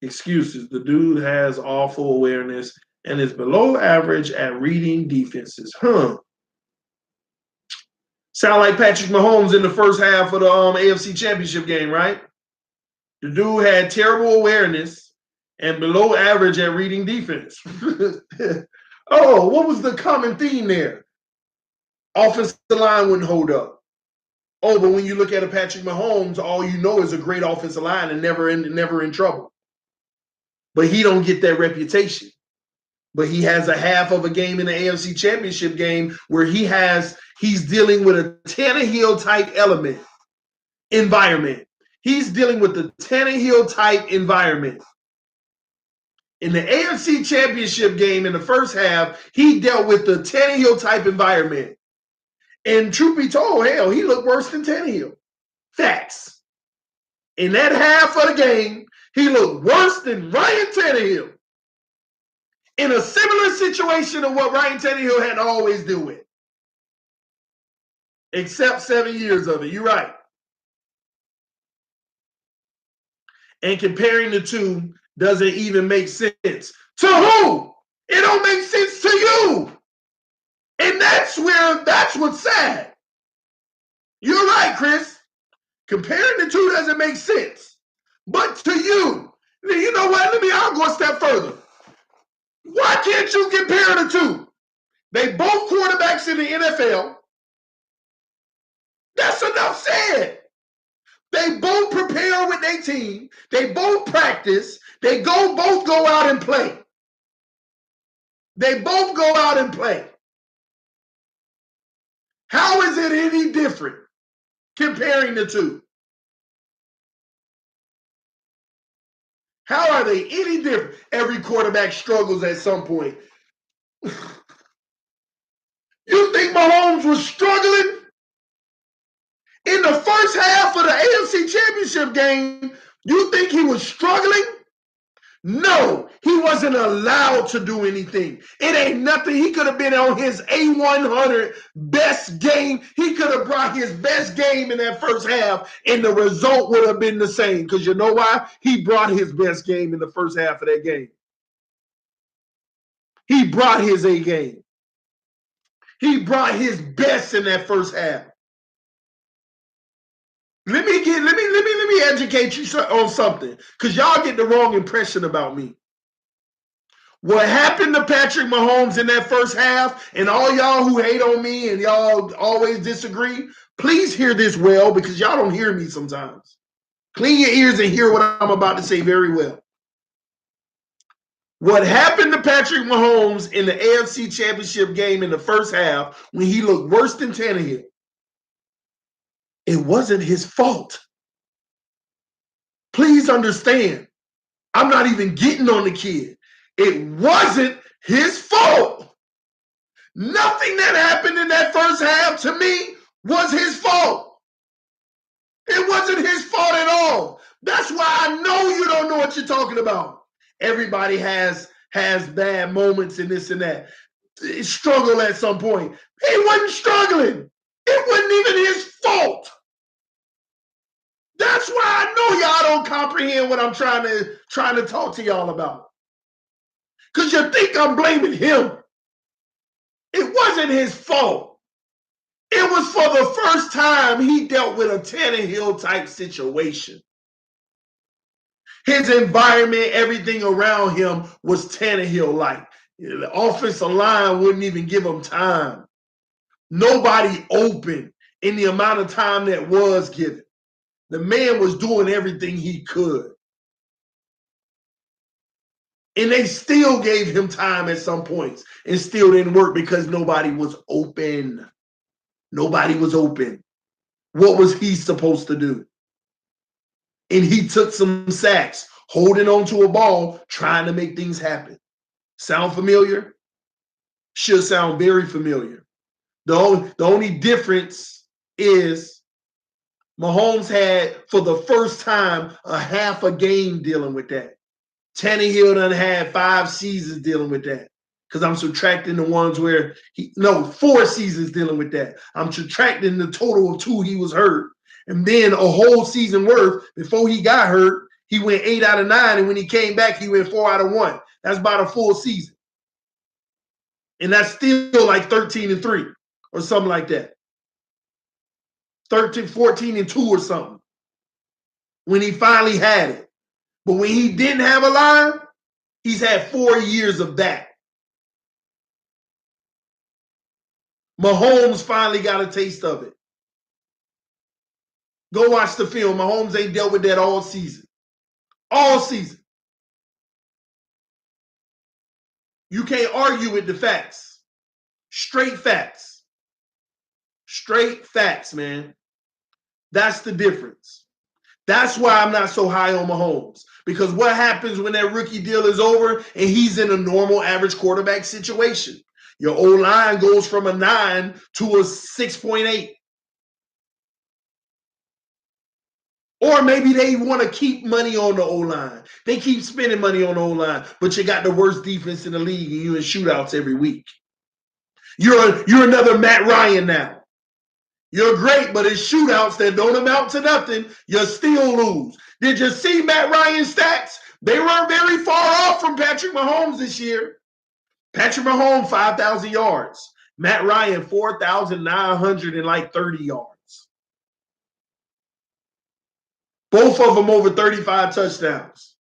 Excuses. The dude has awful awareness and is below average at reading defenses. Huh. Sound like Patrick Mahomes in the first half of the AFC Championship game, right? The dude had terrible awareness and below average at reading defense. Oh, what was the common theme there? Offensive line wouldn't hold up. Oh, but when you look at a Patrick Mahomes, all you know is a great offensive line and never in trouble. But he don't get that reputation. But he has a half of a game in the AFC Championship game where he's dealing with a Tannehill type environment. He's dealing with the Tannehill type environment. In the AFC Championship game in the first half, he dealt with the Tannehill type environment. And truth be told, hell, he looked worse than Tannehill. Facts. In that half of the game, he looked worse than Ryan Tannehill. In a similar situation of what Ryan Tannehill had to always deal with. Except 7 years of it. You're right. And comparing the two doesn't even make sense. To who? It don't make sense to you. And that's what's sad. You're right, Chris. Comparing the two doesn't make sense. But to you, you know what? I'll go a step further. Why can't you compare the two? They both quarterbacks in the NFL. That's enough said. They both prepare with their team. They both practice. They both go out and play. They both go out and play. How is it any different comparing the two? How are they any different? Every quarterback struggles at some point. You think Mahomes was struggling? In the first half of the AFC Championship game, you think he was struggling? No, he wasn't allowed to do anything. It ain't nothing. He could have been on his A100 best game. He could have brought his best game in that first half, and the result would have been the same. Because you know why? He brought his best game in the first half of that game. He brought his A game. He brought his best in that first half. Let me educate you on something, because y'all get the wrong impression about me. What happened to Patrick Mahomes in that first half, and all y'all who hate on me and y'all always disagree, please hear this well, because y'all don't hear me sometimes. Clean your ears and hear what I'm about to say very well. What happened to Patrick Mahomes in the AFC Championship game in the first half when he looked worse than Tannehill? It wasn't his fault. Please understand, I'm not even getting on the kid. It wasn't his fault. Nothing that happened in that first half to me was his fault. It wasn't his fault at all. That's why I know you don't know what you're talking about. Everybody has bad moments and this and that. Struggle at some point. He wasn't struggling. It wasn't even his fault. That's why I know y'all don't comprehend what I'm trying to talk to y'all about. Because you think I'm blaming him. It wasn't his fault. It was for the first time he dealt with a Tannehill type situation. His environment, everything around him was Tannehill-like. The offensive line wouldn't even give him time. Nobody open in the amount of time that was given. The man was doing everything he could. And they still gave him time at some points and still didn't work because nobody was open. Nobody was open. What was he supposed to do? And he took some sacks, holding on to a ball, trying to make things happen. Sound familiar? Should sound very familiar. The only difference is Mahomes had, for the first time, a half a game dealing with that. Tannehill done had 5 seasons dealing with that. Because I'm subtracting the ones where 4 seasons dealing with that. I'm subtracting the total of 2 he was hurt. And then a whole season worth, before he got hurt, he went 8 out of 9. And when he came back, he went 4 out of 1. That's about a full season. And that's still like 13-3 or something like that. 14-2 or something. When he finally had it. But when he didn't have a line, he's had 4 years of that. Mahomes finally got a taste of it. Go watch the film. Mahomes ain't dealt with that all season. All season. You can't argue with the facts. Straight facts. Straight facts, man. That's the difference. That's why I'm not so high on Mahomes. Because what happens when that rookie deal is over and he's in a normal average quarterback situation? Your O-line goes from a 9 to a 6.8. Or maybe they want to keep money on the O-line. They keep spending money on the O-line, but you got the worst defense in the league and you in shootouts every week. You're another Matt Ryan now. You're great, but in shootouts that don't amount to nothing, you still lose. Did you see Matt Ryan's stats? They weren't very far off from Patrick Mahomes this year. Patrick Mahomes, 5,000 yards. Matt Ryan, 4,930 yards. Both of them over 35 touchdowns.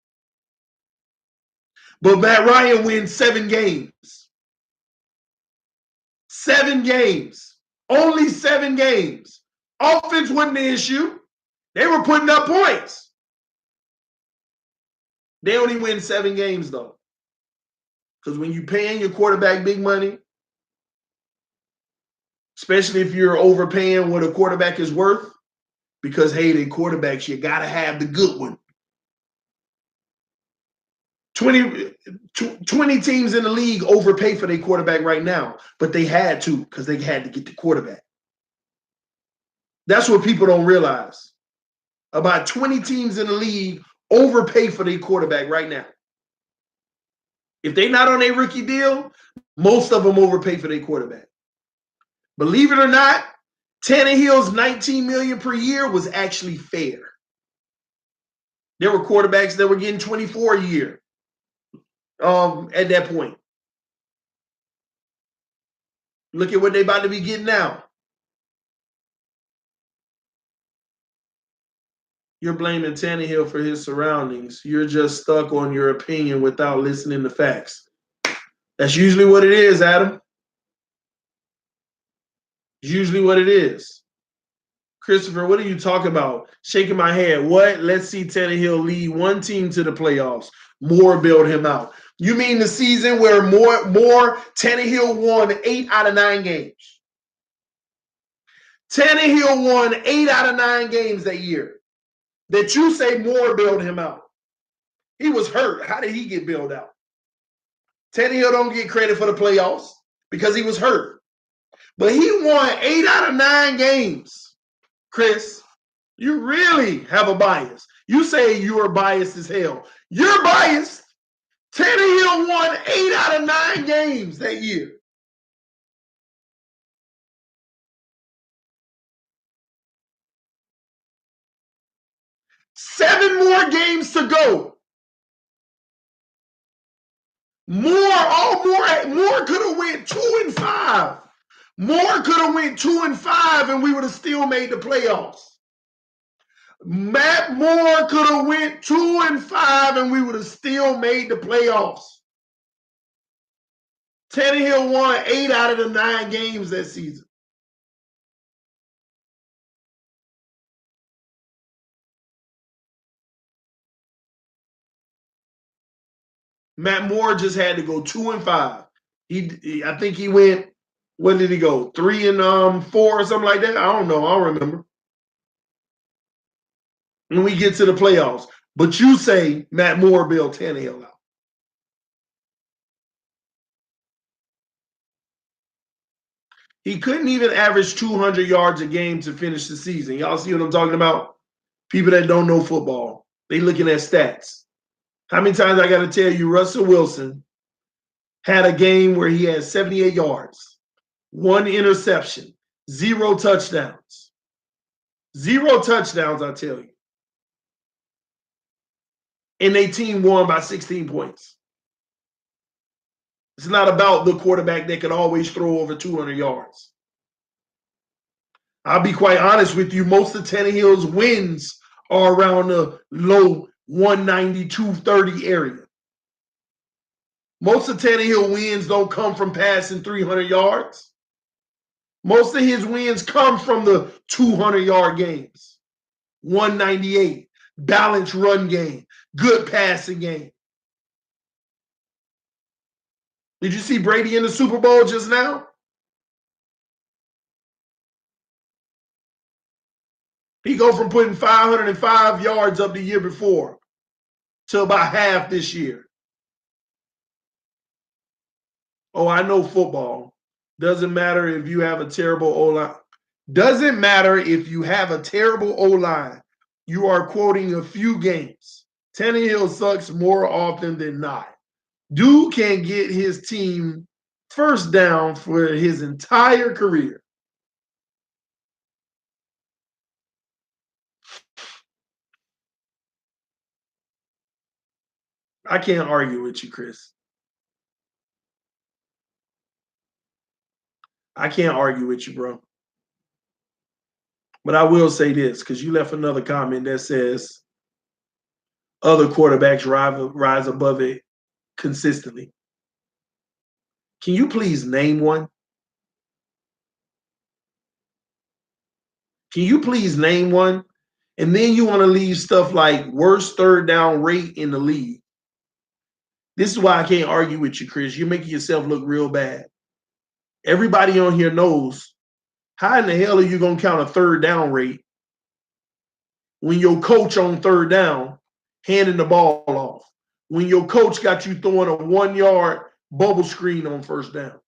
But Matt Ryan wins 7 games. 7 games. Only 7 games. Offense wasn't the issue. They were putting up points. They only win 7 games, though. Because when you're paying your quarterback big money, especially if you're overpaying what a quarterback is worth, because, hey, they quarterbacks, you got to have the good one. 20 teams in the league overpay for their quarterback right now, but they had to because they had to get the quarterback. That's what people don't realize. About 20 teams in the league overpay for their quarterback right now. If they're not on a rookie deal, most of them overpay for their quarterback. Believe it or not, Tannehill's $19 million per year was actually fair. There were quarterbacks that were getting 24 a year at that point. Look at what they're about to be getting now. You're blaming Tannehill for his surroundings. You're just stuck on your opinion without listening to facts. That's usually what it is, Adam. It's usually what it is. Christopher, what are you talking about? Shaking my head. What? Let's see Tannehill lead one team to the playoffs. More build him out. You mean the season where more Tannehill won 8 out of 9 games? Tannehill won 8 out of 9 games that year. That you say Moore bailed him out. He was hurt. How did he get bailed out? Tannehill don't get credit for the playoffs because he was hurt. But he won 8 out of 9 games. Chris, you really have a bias. You say you are biased as hell. You're biased. Tannehill won 8 out of 9 games that year. Seven more games to go. Moore could have went 2-5. Moore could have went 2-5 and we would have still made the playoffs. Matt Moore could have went 2-5 and we would have still made the playoffs. Tannehill won 8 out of the 9 games that season. Matt Moore just had to go 2-5. I think he went. When did he go? 3-4 or something like that. I don't know. I don't remember. When we get to the playoffs, but you say Matt Moore bailed Tannehill out. He couldn't even average 200 yards a game to finish the season. Y'all see what I'm talking about? People that don't know football, they looking at stats. How many times I got to tell you Russell Wilson had a game where he had 78 yards, 1 interception, 0 touchdowns. 0 touchdowns, I tell you. And their team won by 16 points. It's not about the quarterback that could always throw over 200 yards. I'll be quite honest with you. Most of Tannehill's wins are around the low 190, 230 area. Most of Tannehill wins don't come from passing 300 yards. Most of his wins come from the 200-yard games. 198, balanced run game, good passing game. Did you see Brady in the Super Bowl just now? He go from putting 505 yards up the year before to about half this year. Oh, I know football. Doesn't matter if you have a terrible O-line. Doesn't matter if you have a terrible O-line. You are quoting a few games. Tannehill sucks more often than not. Dude can get his team first down for his entire career. I can't argue with you, Chris. I can't argue with you, bro. But I will say this, because you left another comment that says other quarterbacks rise above it consistently. Can you please name one? Can you please name one? And then you want to leave stuff like worst third down rate in the league. This is why I can't argue with you, Chris. You're making yourself look real bad. Everybody on here knows how in the hell are you going to count a third down rate when your coach on third down handing the ball off? When your coach got you throwing a 1-yard bubble screen on first down?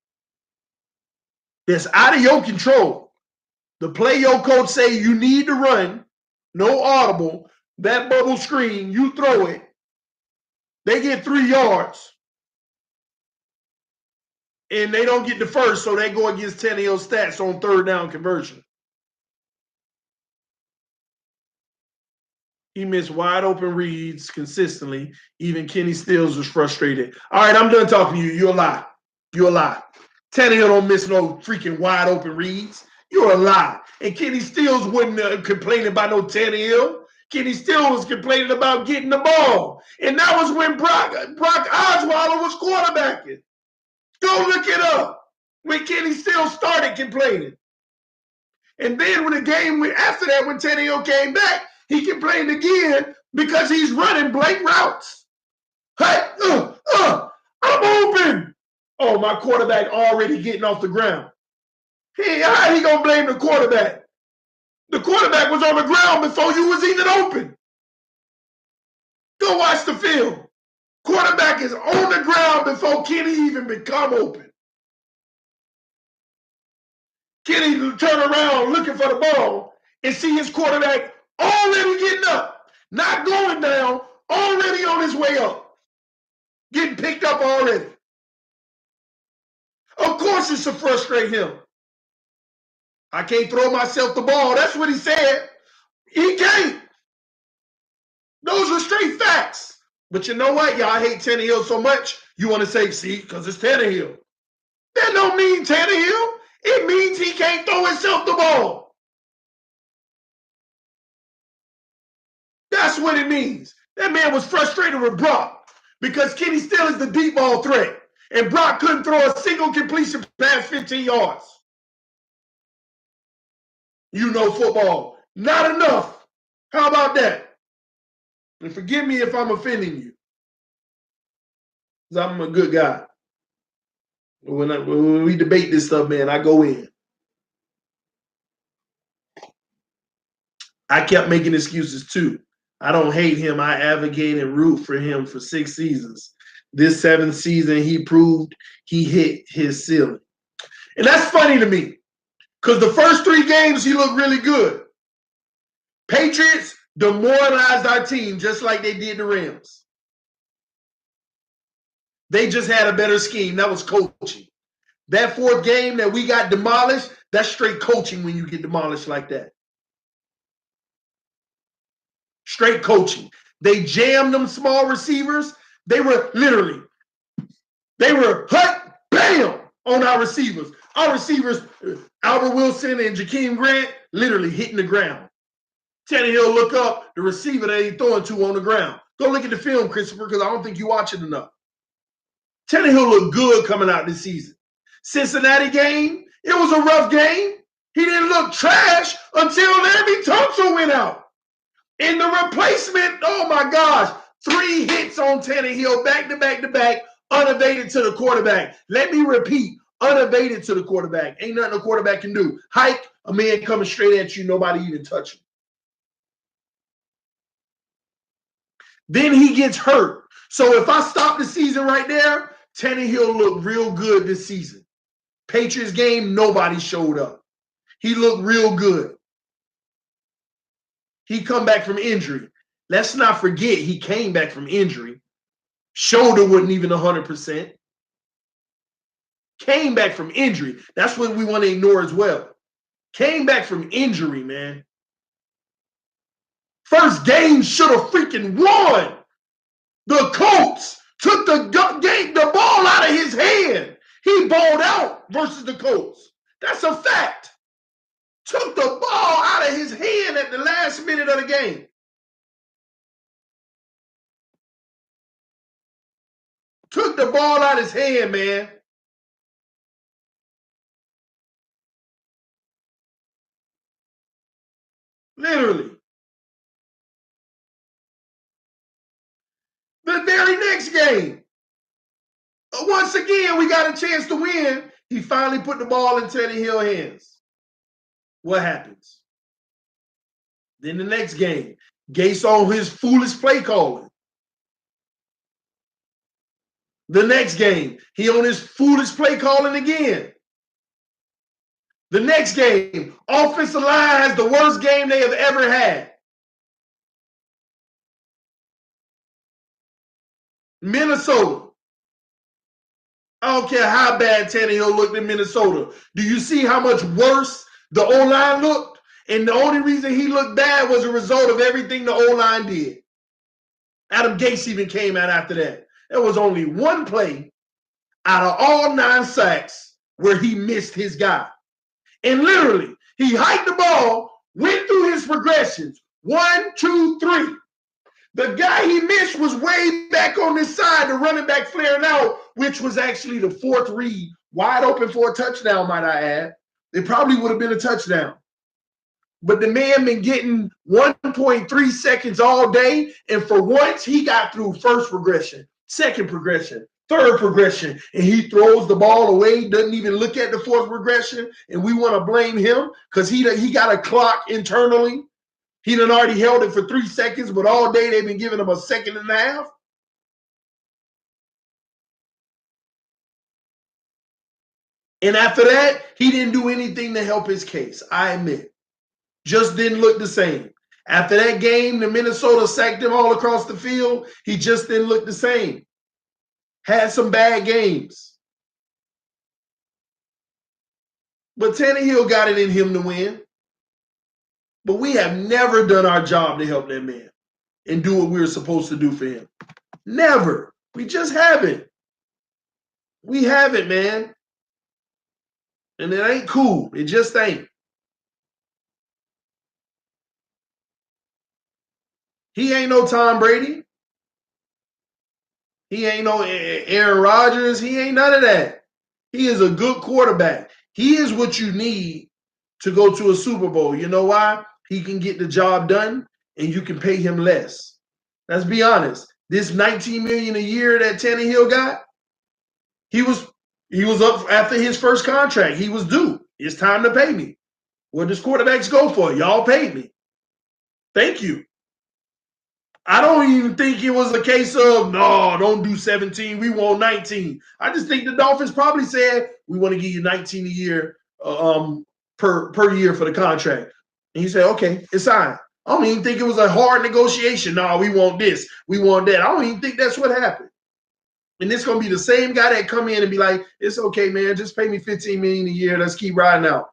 That's out of your control. The play your coach say you need to run, no audible, that bubble screen, you throw it, they get 3 yards. And they don't get the first, so they go against Tannehill's stats on third down conversion. He missed wide open reads consistently. Even Kenny Stills was frustrated. All right, I'm done talking to you. You're a lie. You're a lie. Tannehill don't miss no freaking wide open reads. You're a lie. And Kenny Stills wasn't complaining about no Tannehill. Kenny Stills was complaining about getting the ball. And that was when Brock Osweiler was quarterbacking. Go look it up. When Kenny Stills started complaining. And then when the game went after that, when Tannehill came back, he complained again because he's running blank routes. Hey, I'm open. Oh, my quarterback already getting off the ground. How he gonna blame the quarterback? The quarterback was on the ground before you was even open. Go watch the film. Quarterback is on the ground before Kenny even become open. Kenny turn around looking for the ball and see his quarterback already getting up, not going down, already on his way up, getting picked up already. Of course it's to frustrate him. I can't throw myself the ball. That's what he said. He can't. Those are straight facts. But you know what? Y'all hate Tannehill so much, you want to say, see, because it's Tannehill. That don't mean Tannehill. It means he can't throw himself the ball. That's what it means. That man was frustrated with Brock because Kenny still is the deep ball threat. And Brock couldn't throw a single completion past 15 yards. You know football. Not enough. How about that? And forgive me if I'm offending you. Because I'm a good guy. When we debate this stuff, man, I go in. I kept making excuses too. I don't hate him. I advocate and root for him for 6 seasons. This 7th season, he proved he hit his ceiling. And that's funny to me Because the first 3 games, he looked really good. Patriots demoralized our team just like they did the Rams. They just had a better scheme. That was coaching. That 4th game that we got demolished, that's straight coaching when you get demolished like that. Straight coaching. They jammed them small receivers. They were hut, bam, on our receivers. Our receivers, Albert Wilson and Jakeem Grant, literally hitting the ground. Tannehill look up, the receiver that he's throwing to on the ground. Go look at the film, Christopher, because I don't think you watch it enough. Tannehill looked good coming out this season. Cincinnati game, it was a rough game. He didn't look trash until Larry Tunsil went out. In the replacement, oh my gosh, 3 hits on Tannehill, back to back to back, unabated to the quarterback. Let me repeat, unabated to the quarterback. Ain't nothing a quarterback can do. Hike, a man coming straight at you, nobody even touch him. Then he gets hurt. So if I stop the season right there, Tannehill looked real good this season. Patriots game, nobody showed up. He looked real good. He come back from injury. Let's not forget he came back from injury. Shoulder wasn't even 100%. Came back from injury. That's what we want to ignore as well. Came back from injury, man. First game should have freaking won. The Colts took the ball out of his hand. He balled out versus the Colts. That's a fact. Took the ball out of his hand at the last minute of the game. Took the ball out of his hand, man. Literally. The very next game, once again, we got a chance to win. He finally put the ball in Tannehill's hands. What happens? Then the next game, Gase on his foolish play calling. The next game, he on his foolish play calling again. The next game, offensive line has the worst game they have ever had. Minnesota. I don't care how bad Tannehill looked in Minnesota. Do you see how much worse the O-line looked? And the only reason he looked bad was a result of everything the O-line did. Adam Gase even came out after that. There was only one play out of all 9 sacks where he missed his guy. And literally, he hiked the ball, went through his progressions. 1, 2, 3. The guy he missed was way back on this side, the running back flaring out, which was actually the 4th read, wide open for a touchdown, might I add. It probably would have been a touchdown. But the man been getting 1.3 seconds all day, and for once, he got through first progression, second progression, third progression, and he throws the ball away, doesn't even look at the 4th progression, and we want to blame him because he got a clock internally. He done already held it for 3 seconds, but all day they've been giving him 1.5 seconds. And after that, he didn't do anything to help his case, I admit. Just didn't look the same. After that game, the Minnesota sacked him all across the field. He just didn't look the same. Had some bad games. But Tannehill got it in him to win. But we have never done our job to help that man and do what we were supposed to do for him. Never. We just haven't. We haven't, man. And it ain't cool. It just ain't. He ain't no Tom Brady. He ain't no Aaron Rodgers. He ain't none of that. He is a good quarterback. He is what you need to go to a Super Bowl. You know why? He can get the job done, and you can pay him less. Let's be honest. This $19 million a year that Tannehill got, he was up after his first contract. He was due. It's time to pay me. What does quarterbacks go for? Y'all paid me. Thank you. I don't even think it was a case of, no, don't do 17. We want 19. I just think the Dolphins probably said, we want to give you 19 a year per year for the contract. And he said, okay, it's signed. I don't even think it was a hard negotiation. No, we want this, we want that. I don't even think that's what happened. And it's gonna be the same guy that come in and be like, it's okay, man, just pay me $15 million a year. Let's keep riding out.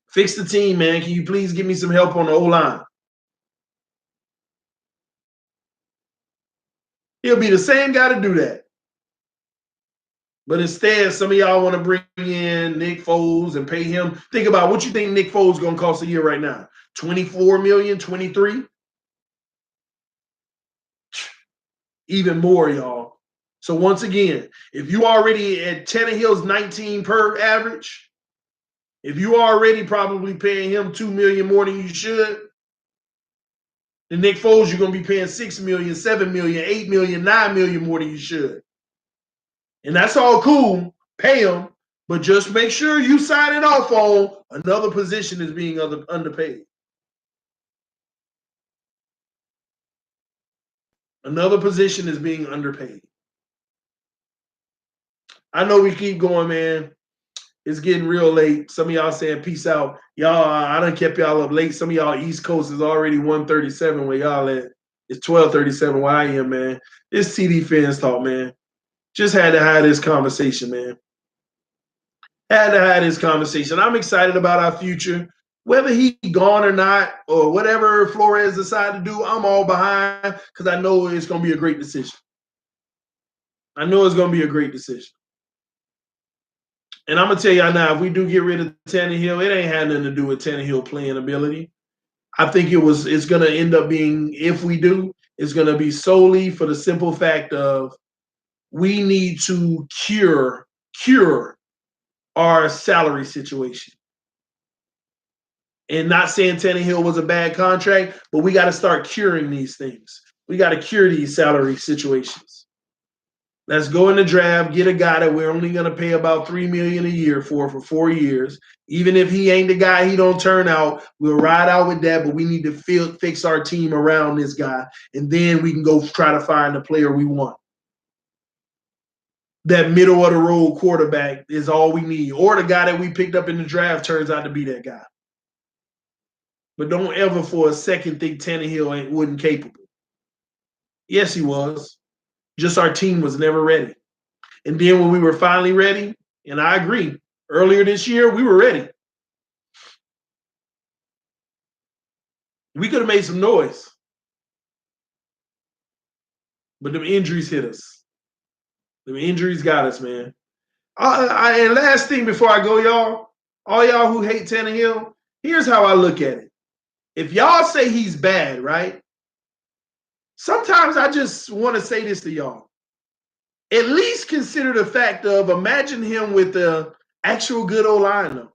Fix the team, man. Can you please give me some help on the O-line? He'll be the same guy to do that. But instead, some of y'all want to bring in Nick Foles and pay him. Think about what you think Nick Foles is going to cost a year right now. $24 million, $23 million? Even more, y'all. So once again, if you already at Tannehill's 19 per average, if you already probably paying him $2 million more than you should, then Nick Foles, you're going to be paying $6 million, $7 million, $8 million, $9 million more than you should. And that's all cool. Pay him, but just make sure you sign it off on another position is being underpaid. Another position is being underpaid. I know we keep going, man. It's getting real late. Some of y'all saying peace out. Y'all, I done kept y'all up late. Some of y'all East Coast is already 1:37 where y'all at. It's 12:37 where I am, man. It's TD Fans Talk, man. Just had to have this conversation, man. Had to have this conversation. I'm excited about our future. Whether he gone or not, or whatever Flores decided to do, I'm all behind because I know it's going to be a great decision. I know it's going to be a great decision. And I'm going to tell y'all now, if we do get rid of Tannehill, it ain't had nothing to do with Tannehill playing ability. I think it's going to end up being, if we do, it's going to be solely for the simple fact of we need to cure our salary situation. And not saying Tannehill was a bad contract, but we got to start curing these things. We got to cure these salary situations. Let's go in the draft, get a guy that we're only going to pay about $3 million a year for 4 years. Even if he ain't the guy, he don't turn out, we'll ride out with that, but we need to fix our team around this guy, and then we can go try to find the player we want. That middle of the road quarterback is all we need. Or the guy that we picked up in the draft turns out to be that guy. But don't ever for a second think Tannehill wasn't capable. Yes, he was. Just our team was never ready. And then when we were finally ready, and I agree, earlier this year, we were ready. We could have made some noise. But them injuries hit us. Them injuries got us, man. And last thing before I go, y'all, all y'all who hate Tannehill, here's how I look at it. If y'all say he's bad, right? Sometimes I just want to say this to y'all. At least consider the fact of imagine him with the actual good O-line, though.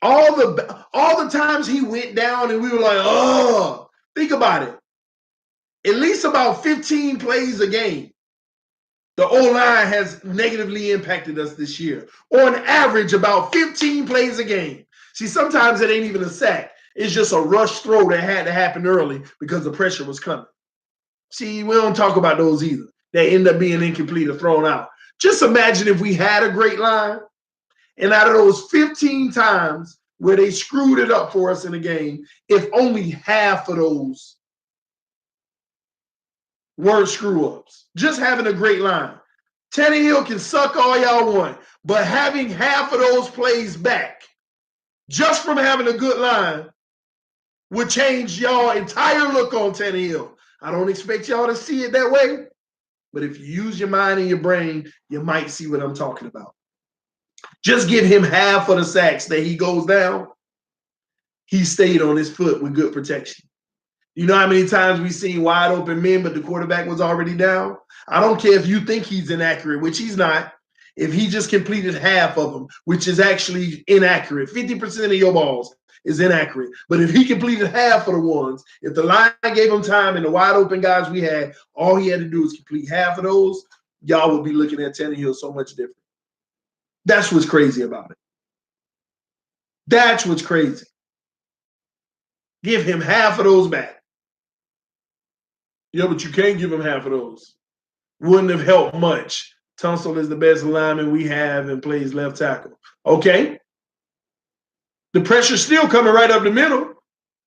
All the times he went down and we were like, oh, think about it. At least about 15 plays a game, the O-line has negatively impacted us this year. On average, about 15 plays a game. See, sometimes it ain't even a sack. It's just a rush throw that had to happen early because the pressure was coming. See, we don't talk about those either. They end up being incomplete or thrown out. Just imagine if we had a great line, and out of those 15 times where they screwed it up for us in the game, if only half of those weren't screw-ups. Just having a great line. Tannehill can suck all y'all want, but having half of those plays back, just from having a good line, would change y'all entire look on Tannehill. I don't expect y'all to see it that way, but if you use your mind and your brain, you might see what I'm talking about. Just give him half of the sacks that he goes down. He stayed on his foot with good protection. You know how many times we've seen wide open men, but the quarterback was already down? I don't care if you think he's inaccurate, which he's not. If he just completed half of them, which is actually inaccurate, 50% of your balls is inaccurate. But if he completed half of the ones, if the line gave him time and the wide open guys we had, all he had to do is complete half of those, y'all would be looking at Tannehill so much different. That's what's crazy about it. That's what's crazy. Give him half of those back. Yeah, but you can't give him half of those. Wouldn't have helped much. Tunsil is the best lineman we have and plays left tackle. Okay. The pressure's still coming right up the middle.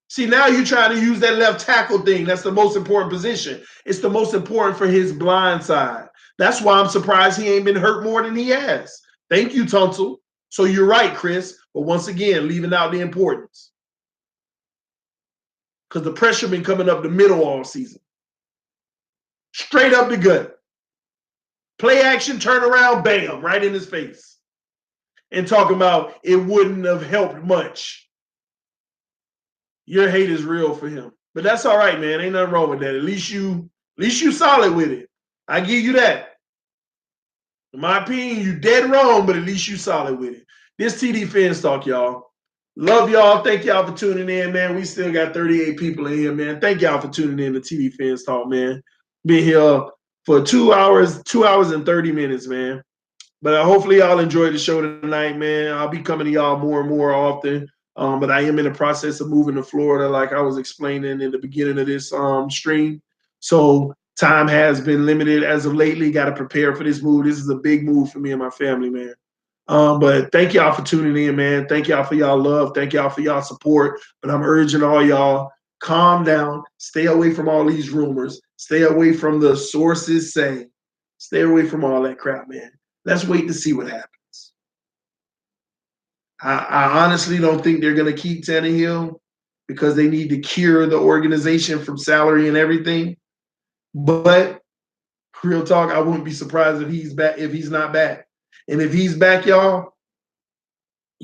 See, now you're trying to use that left tackle thing. That's the most important position. It's the most important for his blind side. That's why I'm surprised he ain't been hurt more than he has. Thank you, Tunsil. So you're right, Chris. But once again, leaving out the importance. Because the pressure been coming up the middle all season. Straight up the gut. Play action, turn around, bam, right in his face. And talking about it wouldn't have helped much. Your hate is real for him. But that's all right, man. Ain't nothing wrong with that. At least you solid with it. I give you that. In my opinion, you dead wrong, but at least you solid with it. This TD Fans Talk, y'all. Love y'all. Thank y'all for tuning in, man. We still got 38 people in here, man. Thank y'all for tuning in to TD Fans Talk, man. Been here for 2 hours and 30 minutes, man. But hopefully y'all enjoyed the show tonight, man. I'll be coming to y'all more and more often. But I am in the process of moving to Florida, like I was explaining in the beginning of this stream. So time has been limited as of lately. Got to prepare for this move. This is a big move for me and my family, man. But thank y'all for tuning in, man. Thank y'all for y'all love. Thank y'all for y'all support. But I'm urging all y'all, calm down. Stay away from all these rumors. Stay away from the sources saying. Stay away from all that crap, man. Let's wait to see what happens. I honestly don't think they're going to keep Tannehill because they need to cure the organization from salary and everything. But real talk, I wouldn't be surprised if he's back, if he's not back. And if he's back, y'all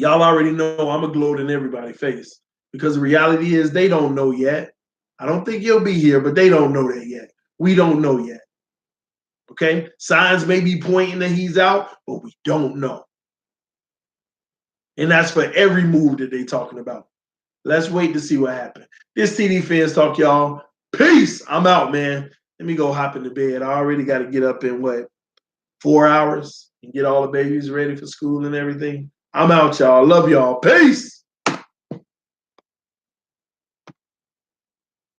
already know I'm a gloat in everybody's face. Because the reality is they don't know yet. I don't think he'll be here, but they don't know that yet. We don't know yet. Okay? Signs may be pointing that he's out, but we don't know. And that's for every move that they're talking about. Let's wait to see what happens. This TD Fans Talk, y'all. Peace. I'm out, man. Let me go hop into bed. I already got to get up in 4 hours and get all the babies ready for school and everything. I'm out, y'all. Love y'all. Peace.